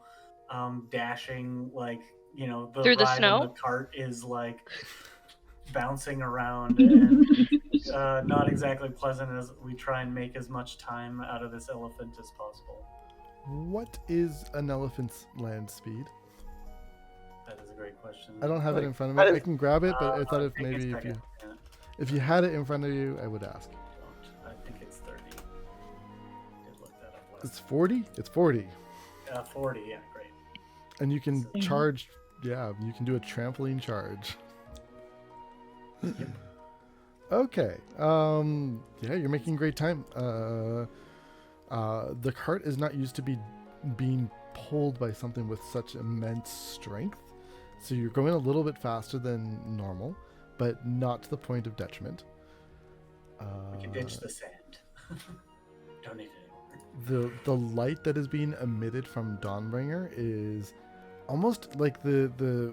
dashing, like, you know, the Through the ride snow? in the cart is like bouncing around and not exactly pleasant as we try and make as much time out of this elephant as possible. What is an elephant's land speed? That is a great question. I don't have it in front of That me. is- I can grab it, but I thought I if think maybe it's if you had it in front of you, I would ask. I think it's 30. I did look that up last It's 40? It's 40. 40, yeah, great. And you can charge, yeah, you can do a trampoline charge. Okay. Yeah, you're making great time. The cart is not used to being pulled by something with such immense strength. So you're going a little bit faster than normal, but not to the point of detriment. We can ditch the sand. Don't need it anymore. The light that is being emitted from Dawnbringer is almost like the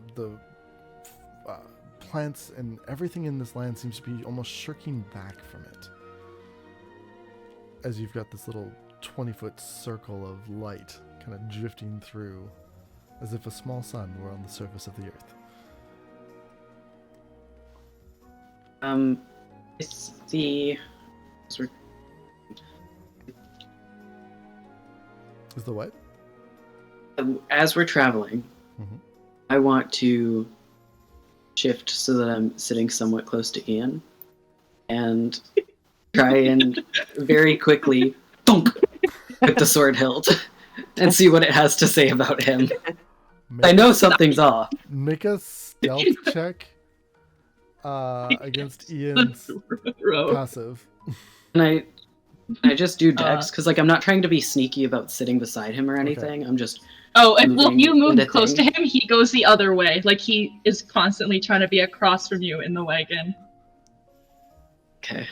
plants and everything in this land seems to be almost shirking back from it, as you've got this little 20-foot circle of light kind of drifting through, as if a small sun were on the surface of the earth. It's the... Is the what? As we're traveling, Mhm. I want to shift so that I'm sitting somewhat close to Iain and try and very quickly thunk with the sword hilt and see what it has to say about him. I know something's off. Make a stealth check against Ian's passive. And I just do dex because, like, I'm not trying to be sneaky about sitting beside him or anything. I'm just Oh, and well, if you move into close thing. to him, he goes the other way. Like, he is constantly trying to be across from you in the wagon. Okay.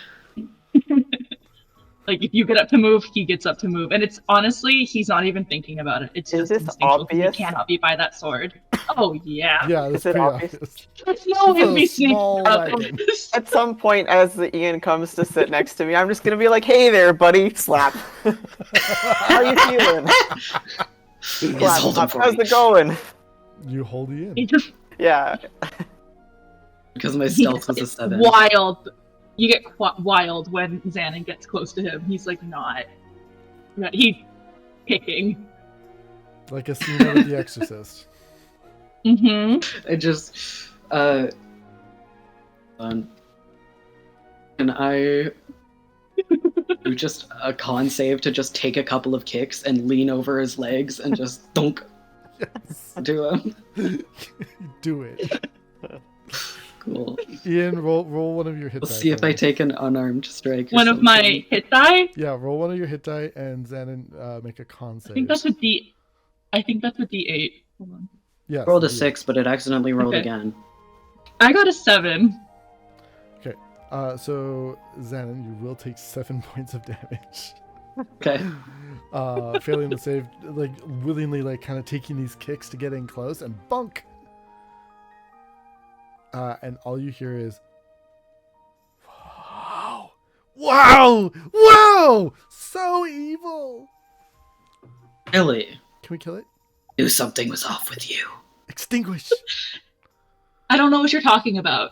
Like, if you get up to move, he gets up to move. And it's honestly, he's not even thinking about it. It's Is just this instinctual. obvious? He cannot be by that sword. Oh, yeah. Yeah, that's Is it pretty obvious? obvious. There's no way It's a we sneak small up on wagon. this. At some point, as the Iain comes to sit next to me, I'm just gonna be like, "Hey there, buddy!" Slap. How you feeling? Slap, holding slap. for How's me. it going? You hold Ian. He just Yeah. Because my stealth was a 7. wild. You get wild when Zhannan gets close to him. He's like not. He's kicking. Like a scene out of The Exorcist. Mm-hmm. I just, and I do just a con save to just take a couple of kicks and lean over his legs and just dunk Yes. to him. Do it. Cool. Ian, roll one of your hit Let's die. see if for I me. take an unarmed strike. Or One of my something. hit die. Yeah, roll one of your hit die and Zhannan make a con save. I think that's a D. I think that's a D8. Hold on. Yes, Rolled a it is. 6, but it accidentally rolled Okay. again. I got a 7. So Zhannan, you will take 7 points of damage. Okay. Failing to save, like willingly, like kind of taking these kicks to get in close and bunk. And all you hear is, "Wow, wow, wow, so evil." Really? Can we kill it? Knew something was off with you. Extinguish. I don't know what you're talking about.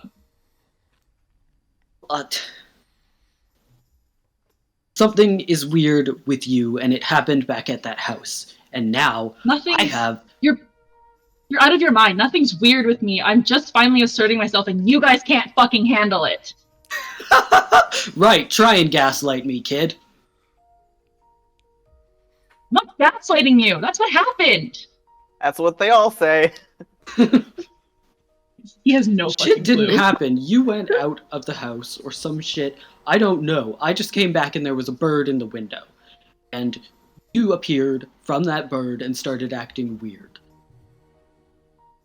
But something is weird with you, and it happened back at that house. And now Nothing. I have. You're out of your mind. Nothing's weird with me. I'm just finally asserting myself, and you guys can't fucking handle it. Right, try and gaslight me, kid. I'm not gaslighting you. That's what happened. That's what they all say. He has no fucking Shit didn't clue. happen. You went out of the house or some shit. I don't know. I just came back and there was a bird in the window. And you appeared from that bird and started acting weird.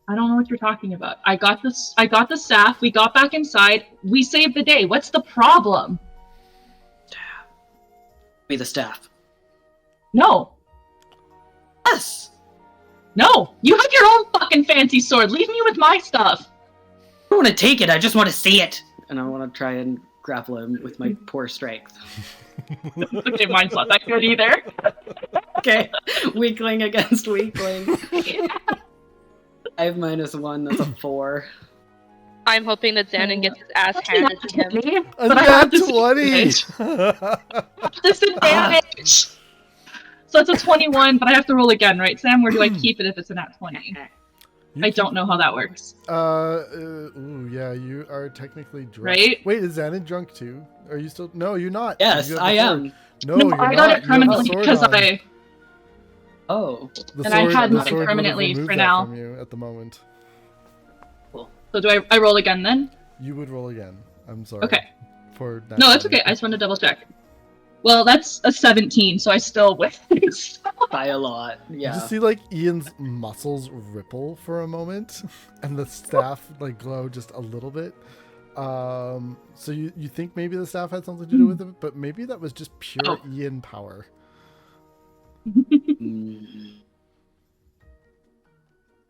I don't know what you're talking about. I got the staff. We got back inside. We saved the day. What's the problem? Give me the staff. No. Yes! No. You have your own fucking fancy sword. Leave me with my stuff. I don't want to take it, I just want to see it! And I want to try and grapple him with my poor strength. Okay, mine's not that good either. Okay, weakling against weakling. I have -1, that's a 4. I'm hoping that Zhannan gets his ass handed to him. A But I have nat disadvantage. 20! Disadvantage! So it's a 21, but I have to roll again, right, Sam? Or do I keep it if it's a nat 20? I don't know how that works. Ooh, yeah, you are technically drunk. Right? Wait, is Zhannan drunk too? Are you still? No, you're not. Yes, You have the I sword. am. No, No, you're I not. got it You have the permanently sword because on. I... Oh, The and I sword- had the mine sword would have permanently removed for that now. From you at the moment. So do I roll again then? You would roll again. I'm sorry. Okay. For No, that's okay. I just wanted to double check. Well, that's a 17, so I still win. by a lot. You Yeah. just see like Ian's muscles ripple for a moment, and the staff like glow just a little bit. So you think maybe the staff had something to do with it, but maybe that was just pure Ian power.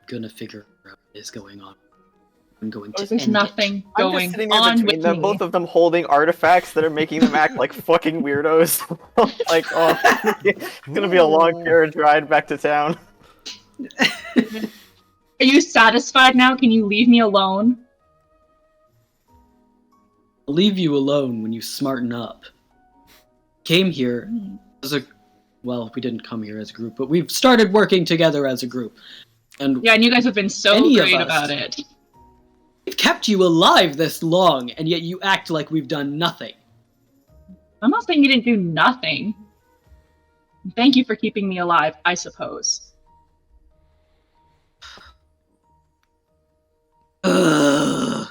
Gonna figure out what is going on. I'm going to There's end nothing I'm going just sitting there on between with them, me. both of them holding artifacts that are making them act like fucking weirdos. Like, oh, it's gonna be a long Ooh. carriage ride back to town. Are you satisfied now? Can you leave me alone? I'll leave you alone when you smarten up. Came here as a... Well, we didn't come here as a group, but we've started working together as a group. And Yeah, and you guys have been so Any of great us. about it. we've kept you alive this long, and yet you act like we've done nothing. I'm not saying you didn't do nothing. Thank you for keeping me alive, I suppose. Ugh.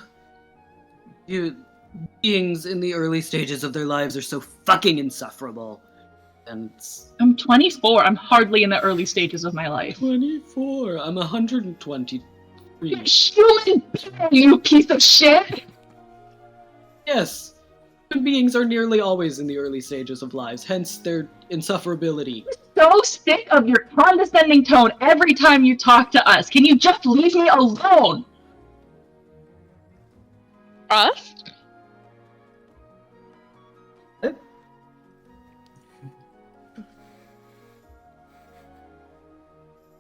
You beings in the early stages of their lives are so fucking insufferable. And I'm 24. I'm hardly in the early stages of my life. 24. I'm 123. You human being, you piece of shit! Yes. Human beings are nearly always in the early stages of lives, hence their insufferability. So sick of your condescending tone every time you talk to us. Can you just leave me alone? Us?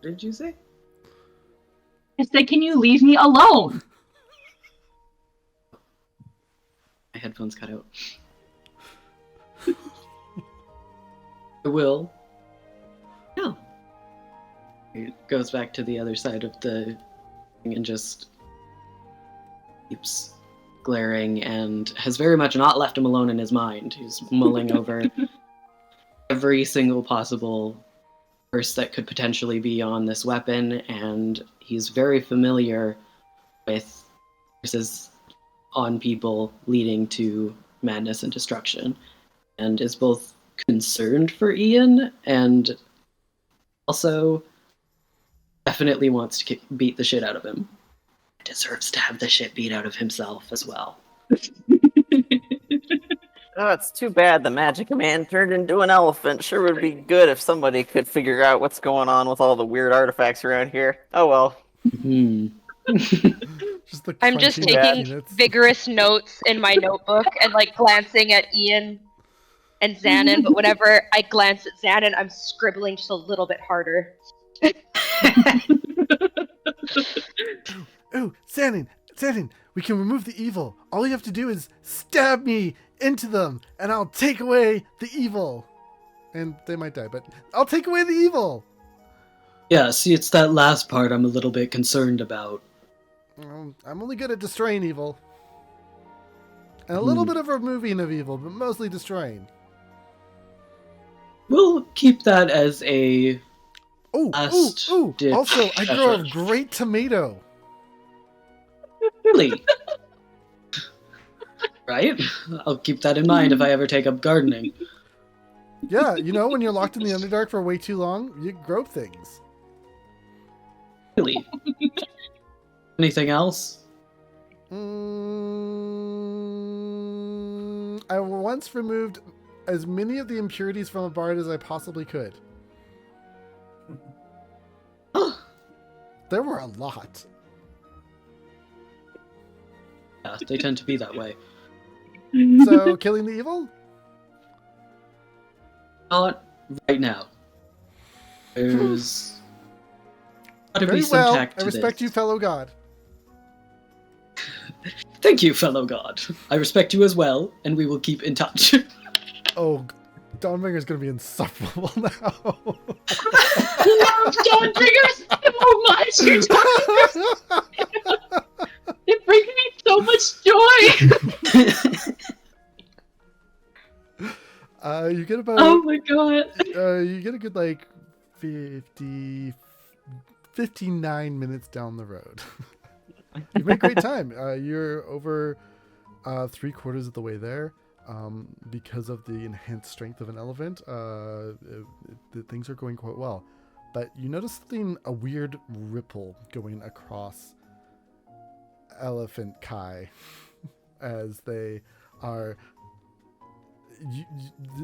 What did you say? I said, can you leave me alone? My headphones cut out. I will. No. He goes back to the other side of the thing and just keeps glaring and has very much not left him alone in his mind. He's mulling over every single possible curse that could potentially be on this weapon, and he's very familiar with curses on people leading to madness and destruction, and is both concerned for Iain and also definitely wants to beat the shit out of him. Deserves to have the shit beat out of himself as well. Oh, it's too bad the magic man turned into an elephant. Sure would be good if somebody could figure out what's going on with all the weird artifacts around here. Oh well. Just the I'm just crunching taking peanuts. vigorous notes in my notebook and like glancing at Iain and Zhannan, but whenever I glance at Zhannan, I'm scribbling just a little bit harder. Oh, Zhannan, we can remove the evil. All you have to do is stab me into them, and I'll take away the evil. And they might die, but I'll take away the evil. Yeah, see, it's that last part I'm a little bit concerned about. I'm only good at destroying evil. And a little bit of removing of evil, but mostly destroying. We'll keep that as a... Oh, ooh. ditch Also, I grow a effort. great tomato. Really? Right? I'll keep that in mind if I ever take up gardening. Yeah, you know, when you're locked in the Underdark for way too long, you grow things. Really? Anything else? I once removed as many of the impurities from a bard as I possibly could. There were a lot. Yeah, they tend to be that way. So, killing the evil? Not right now. There's gotta Very be some well. tact I to respect this. you, fellow god. Thank you, fellow god. I respect you as well, and we will keep in touch. Oh, Dawnbringer's gonna be insufferable now. I love Dawnbringer so much. You're talking It brings me so much joy. You get about. Oh my god. You get a good like 59 minutes down the road. You make great time. You're over 3/4 of the way there. Because of the enhanced strength of an elephant, things are going quite well. But you notice a weird ripple going across Elephant Kai as they are.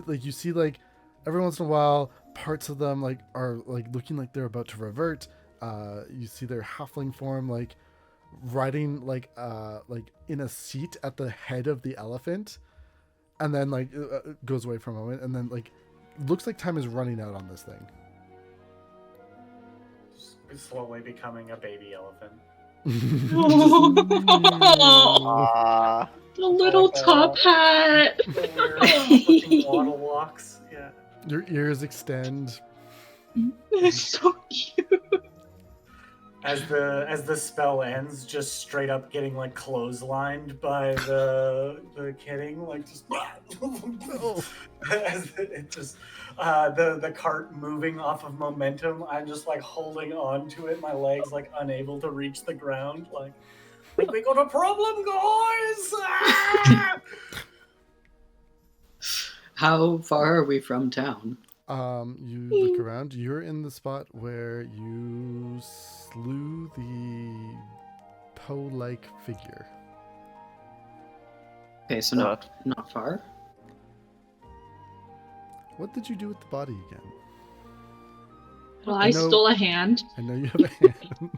You see like every once in a while parts of them like are like looking like they're about to revert. You see their halfling form like riding like in a seat at the head of the elephant, and then like goes away for a moment, and then like looks like time is running out on this thing. It's slowly becoming a baby elephant. Aw. The little top hat. The weird looking waddle walks. Yeah. Your ears extend. It's so cute. As the spell ends, just straight up getting like clotheslined by the kidding, like just as it just the cart moving off of momentum. I'm just like holding on to it, my legs like unable to reach the ground. Like we got a problem, guys! Ah! How far are we from town? You look around. You're in the spot where you slew the Poe-like figure. Okay, so not far. What did you do with the body again? Well, I I know- stole a hand. I know you have a hand.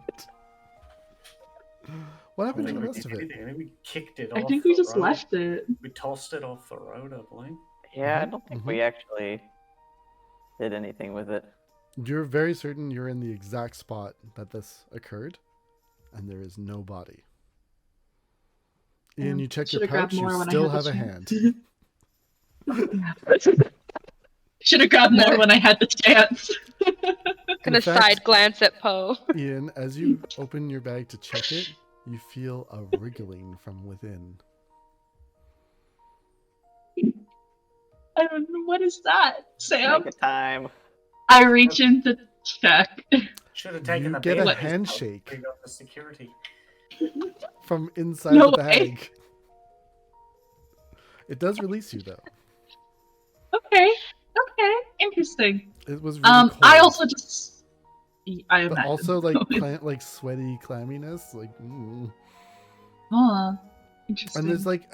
What happened to the rest of it? I think we kicked it I off. think we the just road. left it. We tossed it off the road, I believe. Yeah, I don't think we actually did anything with it. You're very certain you're in the exact spot that this occurred, and there is no body. Ian, you check your Should've grabbed pouch, more you when I still had have the a hand. Should have grabbed more when I had the chance. Gonna In fact- side glance at Poe. Ian, as you open your bag to check it, you feel a wriggling from within. I don't know, what is that, Sam? Take a time. I reach in to check. Should have taken You the get a bandage out, handshake. freed up the security. From inside No the way. bag. It does release you though. Okay, interesting. It was really cold. I also just, I but imagine. also like sweaty clamminess, like. Oh, interesting. And there's like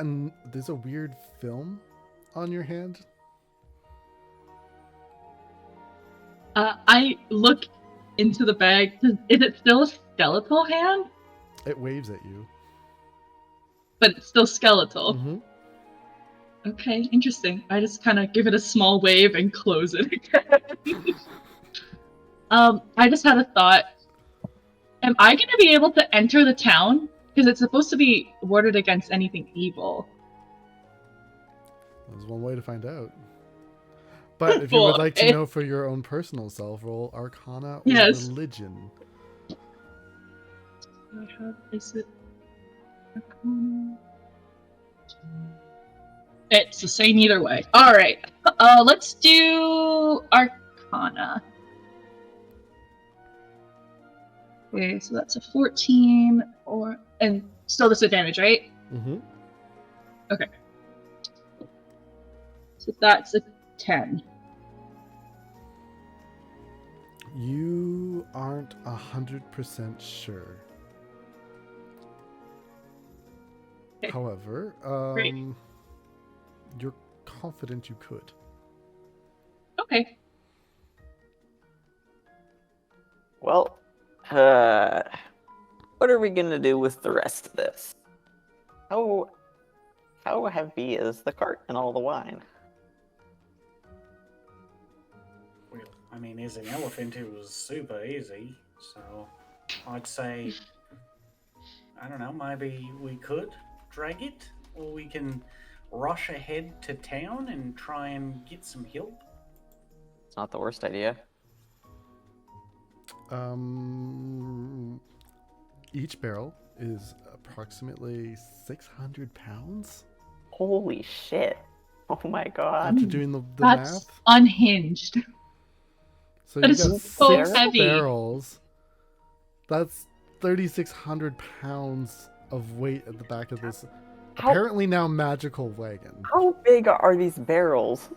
there's a weird film on your hand. I look into the bag. Is it still a skeletal hand? It waves at you. But it's still skeletal. Mhm. Okay, interesting. I just kind of give it a small wave and close it again. I just had a thought. Am I going to be able to enter the town? Because it's supposed to be warded against anything evil. There's one way to find out. But if you would Well, like to know for your own personal self, roll Arcana or Yes. Religion. Is it? It's the same either way. All right. Let's do Arcana. Okay, so that's a 14 and still disadvantage, right? Mm-hmm. Okay. So that's a 10. You aren't 100% sure. Okay. However, Great. you're confident you could. Okay. Well, what are we gonna do with the rest of this? How heavy is the cart and all the wine? I mean, as an elephant, it was super easy. So I'd say, I don't know, maybe we could drag it, or we can rush ahead to town and try and get some help. It's not the worst idea. Each barrel is approximately 600 pounds. Holy shit. Oh my god. After doing the That's math. unhinged. So that you is got so 6 heavy. barrels. That's 3,600 pounds of weight at the back of this apparently now magical wagon. How big are these barrels?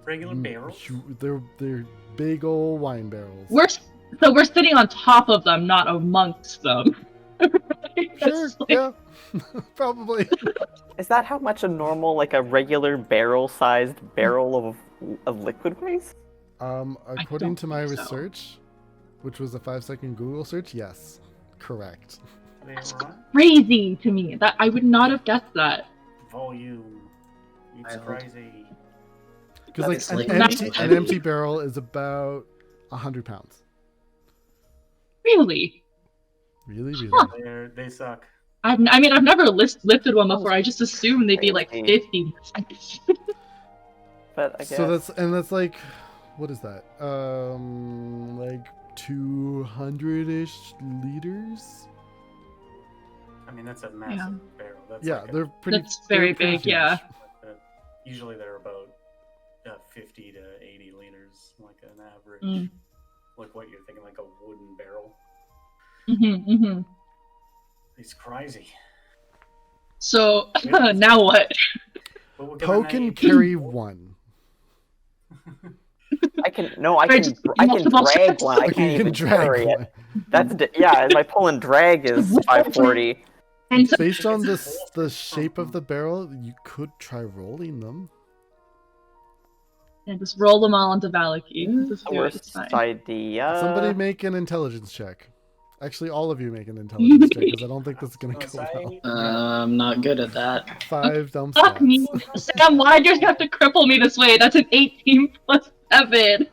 Regular barrels. They're big old wine barrels. We're sitting on top of them, not amongst them. Sure, yeah, probably. Is that how much a normal, like a regular barrel-sized barrel of liquid weighs? According to my think so. research, which was a 5-second Google search, yes, correct. That's crazy to me. That I would not have guessed that. Volume. It's Wild. crazy. Because That's like like an heavy. empty barrel is about 100 pounds. Really? Really, really. Huh. They suck. I've never lifted one before. I just assumed they'd be like Crazy. 50. But I guess... So that's like, what is that? Like 200-ish liters. I mean, that's a massive barrel. That's Yeah, like they're pretty. That's very they're pretty big, yeah. huge. usually they're about 50 to 80 liters, like an average. Mm. Like what you're thinking, like a wooden barrel. Mm-hmm. It's crazy. So now what? But we're Poe gonna can need- carry one. I can just drag multiple steps. one. I Okay, can't you even can carry drag it. one. That's yeah. My pull and drag is 540. And so, Based on the shape of the barrel, you could try rolling them. and just roll them all into Valaki. Just The do it. It's worst fine. idea. Somebody make an intelligence check. Actually, all of you make an intelligence check because I don't think this is gonna I'll go well. say, I'm not good at that. 5 dumb Fuck me, stats. Sam. Why'd you have to cripple me this way? That's an 18 plus 7.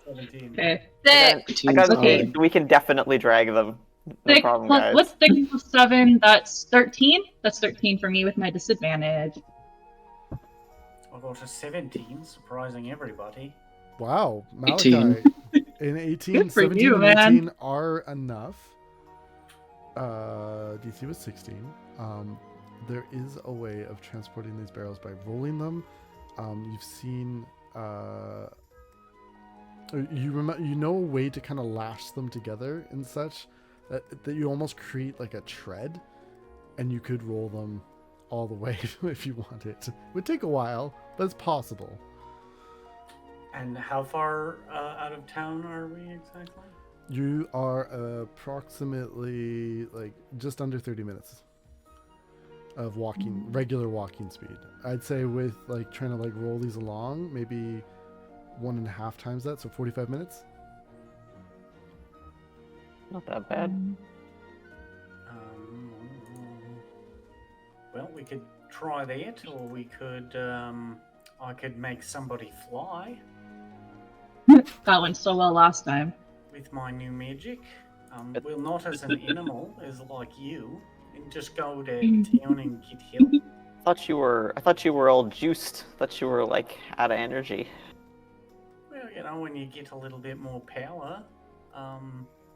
17. Okay. I got Okay. We can definitely drag them. No 6 problem, plus, guys. what's 6 plus 7? That's 13. That's 13 for me with my disadvantage. I got a 17, surprising everybody. Wow, 18. Malakai. An 18, Good for 17 you, and man. 18 are enough. DC was 16. There is a way of transporting these barrels by rolling them. You've seen you know a way to kind of lash them together and such that you almost create like a tread, and you could roll them all the way if you wanted. It would take a while, but it's possible. And how far out of town are we exactly? You are approximately like just under 30 minutes of walking, regular walking speed. I'd say with like trying to like roll these along, maybe 1.5 times that, so 45 minutes. Not that bad. Well, we could try that, or we could. I could make somebody fly That went so well last time. with my new magic. Well, not as an animal, as like you, and just go to town and get help. I thought you were all juiced. Thought you were like out of energy. Well, you know, when you get a little bit more power,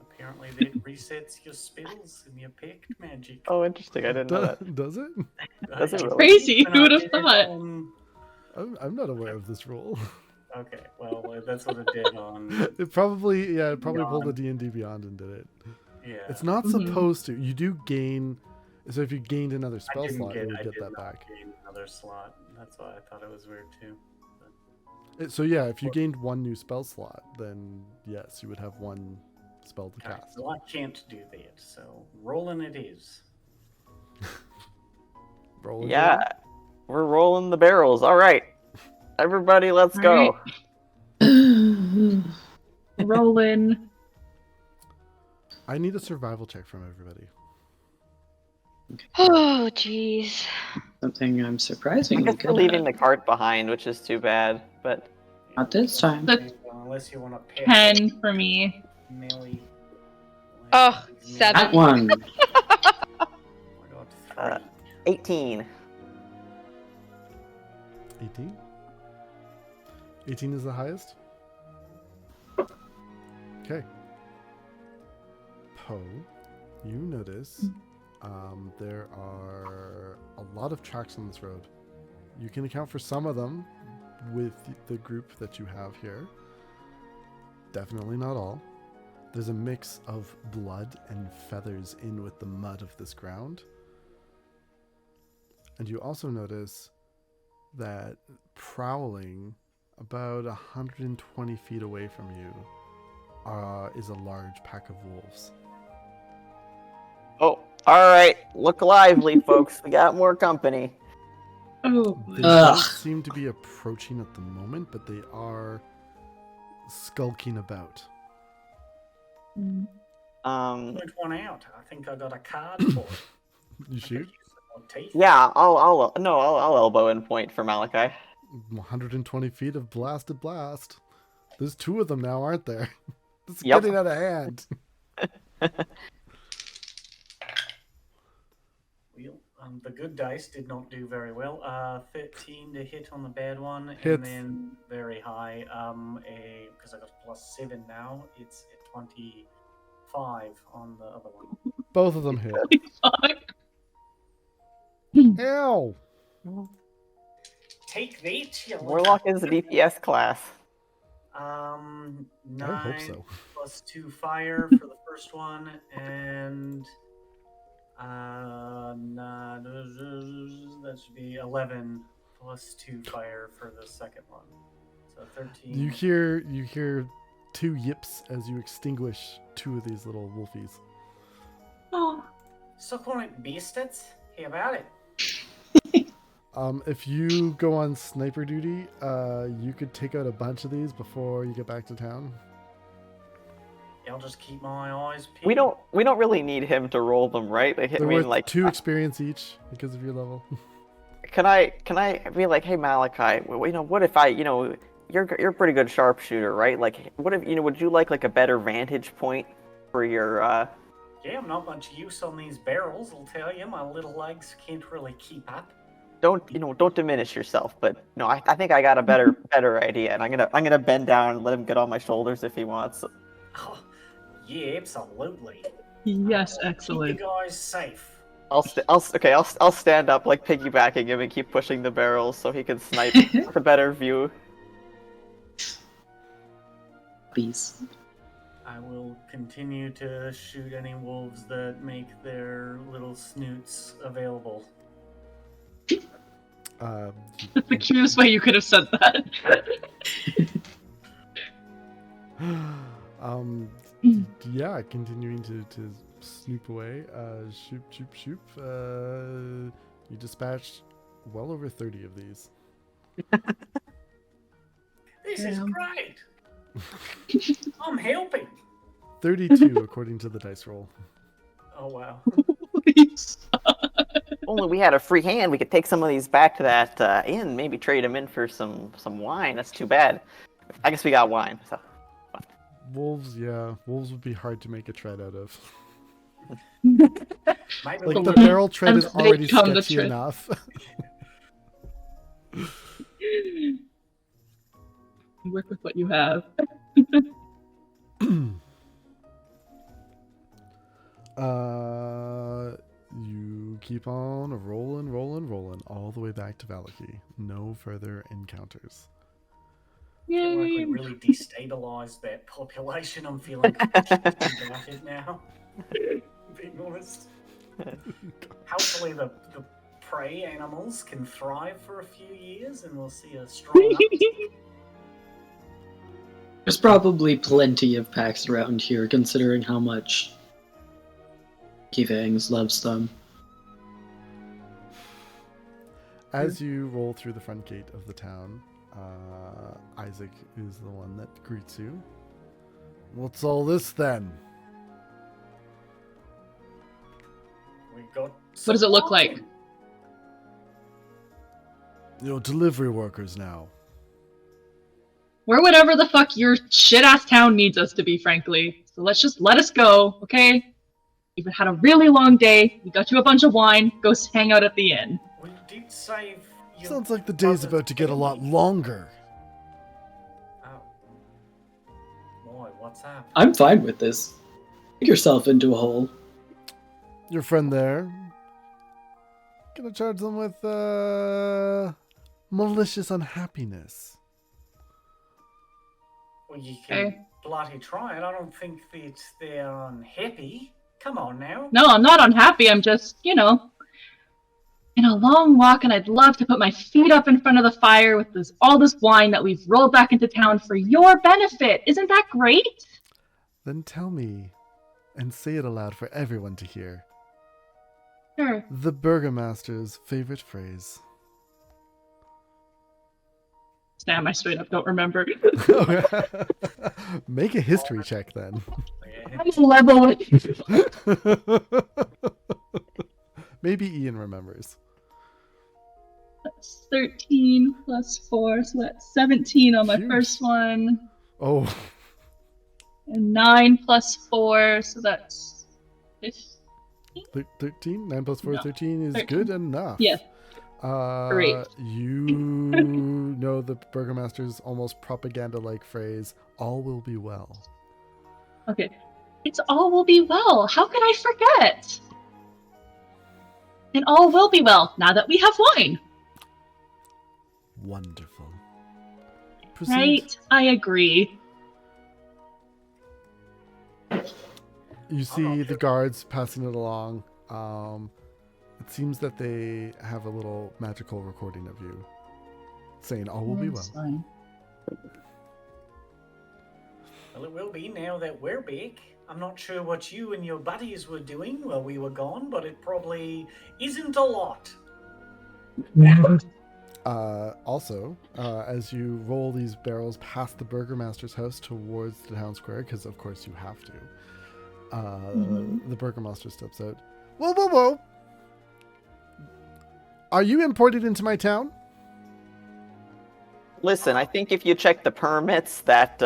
apparently that resets your spells and your pact magic. Oh, interesting. I didn't know that. Does it? Does it really? Crazy. And Who I would have did it thought? on- I'm not aware of this rule. Okay, well, that's what it did on. It probably pulled a Beyond. D&D Beyond and did it. Yeah. It's not Mhm. supposed to. You do gain. So if you gained another I spell didn't slot, you would I get did that not back. gain another slot. That's why I thought it was weird too. So yeah, if you gained one new spell slot, then yes, you would have one spell to Okay, cast. so I can't do that. So rolling it is. Roll again. Yeah, we're rolling the barrels. All right, everybody, let's go. Rolling. I need a survival check from everybody. Oh, jeez. Something I'm I surprisingly guess we're good leaving at. the cart behind, which is too bad. But Not this time. That's unless you want to pick 10 for me. melee. Oh, 7. That one. I got 3. 18. 18? 18 is the highest? Okay. Poe, you notice there are a lot of tracks on this road. You can account for some of them with the group that you have here. Definitely not all. There's a mix of blood and feathers in with the mud of this ground. And you also notice that prowling about 120 feet away from you is a large pack of wolves. Oh, alright. Look lively, folks. We got more company. Oh, They Ugh. don't seem to be approaching at the moment, but they are skulking about. Um, Point one out. I think I got a card for it. You shoot? yeah, I'll elbow and point for Malakai. 120 feet of blasted blast. There's 2 of them now, aren't there? It's Yep. getting out of hand. Well, the good dice did not do very well. 13 to hit on the bad one, Hits. and then very high. Because I got a +7 now, it's a 25 on the other one. Both of them hit. fuck. Ow! Take that, you Warlock is a DPS class. 9 I hope so. +2 fire for the first one, and that should be 11 +2 fire for the second one. So 13. You hear 2 yips as you extinguish 2 of these little wolfies. Oh, Succulent bastards. How about it? If you go on sniper duty, you could take out a bunch of these before you get back to town. I'll just keep my eyes peeled. We don't really need him to roll them, right? Like, They're worth 2 experience each because of your level. Can I be like, hey Malakai, what if you're a pretty good sharpshooter, right? Like, what if would you like a better vantage point for your Yeah, I'm not much use on these barrels, I'll tell you. My little legs can't really keep up. don't diminish yourself, but no, I think I got a better idea, and I'm gonna bend down and let him get on my shoulders if he wants. Oh, yeah, absolutely. yes, Keep excellent. you guys safe. I'll stand up like piggybacking him and keep pushing the barrels so he can snipe with a better view. Please. I will continue to shoot any wolves that make their little snoots available. The cutest way you could have said that. Yeah, continuing to snoop away. Shoop. You dispatched well over 30 of these. This is Damn. great. I'm helping. 32 according to the dice roll. Oh, wow. Only we had a free hand, we could take some of these back to that inn, maybe trade them in for some wine. That's too bad. I guess we got wine. So. Wolves, yeah. Wolves would be hard to make a tread out of. Maybe Like, we the can- barrel tread And is they already come the sketchy tread. enough. Work with what you have. You keep on rolling all the way back to Valaki. No further encounters. I feel like we Yay! really destabilized that population. I'm feeling confused about it now. Being honest. Hopefully the prey animals can thrive for a few years and we'll see a strong uptick. There's probably plenty of packs around here, considering how much Kivangs loves them. As you roll through the front gate of the town, Isaac is the one that greets you. What's all this then? We got What does it look like? You're delivery workers now. We're whatever the fuck your shit-ass town needs us to be, frankly. So let us go, okay? You've had a really long day. We got you a bunch of wine. Go hang out at the inn. We did save your Sounds like the day's brother's about to get a lot family. longer. Oh. Boy, what's up? I'm fine with this. Dig yourself into a hole. Your friend there. Gonna charge them with malicious unhappiness. Well, you can Okay. bloody try it. I don't think that they're unhappy. Come on now. No, I'm not unhappy. I'm just, in a long walk, and I'd love to put my feet up in front of the fire with all this wine that we've rolled back into town for your benefit. Isn't that great? Then tell me, and say it aloud for everyone to hear, Sure. the Burgomaster's favorite phrase. Damn, I straight up don't remember. Make a history check then. Yeah. I'm level with Maybe Iain remembers. That's 13 plus 4, so that's 17 on my Phew. first one. Oh, And 9 plus 4, so that's 15. 13? 9 plus 4 is No, 13 is 13. good enough. Yes. Great. You know the Burgomaster's almost propaganda-like phrase, all will be well. Okay. It's all will be well. How could I forget? And all will be well now that we have wine. Wonderful. Proceed. Right? I agree. You see the guards passing it along. It seems that they have a little magical recording of you saying all will be well. That's fine. Well, it will be now that we're back. I'm not sure what you and your buddies were doing while we were gone, but it probably isn't a lot. Also, as you roll these barrels past the Burgomaster's house towards the town square, because of course you have to, the Burgomaster steps out. Whoa, whoa, whoa! Are you imported into my town? Listen, I think if you check the permits that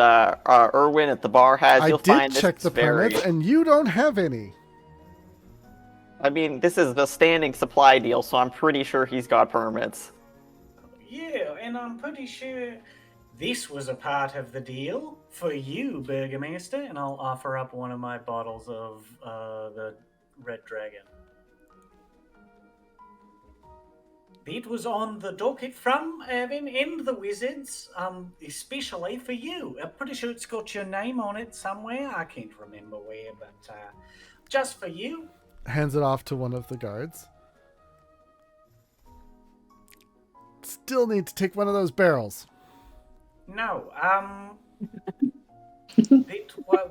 Erwin at the bar has, you'll I find did this check is the very... permits, and you don't have any. I mean, this is the standing supply deal, so I'm pretty sure he's got permits. Yeah, and I'm pretty sure this was a part of the deal for you, Burgomaster, and I'll offer up one of my bottles of the Red Dragon. It was on the docket from Evan and the Wizards, especially for you. I'm pretty sure it's got your name on it somewhere. I can't remember where, but just for you. Hands it off to one of the guards. Still need to take one of those barrels. No,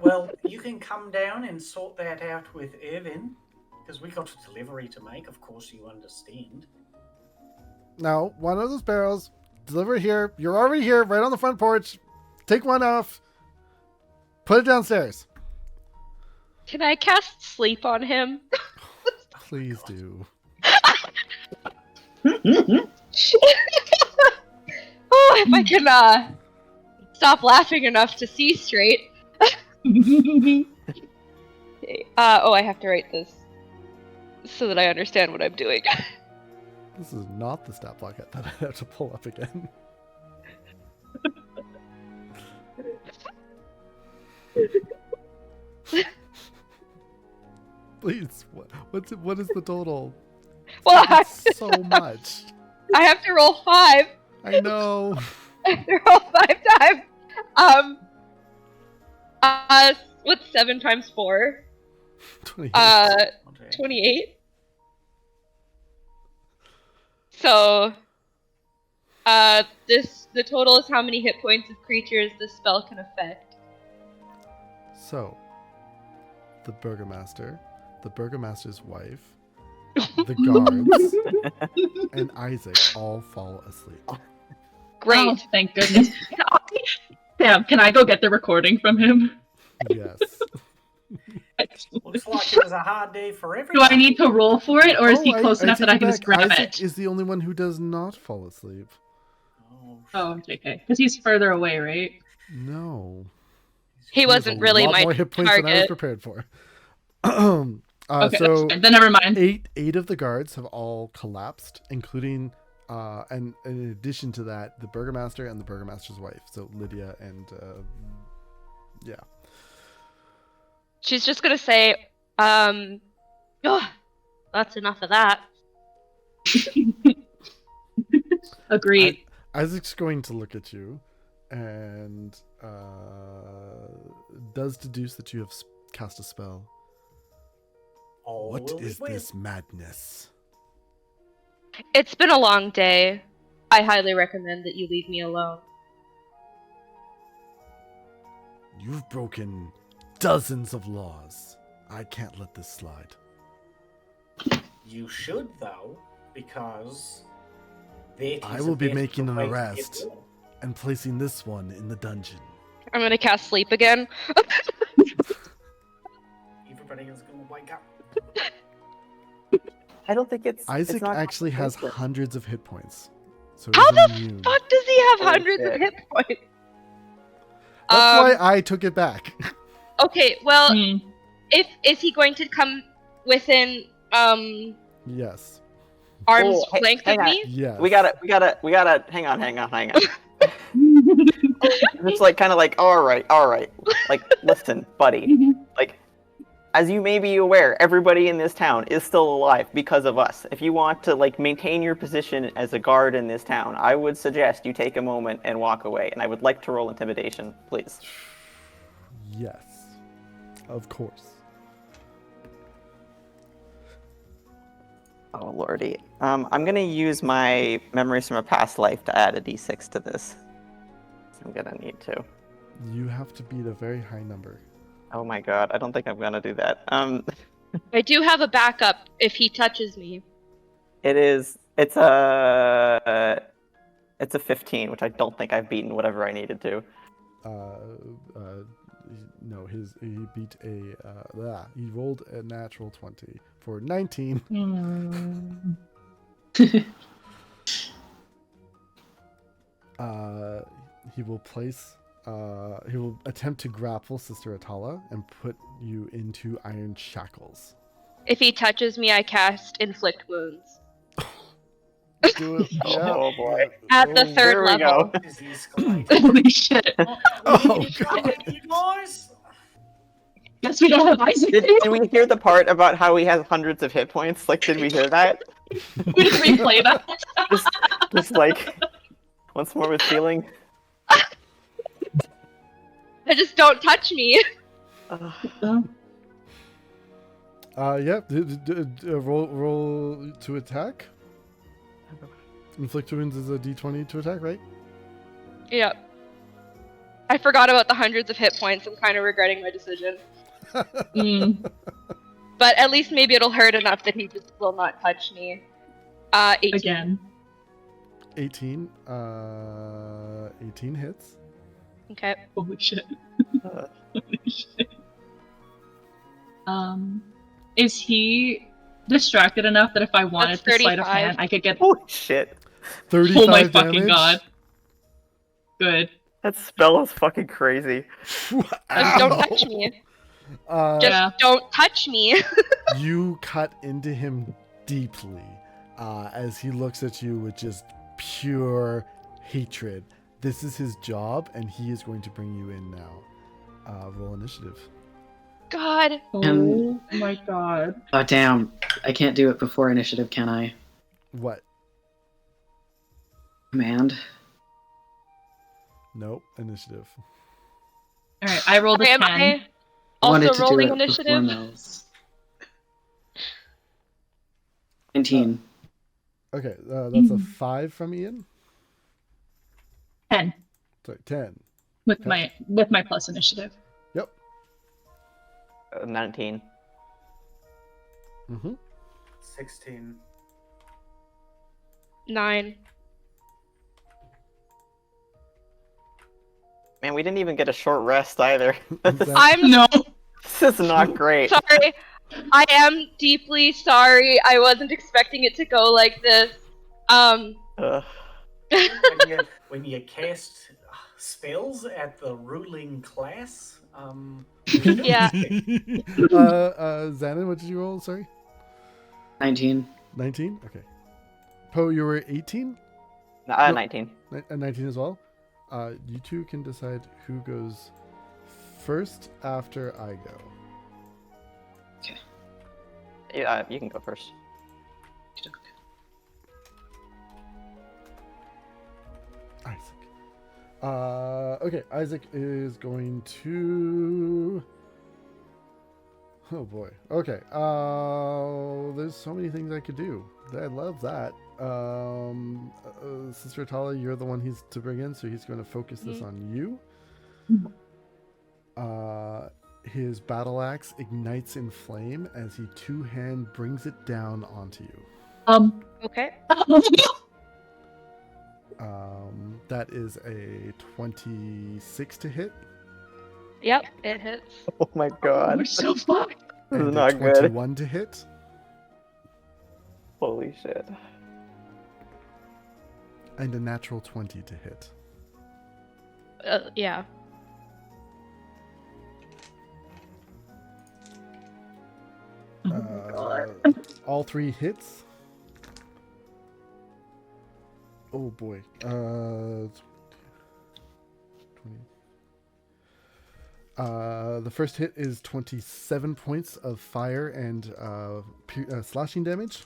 well, you can come down and sort that out with Irvin, because we got a delivery to make, of course you understand. No, one of those barrels. Deliver it here. You're already here, right on the front porch. Take one off. Put it downstairs. Can I cast sleep on him? Please do. Oh, if I can stop laughing enough to see straight. Okay. I have to write this so that I understand what I'm doing. This is not the stat block that I have to pull up again. Please, what is the total? Well, It's so much. I have to roll 5. I know. I have to roll 5 times. What's 7 times 4? 28. 28. So, the total is how many hit points of creatures this spell can affect. So, the Burgomaster, the Burgomaster's wife, the guards, and Isaac all fall asleep. Great. Oh, thank goodness. Damn, can I go get the recording from him? Yes. Looks like it was a hard day for Do everyone. I need to roll for it, or is he Oh, close enough that take I it can just back. grab Isaac it? is the only one who does not fall asleep. Oh, JK. Because he's further away, right? No. He wasn't really a lot my more hit points than I was target. prepared for. Okay, So that's fine. Then never mind. eight of the guards have all collapsed, including and in addition to that, the burgomaster and the burgomaster's wife. So Lydia and yeah. She's just gonna say, oh, that's enough of that. Agreed. Isaac's going to look at you and does deduce that you have cast a spell. What is this madness? It's been a long day. I highly recommend that you leave me alone. You've broken dozens of laws. I can't let this slide. You should, though, because I will be making an arrest and placing this one in the dungeon. I'm gonna cast sleep again. Everybody is gonna wake up. I don't think it's Isaac it's not actually has comprehensive. hundreds of hit points. So How he's the immune. fuck does he have Oh, hundreds of shit. hit points? That's why I took it back. Okay, well, Hmm. is he going to come within Yes. arm's Oh, length hang of on. me? Yes. We gotta hang on. It's like kind of like, all right. Like, listen, buddy. Like, as you may be aware, everybody in this town is still alive because of us. If you want to like maintain your position as a guard in this town, I would suggest you take a moment and walk away. And I would like to roll intimidation, please. Yes. Of course. Oh lordy. I'm gonna use my memories from a past life to add a d6 to this. I'm gonna need to. You have to beat a very high number. Oh my god, I don't think I'm gonna do that. I do have a backup if he touches me. It's a 15, which I don't think I've beaten whatever I needed to. No, he beat he rolled a natural 20 for 19. Hmm. He will he will attempt to grapple Sister Attala and put you into iron shackles. If he touches me, I cast inflict wounds. Do it. Oh boy. At the There third we level. go. Is he escalating? Holy shit. Oh god. You guys? Guess we don't have Isaac. Did we hear the part about how he has hundreds of hit points? Like, did we hear that? We just replay that. Just like, once more with feeling. I just don't touch me. Yeah. Roll to attack. Inflict wounds is a d20 to attack, right? Yep. I forgot about the hundreds of hit points. I'm kind of regretting my decision. Mm. But at least maybe it'll hurt enough that he just will not touch me. 18. Again. 18. 18 hits. Okay. Holy shit. Uh. Holy shit. Is he distracted enough that if I wanted That's to sleight of 35. hand, I could get? Holy shit. 35 Oh my damage. fucking god. Good. That spell is fucking crazy. Just Ow. don't touch me. Just Yeah. don't touch me. You cut into him deeply as he looks at you with just pure hatred. This is his job, and he is going to bring you in now. Roll initiative. God. Oh my god. Oh damn! I can't do it before initiative, can I? What? Command. Nope. Initiative. Alright, I rolled a Okay, am 10. I I wanted also to do rolling it initiative? before Mel's. 19. Okay, that's a 5 from Ian. 10 Sorry, 10. with my plus initiative. Yep. 19. Mm-hmm. 16. 9. Man, we didn't even get a short rest either. I'm No. This is not great. sorry. I am deeply sorry. I wasn't expecting it to go like this. Ugh. When when you cast spells at the ruling class. Yeah. Zhannan, what did you roll? Sorry. 19. 19. Okay. Poe, you were 18. 19. 19 as well. You two can decide who goes first after I go. Yeah, you can go first. Isaac. Okay, Isaac is going to... Oh boy. Okay. There's so many things I could do. I love that. Sister Attala, you're the one he's to bring in, so he's going to focus this on you. His battle axe ignites in flame as he two-hand brings it down onto you. Okay. That is a 26 to hit. Yep, it hits. Oh my god. We're so fucked. This is And a not good. 21 to hit. Holy shit. And a natural 20 to hit. Yeah. All three hits. Oh boy. 20. The first hit is 27 points of fire and slashing damage.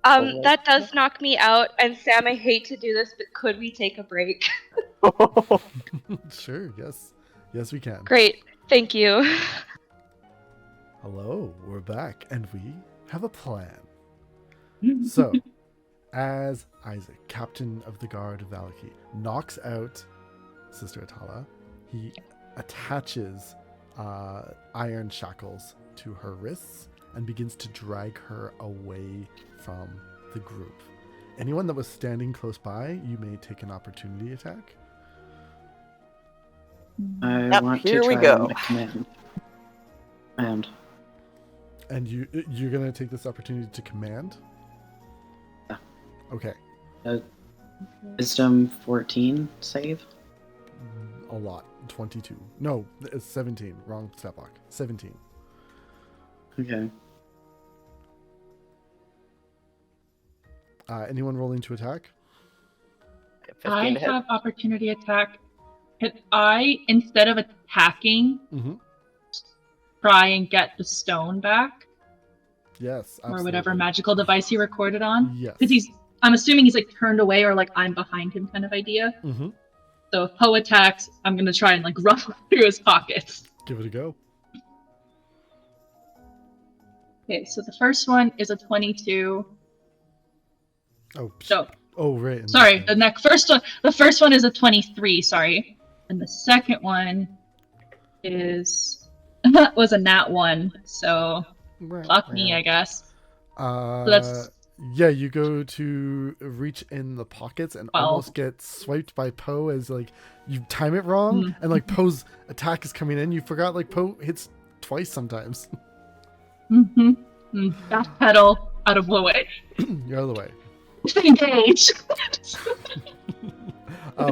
That does knock me out, and Sam, I hate to do this, but could we take a break? Sure, yes. Yes, we can. Great, thank you. Hello, we're back, and we have a plan. So, as Isaac, captain of the guard of Valaki, knocks out Sister Attala, he attaches iron shackles to her wrists and begins to drag her away from the group. Anyone that was standing close by, you may take an opportunity attack. I want here to we try go. my command. And you're going to take this opportunity to command? Yeah. Okay. Wisdom 14 save. A lot. 22. No, it's 17. Wrong stat block. 17. Okay. Anyone rolling to attack? 15 I to hit. have opportunity attack. Can I, instead of attacking, Mm-hmm. try and get the stone back? Yes, Or whatever absolutely. magical device he recorded on? Yes. Because I'm assuming he's like turned away or like I'm behind him kind of idea. Mm-hmm. So if Poe attacks, I'm going to try and like ruffle through his pockets. Give it a go. Okay, so the first one is a 22. Oh, So, right. sorry, the first one is a 23, sorry. And the second one was a nat 1, so fuck me, I guess. So that's Yeah, you go to reach in the pockets and 12. almost get swiped by Poe as like you time it wrong, and like Poe's attack is coming in. You forgot like Poe hits twice sometimes. Gas pedal out of the way. You're out of the way. Engage.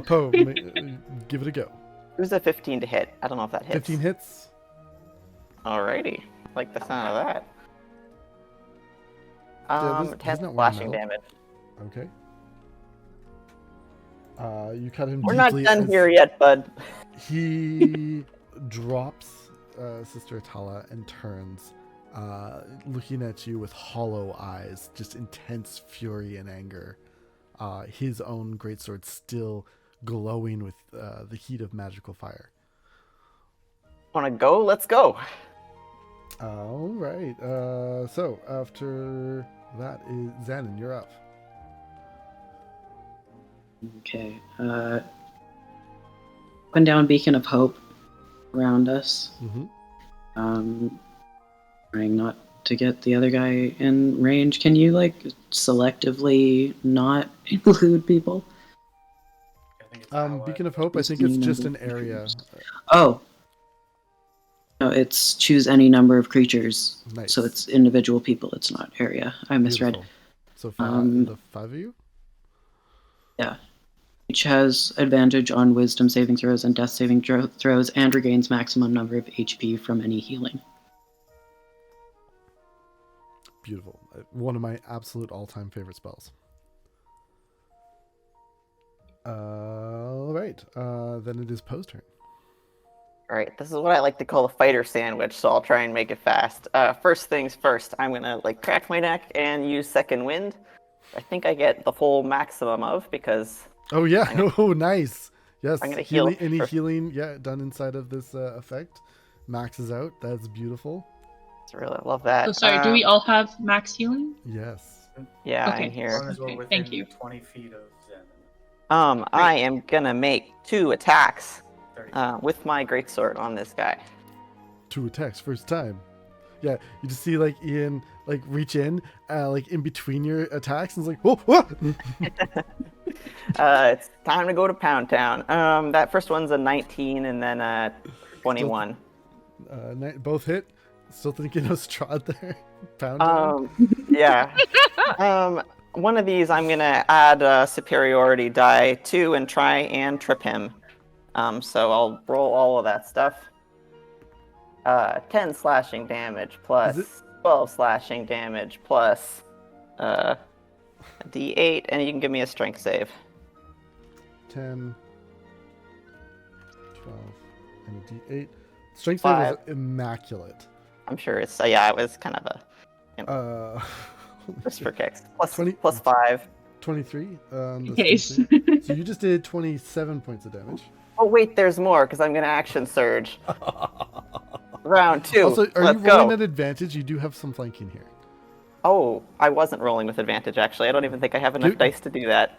Poe, give it a go. It was a 15 to hit. I don't know if that hits. 15 hits. Alrighty. Like the sound of that. Isn't 10 that one slashing metal? damage. Okay. You cut him We're not deeply done as here yet, bud. He drops Sister Attala and turns, looking at you with hollow eyes, just intense fury and anger. His own greatsword still glowing with the heat of magical fire. Wanna go? Let's go. All right. So after that is Zhannan. You're up. Okay. Open down Beacon of Hope around us. Mm-hmm. Trying not to get the other guy in range. Can you like selectively not include people? Beacon of Hope. I think it's just an area. Oh. No, it's choose any number of creatures. Nice. So it's individual people. It's not area. I misread. Beautiful. So the 5 of you. Yeah. Each has advantage on wisdom saving throws and death saving throws and regains maximum number of HP from any healing. Beautiful. One of my absolute all-time favorite spells. All right. Then it is Poe's turn. Alright, this is what I like to call a fighter sandwich, so I'll try and make it fast. First things first, I'm gonna crack my neck and use second wind. I think I get the full maximum of, because... Oh yeah! Oh, nice. Yes. I'm gonna heal any for- healing, done inside of this effect maxes out. That's beautiful. I really love that. Oh, sorry. Do we all have max healing? Yes. Yeah, Okay. I'm here. As long as we're Okay, within thank you. 20 feet of Zhannan. I am gonna make 2 attacks 30. with my greatsword on this guy. 2 attacks first time. Yeah, you just see Iain reach in in between your attacks and it's whoa, whoa! It's time to go to Pound Town. That first one's a 19 and then a 21. Both hit. Still thinking of Strahd there. Pound down. Yeah. One of these I'm gonna add a superiority die to and try and trip him. So I'll roll all of that stuff. 10 slashing damage plus 12 slashing damage plus a D8, and you can give me a strength save. 10, 12, and a D8. Strength save 5. is immaculate. I'm sure it's yeah. It was kind of a just for kicks. 20 plus 5. 23. Case. So you just did 27 points of damage. Oh wait, there's more because I'm gonna action surge. Round 2. Also, are Let's you rolling go. at advantage? You do have some flanking here. Oh, I wasn't rolling with advantage actually. I don't even think I have enough Give- dice to do that.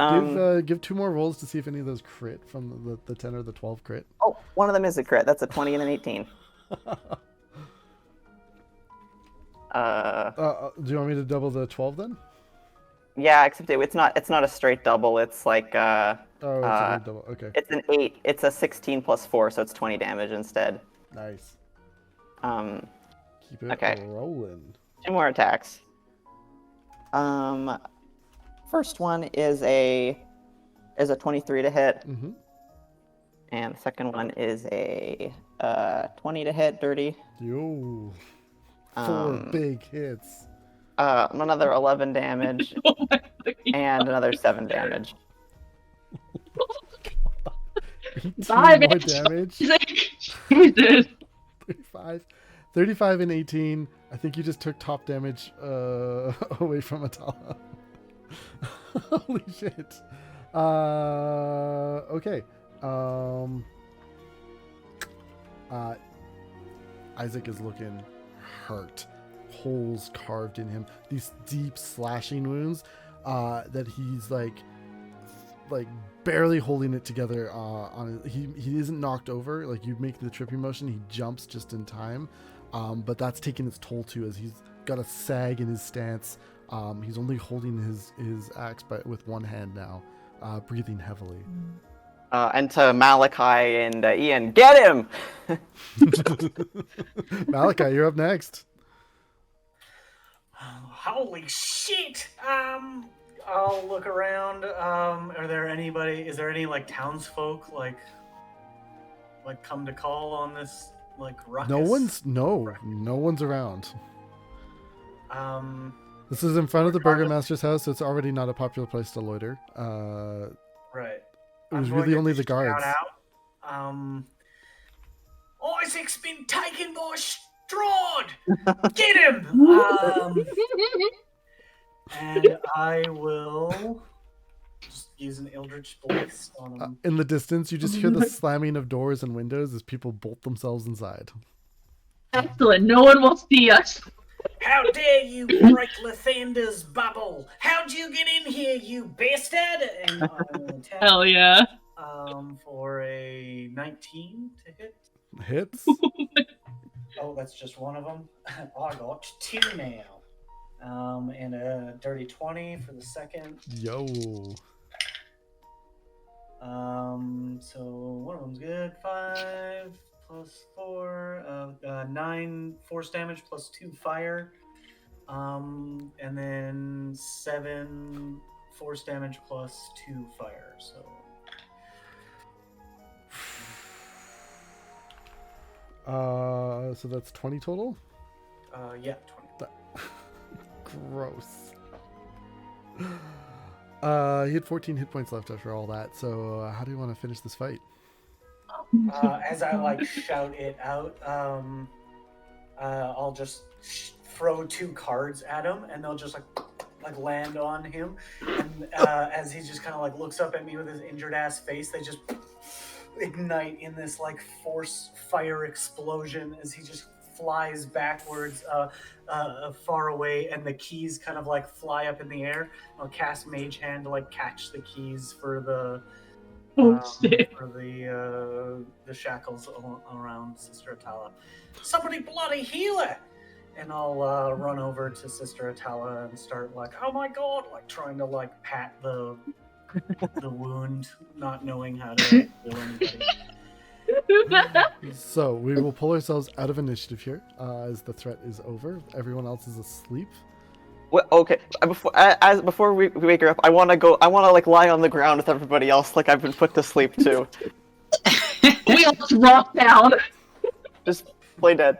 Give 2 more rolls to see if any of those crit from the 10 or the 12 crit. Oh, one of them is a crit. That's a 20 and an 18. Do you want me to double the 12 then? Yeah, except it's not a straight double. It's like Oh, it's a double. Okay. it's an 8. It's a 16 plus 4, so it's 20 damage instead. Nice. Keep it Okay. rolling. 2 more attacks. First one is a 23 to hit, Mm-hmm. and the second one is a 20 to hit, dirty. Yo. 4 big hits. Another 11 damage, Oh my fucking and another 7 damage. 18 Bye, more bitch. damage. Jesus. 35 and 18. I think you just took top damage away from Attala. Holy shit. Okay. Isaac is looking hurt. Holes carved in him. These deep slashing wounds that he's barely holding it together on it. He isn't knocked over. You make the tripping motion, he jumps just in time. But that's taking its toll too, as he's got a sag in his stance. He's only holding his axe with one hand now, breathing heavily. And to Malakai and Iain, get him! Malakai, you're up next. Holy shit! I'll look around. Is there any townsfolk come to call on this ruckus? No one's around. This is in front of the burgomaster's house, so it's already not a popular place to loiter. Right. It was I'm going really to only the shout guards. out, Isaac's been taken by Strahd! Get him! And I will just use an Eldritch Blast on him. In the distance, you just hear the slamming of doors and windows as people bolt themselves inside. Excellent. No one will see us. How dare you break Lathander's bubble? How'd you get in here, you bastard? And I'm going to attack Hell yeah. for a 19 to hit. Hits? Oh, that's just one of them. I got 2 now. And a dirty 20 for the second. Yo. So one of them's good. 5 plus 4, 9 force damage plus 2 fire. And then 7 force damage plus 2 fire. So So that's 20 total? Yeah, 20. Gross. He had 14 hit points left after all that, so how do you want to finish this fight? As I like shout it out, I'll just throw 2 cards at him, and they'll just like land on him. And as he just kind of like looks up at me with his injured ass face, they just ignite in this like force fire explosion as he just flies backwards far away, and the keys kind of like fly up in the air. I'll cast Mage Hand to like catch the keys for the the shackles around Sister Attala. Somebody bloody heal her! And I'll run over to Sister Attala and start like, oh my god, like trying to like pat the wound, not knowing how to heal anybody. So we will pull ourselves out of initiative here as the threat is over. Everyone else is asleep. Well, okay. Before we wake her up, I want to like lie on the ground with everybody else, like I've been put to sleep too. We all drop down. Just play dead.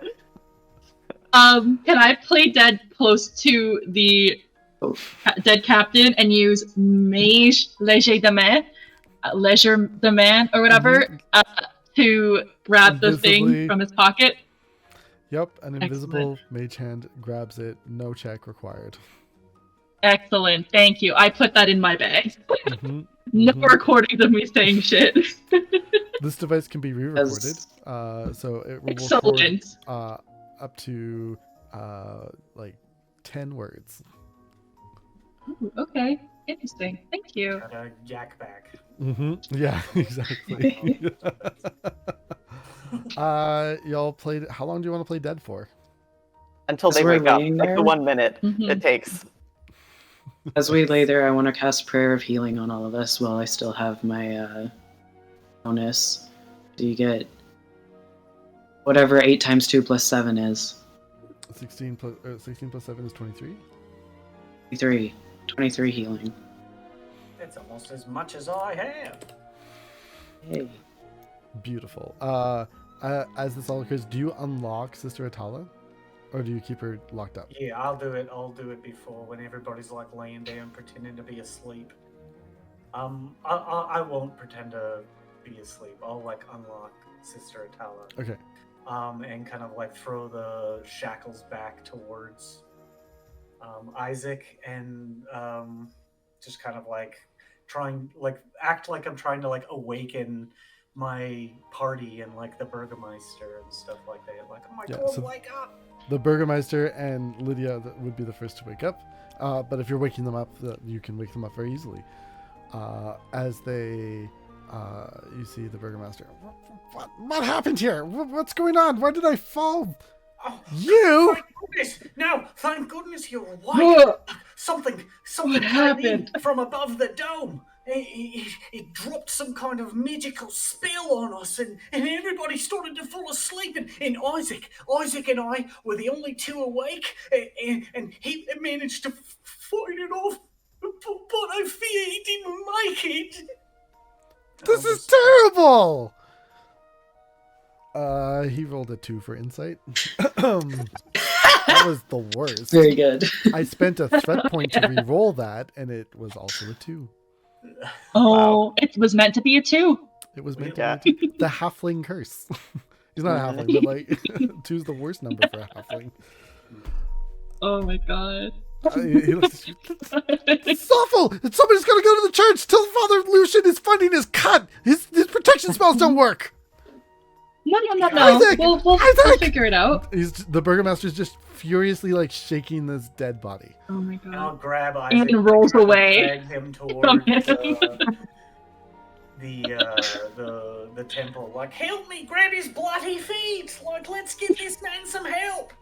Can I play dead close to the dead captain and use Mage Leger de Main, or whatever, to grab the thing from his pocket? Yep, an invisible Excellent. mage hand grabs it. No check required. Excellent, thank you. I put that in my bag. Mm-hmm. No recordings of me saying shit. This device can be re-recorded, so it will Excellent. record up to like 10 words. Ooh, okay, interesting. Thank you. Got a yak back. Mm-hmm. Yeah, exactly. Y'all played. How long do you want to play dead for? Until they As we're wake up, laying like there? the 1 minute Mhm. it takes. As we lay there, I want to cast Prayer of Healing on all of us while I still have my bonus. Do you get whatever 8 times 2 plus 7 is? 16 plus 7 is 23. 23 healing. It's almost as much as I have. Hey. Beautiful. As this all occurs, do you unlock Sister Attala, or do you keep her locked up? Yeah, I'll do it. I'll do it before when everybody's like laying down pretending to be asleep. I won't pretend to be asleep. I'll like unlock Sister Attala. Okay. And kind of like throw the shackles back towards Isaac, and just kind of like act like I'm trying to like awaken my party and like the Burgermeister and stuff like that. Like, oh my god, so wake up! the Burgermeister and Lydia would be the first to wake up, but if you're waking them up, you can wake them up very easily. As they, you see the Burgermeister. What happened here? What's going on? Why did I fall? Oh, You? Thank goodness! No, thank goodness you're awake. Something What happened? from above the dome. It dropped some kind of magical spell on us, and everybody started to fall asleep. And Isaac and I were the only 2 awake, and he managed to fight it off. But I fear he didn't make it. This is terrible! He rolled a 2 for insight. That was the worst. Very good. I spent a threat point to re-roll that, and it was also a 2. Oh, it was meant to be a 2. It was meant Yeah. to be the halfling curse. He's not a halfling, but like 2's the worst number for a halfling. Oh my god. He looks it's awful! Somebody's gotta go to the church! Tell Father Lucian is finding his cut! His protection spells don't work! No. Isaac! We'll Isaac! figure it out. The Burgermaster's just furiously like shaking this dead body. Oh my And I'll god. grab Isaac And rolls try to away drag him towards the temple. Like, help me! Grab his bloody feet! Like, let's give this man some help!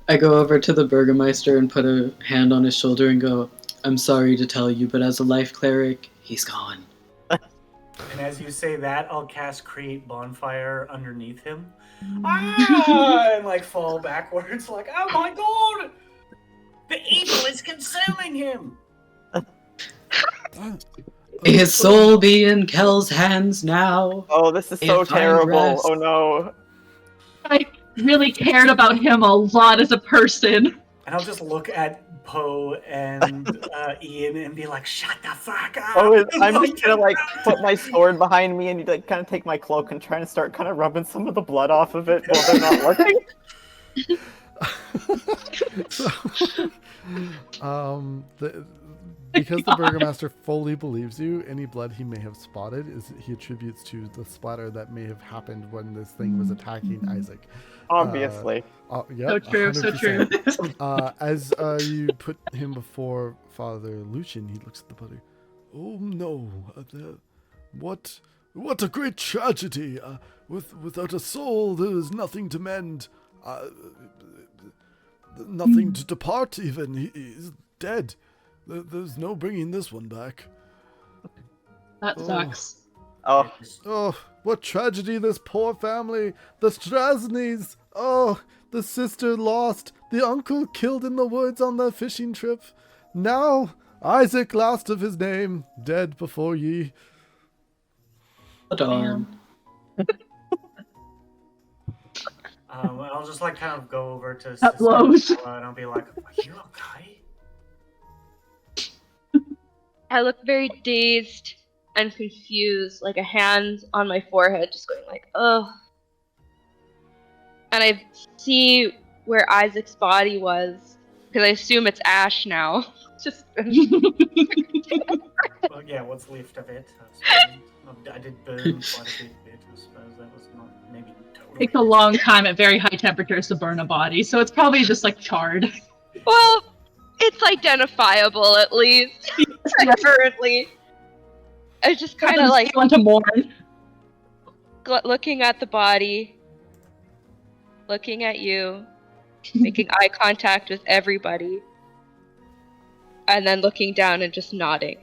I go over to the Burgermeister and put a hand on his shoulder and go, I'm sorry to tell you, but as a life cleric, he's gone. And as you say that, I'll cast Create Bonfire underneath him. Ah! And like fall backwards, like, oh my god! The evil is consuming him! May his soul be in Kel's hands now. Oh, this is so If I terrible. rest- Oh no. I really cared about him a lot as a person. And I'll just look at Poe and Iain and be like, "Shut the fuck up!" Oh, I'm just gonna like put my sword behind me and like kind of take my cloak and try and start kind of rubbing some of the blood off of it while they're not looking. Because the Burgomaster fully believes you, any blood he may have spotted he attributes to the splatter that may have happened when this thing was attacking Isaac. Obviously. Yep, So true, 100%. so true. As you put him before Father Lucian, he looks at the body. Oh no! What a great tragedy! Without a soul, there is nothing to mend. Nothing to depart. Even he's dead. There's no bringing this one back. That sucks. Oh, what tragedy! This poor family, the Strahdys. Oh, the sister lost, the uncle killed in the woods on their fishing trip. Now, Isaac, last of his name, dead before ye. Darn. I'll just like kind of go over to That Sister blows. Attala and I'll be like, "Are you okay?" I look very dazed and confused, like a hand on my forehead, just going like, "Ugh." And I see where Isaac's body was, because I assume it's ash now. Just Well, yeah, what's left of it. I did burn quite a bit of it. I suppose that was not maybe totally. Takes a long time at very high temperatures to burn a body, so it's probably just like charred. well, it's identifiable at least. Currently, I was just kind of like want to mourn. looking at the body, looking at you, making eye contact with everybody, and then looking down and just nodding.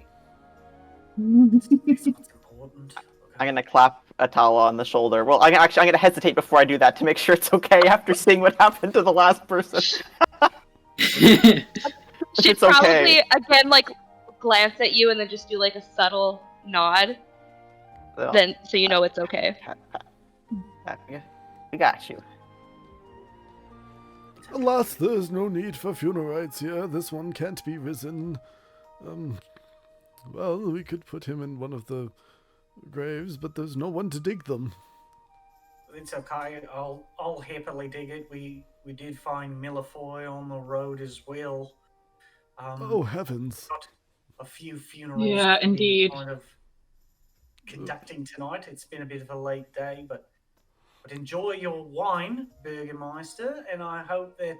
It's important. I'm gonna clap Attala on the shoulder. Well, I'm gonna hesitate before I do that to make sure it's okay after seeing what happened to the last person. She'd It's probably okay. again like glance at you and then just do like a subtle nod, So, then so you know it's okay. we got you. Alas, there is no need for funeral rites here. This one can't be risen. Well, we could put him in one of the graves, but there's no one to dig them. It's okay. I'll happily dig it. We did find Millifoy on the road as well. Oh, heavens. Got a few funerals. Yeah, to be indeed. Kind of conducting tonight. It's been a bit of a late day, but enjoy your wine, Burgermeister, and I hope that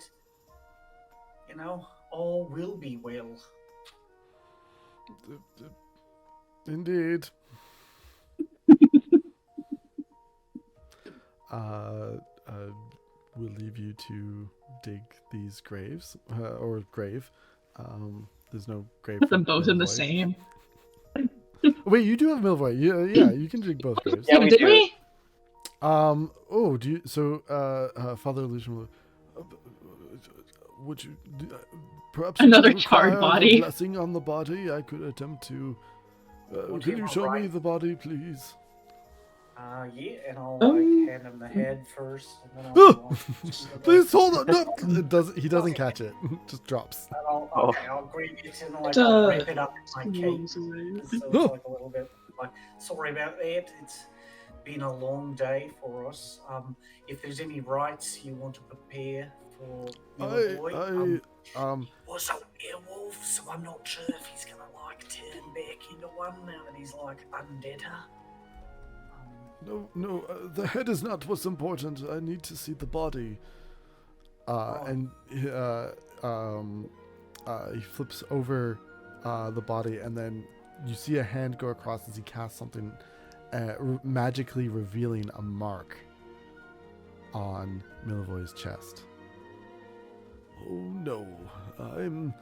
all will be well. Indeed. We'll leave you to dig these graves, or grave. There's no grave. Put them for both in the Milvoy. same. Wait, you do have Milvoy. Yeah, you can dig both graves. Yeah, we Did do. we? Oh, do you? So, Father Lucian, would you perhaps Another you could charred require body. a blessing on the body? I could attempt to. Would Can you you show me alright? the body, please? Yeah, and I'll Oh. hand him the head first, and then Oh, I'll please hold on. No, it does. He doesn't catch it. Just drops. I'll grab it and like Duh. I'll wrap it up in my cape. Rolls away. So it's like a little bit like, sorry about that. It's been a long day for us. If there's any rites you want to prepare for Milliboy, was a werewolf, so I'm not sure if he's gonna like turn back into one now that he's like undead. No, the head is not what's important. I need to see the body. And he flips over the body, and then you see a hand go across as he casts something, magically revealing a mark on Millivoy's chest. Oh no, I'm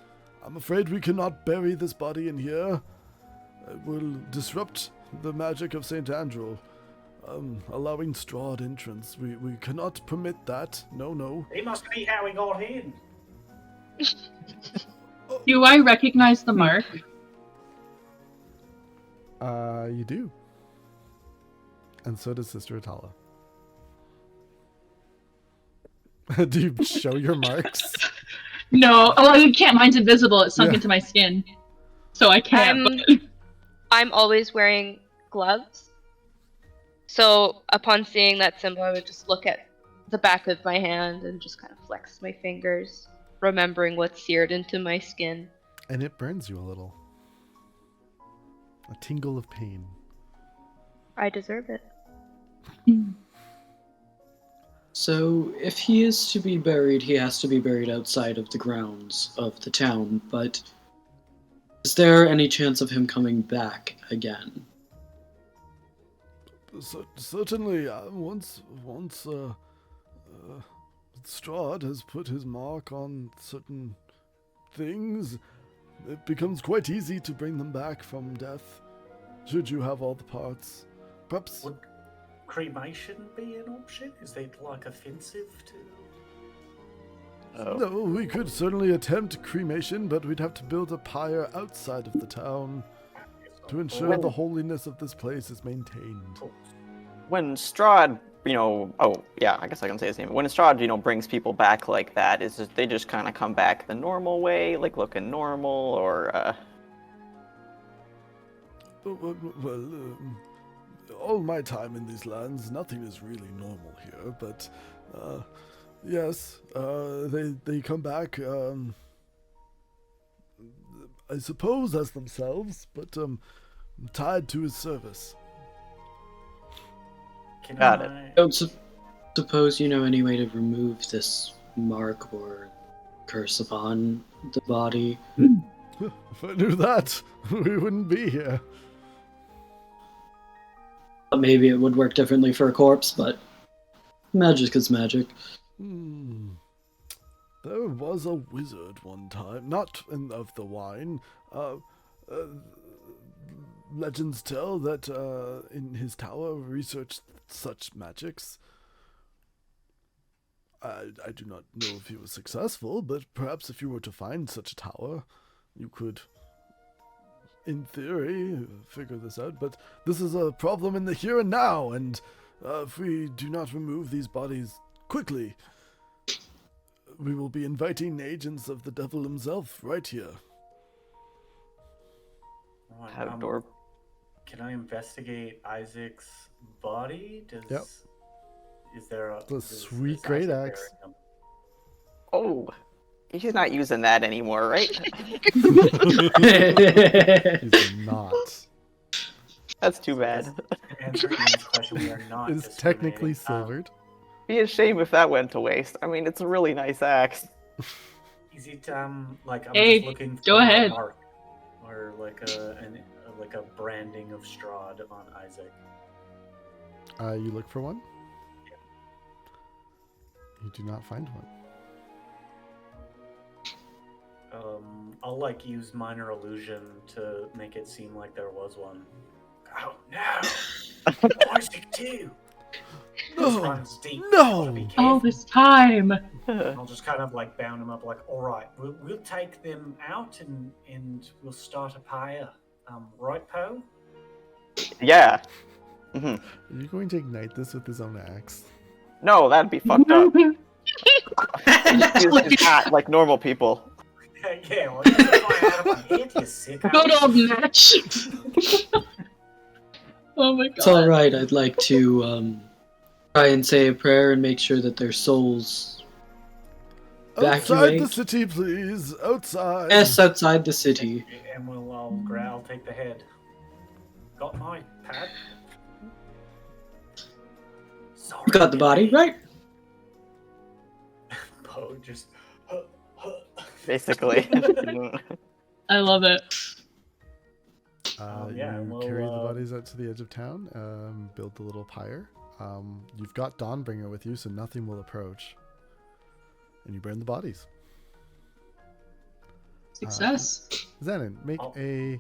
afraid we cannot bury this body in here. It will disrupt the magic of St. Andrew. Allowing Strahd entrance. We cannot permit that. No. He must be how he got in. Do I recognize the mark? You do. And so does Sister Attala. Do you show your marks? No, oh, you can't. Mine's invisible. It's sunk Yeah. into my skin, so I can't. I'm always wearing gloves. So upon seeing that symbol, I would just look at the back of my hand and just kind of flex my fingers, remembering what's seared into my skin. And it burns you a little. A tingle of pain. I deserve it. So, if he is to be buried, he has to be buried outside of the grounds of the town, but is there any chance of him coming back again? Certainly, once Strahd has put his mark on certain things, it becomes quite easy to bring them back from death, should you have all the parts. Perhaps... Would cremation be an option? Is it like offensive to... No, we could certainly attempt cremation, but we'd have to build a pyre outside of the town to ensure the holiness of this place is maintained. When Strahd, I guess I can say his name. When Strahd, brings people back like that, is they just kind of come back the normal way, like looking normal, or All my time in these lands, nothing is really normal here, but, yes, they come back, I suppose as themselves, but, tied to his service. Got it. Don't suppose you know any way to remove this mark or curse upon the body? If I knew that, we wouldn't be here. Maybe it would work differently for a corpse, but magic is magic. There was a wizard one time, not of the wine. Legends tell that in his tower researched such magics. I do not know if he was successful, but perhaps if you were to find such a tower, you could, in theory, figure this out. But this is a problem in the here and now, and if we do not remove these bodies quickly, we will be inviting agents of the devil himself right here. Adderbone. Can I investigate Isaac's body? Yep. Is there a... The sweet great axe. Oh, he's not using that anymore, right? He's not. That's too bad. To answer Ian's question, we are not It's technically silvered. Be a shame if that went to waste. I mean, it's a really nice axe. Is it like I'm Hey, just looking for go ahead. a mark or like a branding of Strahd on Isaac? You look for one? You do not find one. I'll like use minor illusion to make it seem like there was one. Oh no! Isaac too. This No! runs deep. No! Gotta be careful. All this time. I'll just kind of like bound them up, like, all right, we'll take them out and we'll start a pyre. Right, Poe? Yeah. Are you going to ignite this with his own axe? No, that'd be fucked up. Use his hat like normal people. Yeah, well, you took my out of my head, you sicko. Good old match. Oh my god. It's alright, I'd like to try and say a prayer and make sure that their souls Outside evacuate. the city, please. Outside. Yes, outside the city. And I'll take the head. Got my pad. Sorry. You got the body, right? Poe just... Basically. I love it. Yeah, you well, carry the bodies out to the edge of town, build the little pyre. You've got Dawnbringer with you, so nothing will approach. And you burn the bodies. Success. Zhannan, make a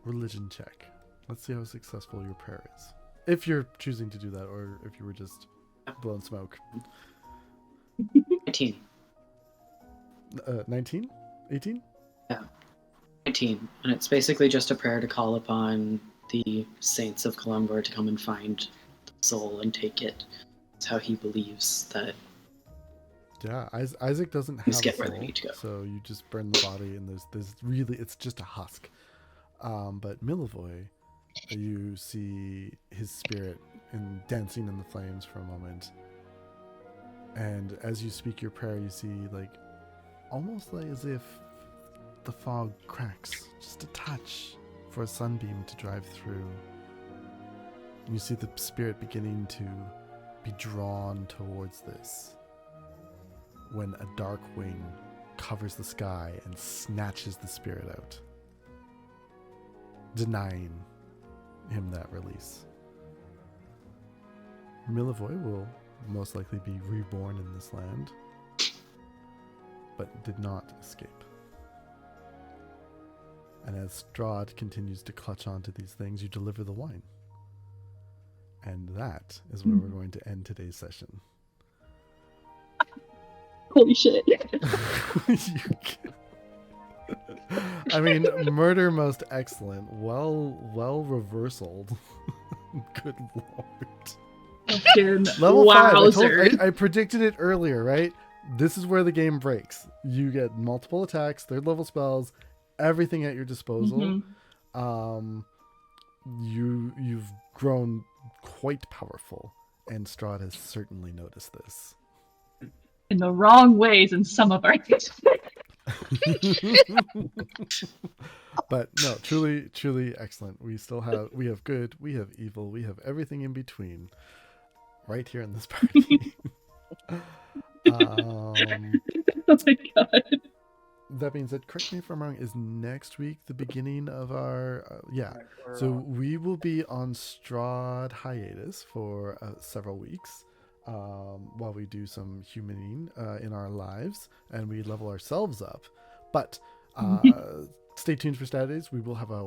religion check. Let's see how successful your prayer is. If you're choosing to do that, or if you were just blowing smoke. 19. 19? 18? Yeah. 19. And it's basically just a prayer to call upon the saints of Khalmere to come and find the soul and take it. That's how he believes that Yeah, Isaac doesn't have Just a get where they soul, need to go. so you just burn the body, and there's really, it's just a husk. But Milivoy, you see his spirit dancing in the flames for a moment, and as you speak your prayer, you see like almost like as if the fog cracks just a touch for a sunbeam to drive through. And you see the spirit beginning to be drawn towards this, when a dark wing covers the sky and snatches the spirit out, denying him that release. Milivoy will most likely be reborn in this land, but did not escape. And as Strahd continues to clutch onto these things, you deliver the wine. And that is where we're going to end today's session. Holy shit. I mean, murder most excellent. Well reversaled. Good lord. Fucking Level 5. wowzer. I predicted it earlier, right? This is where the game breaks. You get multiple attacks, third level spells, everything at your disposal. Mhm. You've grown quite powerful, and Strahd has certainly noticed this. In the wrong ways in some of our But no, truly excellent. We have good, we have evil, we have everything in between right here in this party. Oh my god. That being said, correct me if I'm wrong, is next week the beginning of our so we will be on Strahd hiatus for several weeks while we do some humaning in our lives and we level ourselves up. But stay tuned for Saturdays. We will have a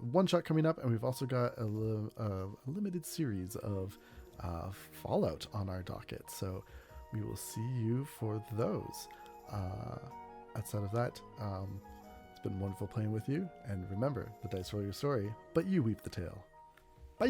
one shot coming up, and we've also got a limited series of Fallout on our docket. So we will see you for those. Outside of that, it's been wonderful playing with you. And remember, the dice roll your story, but you weave the tale. Bye!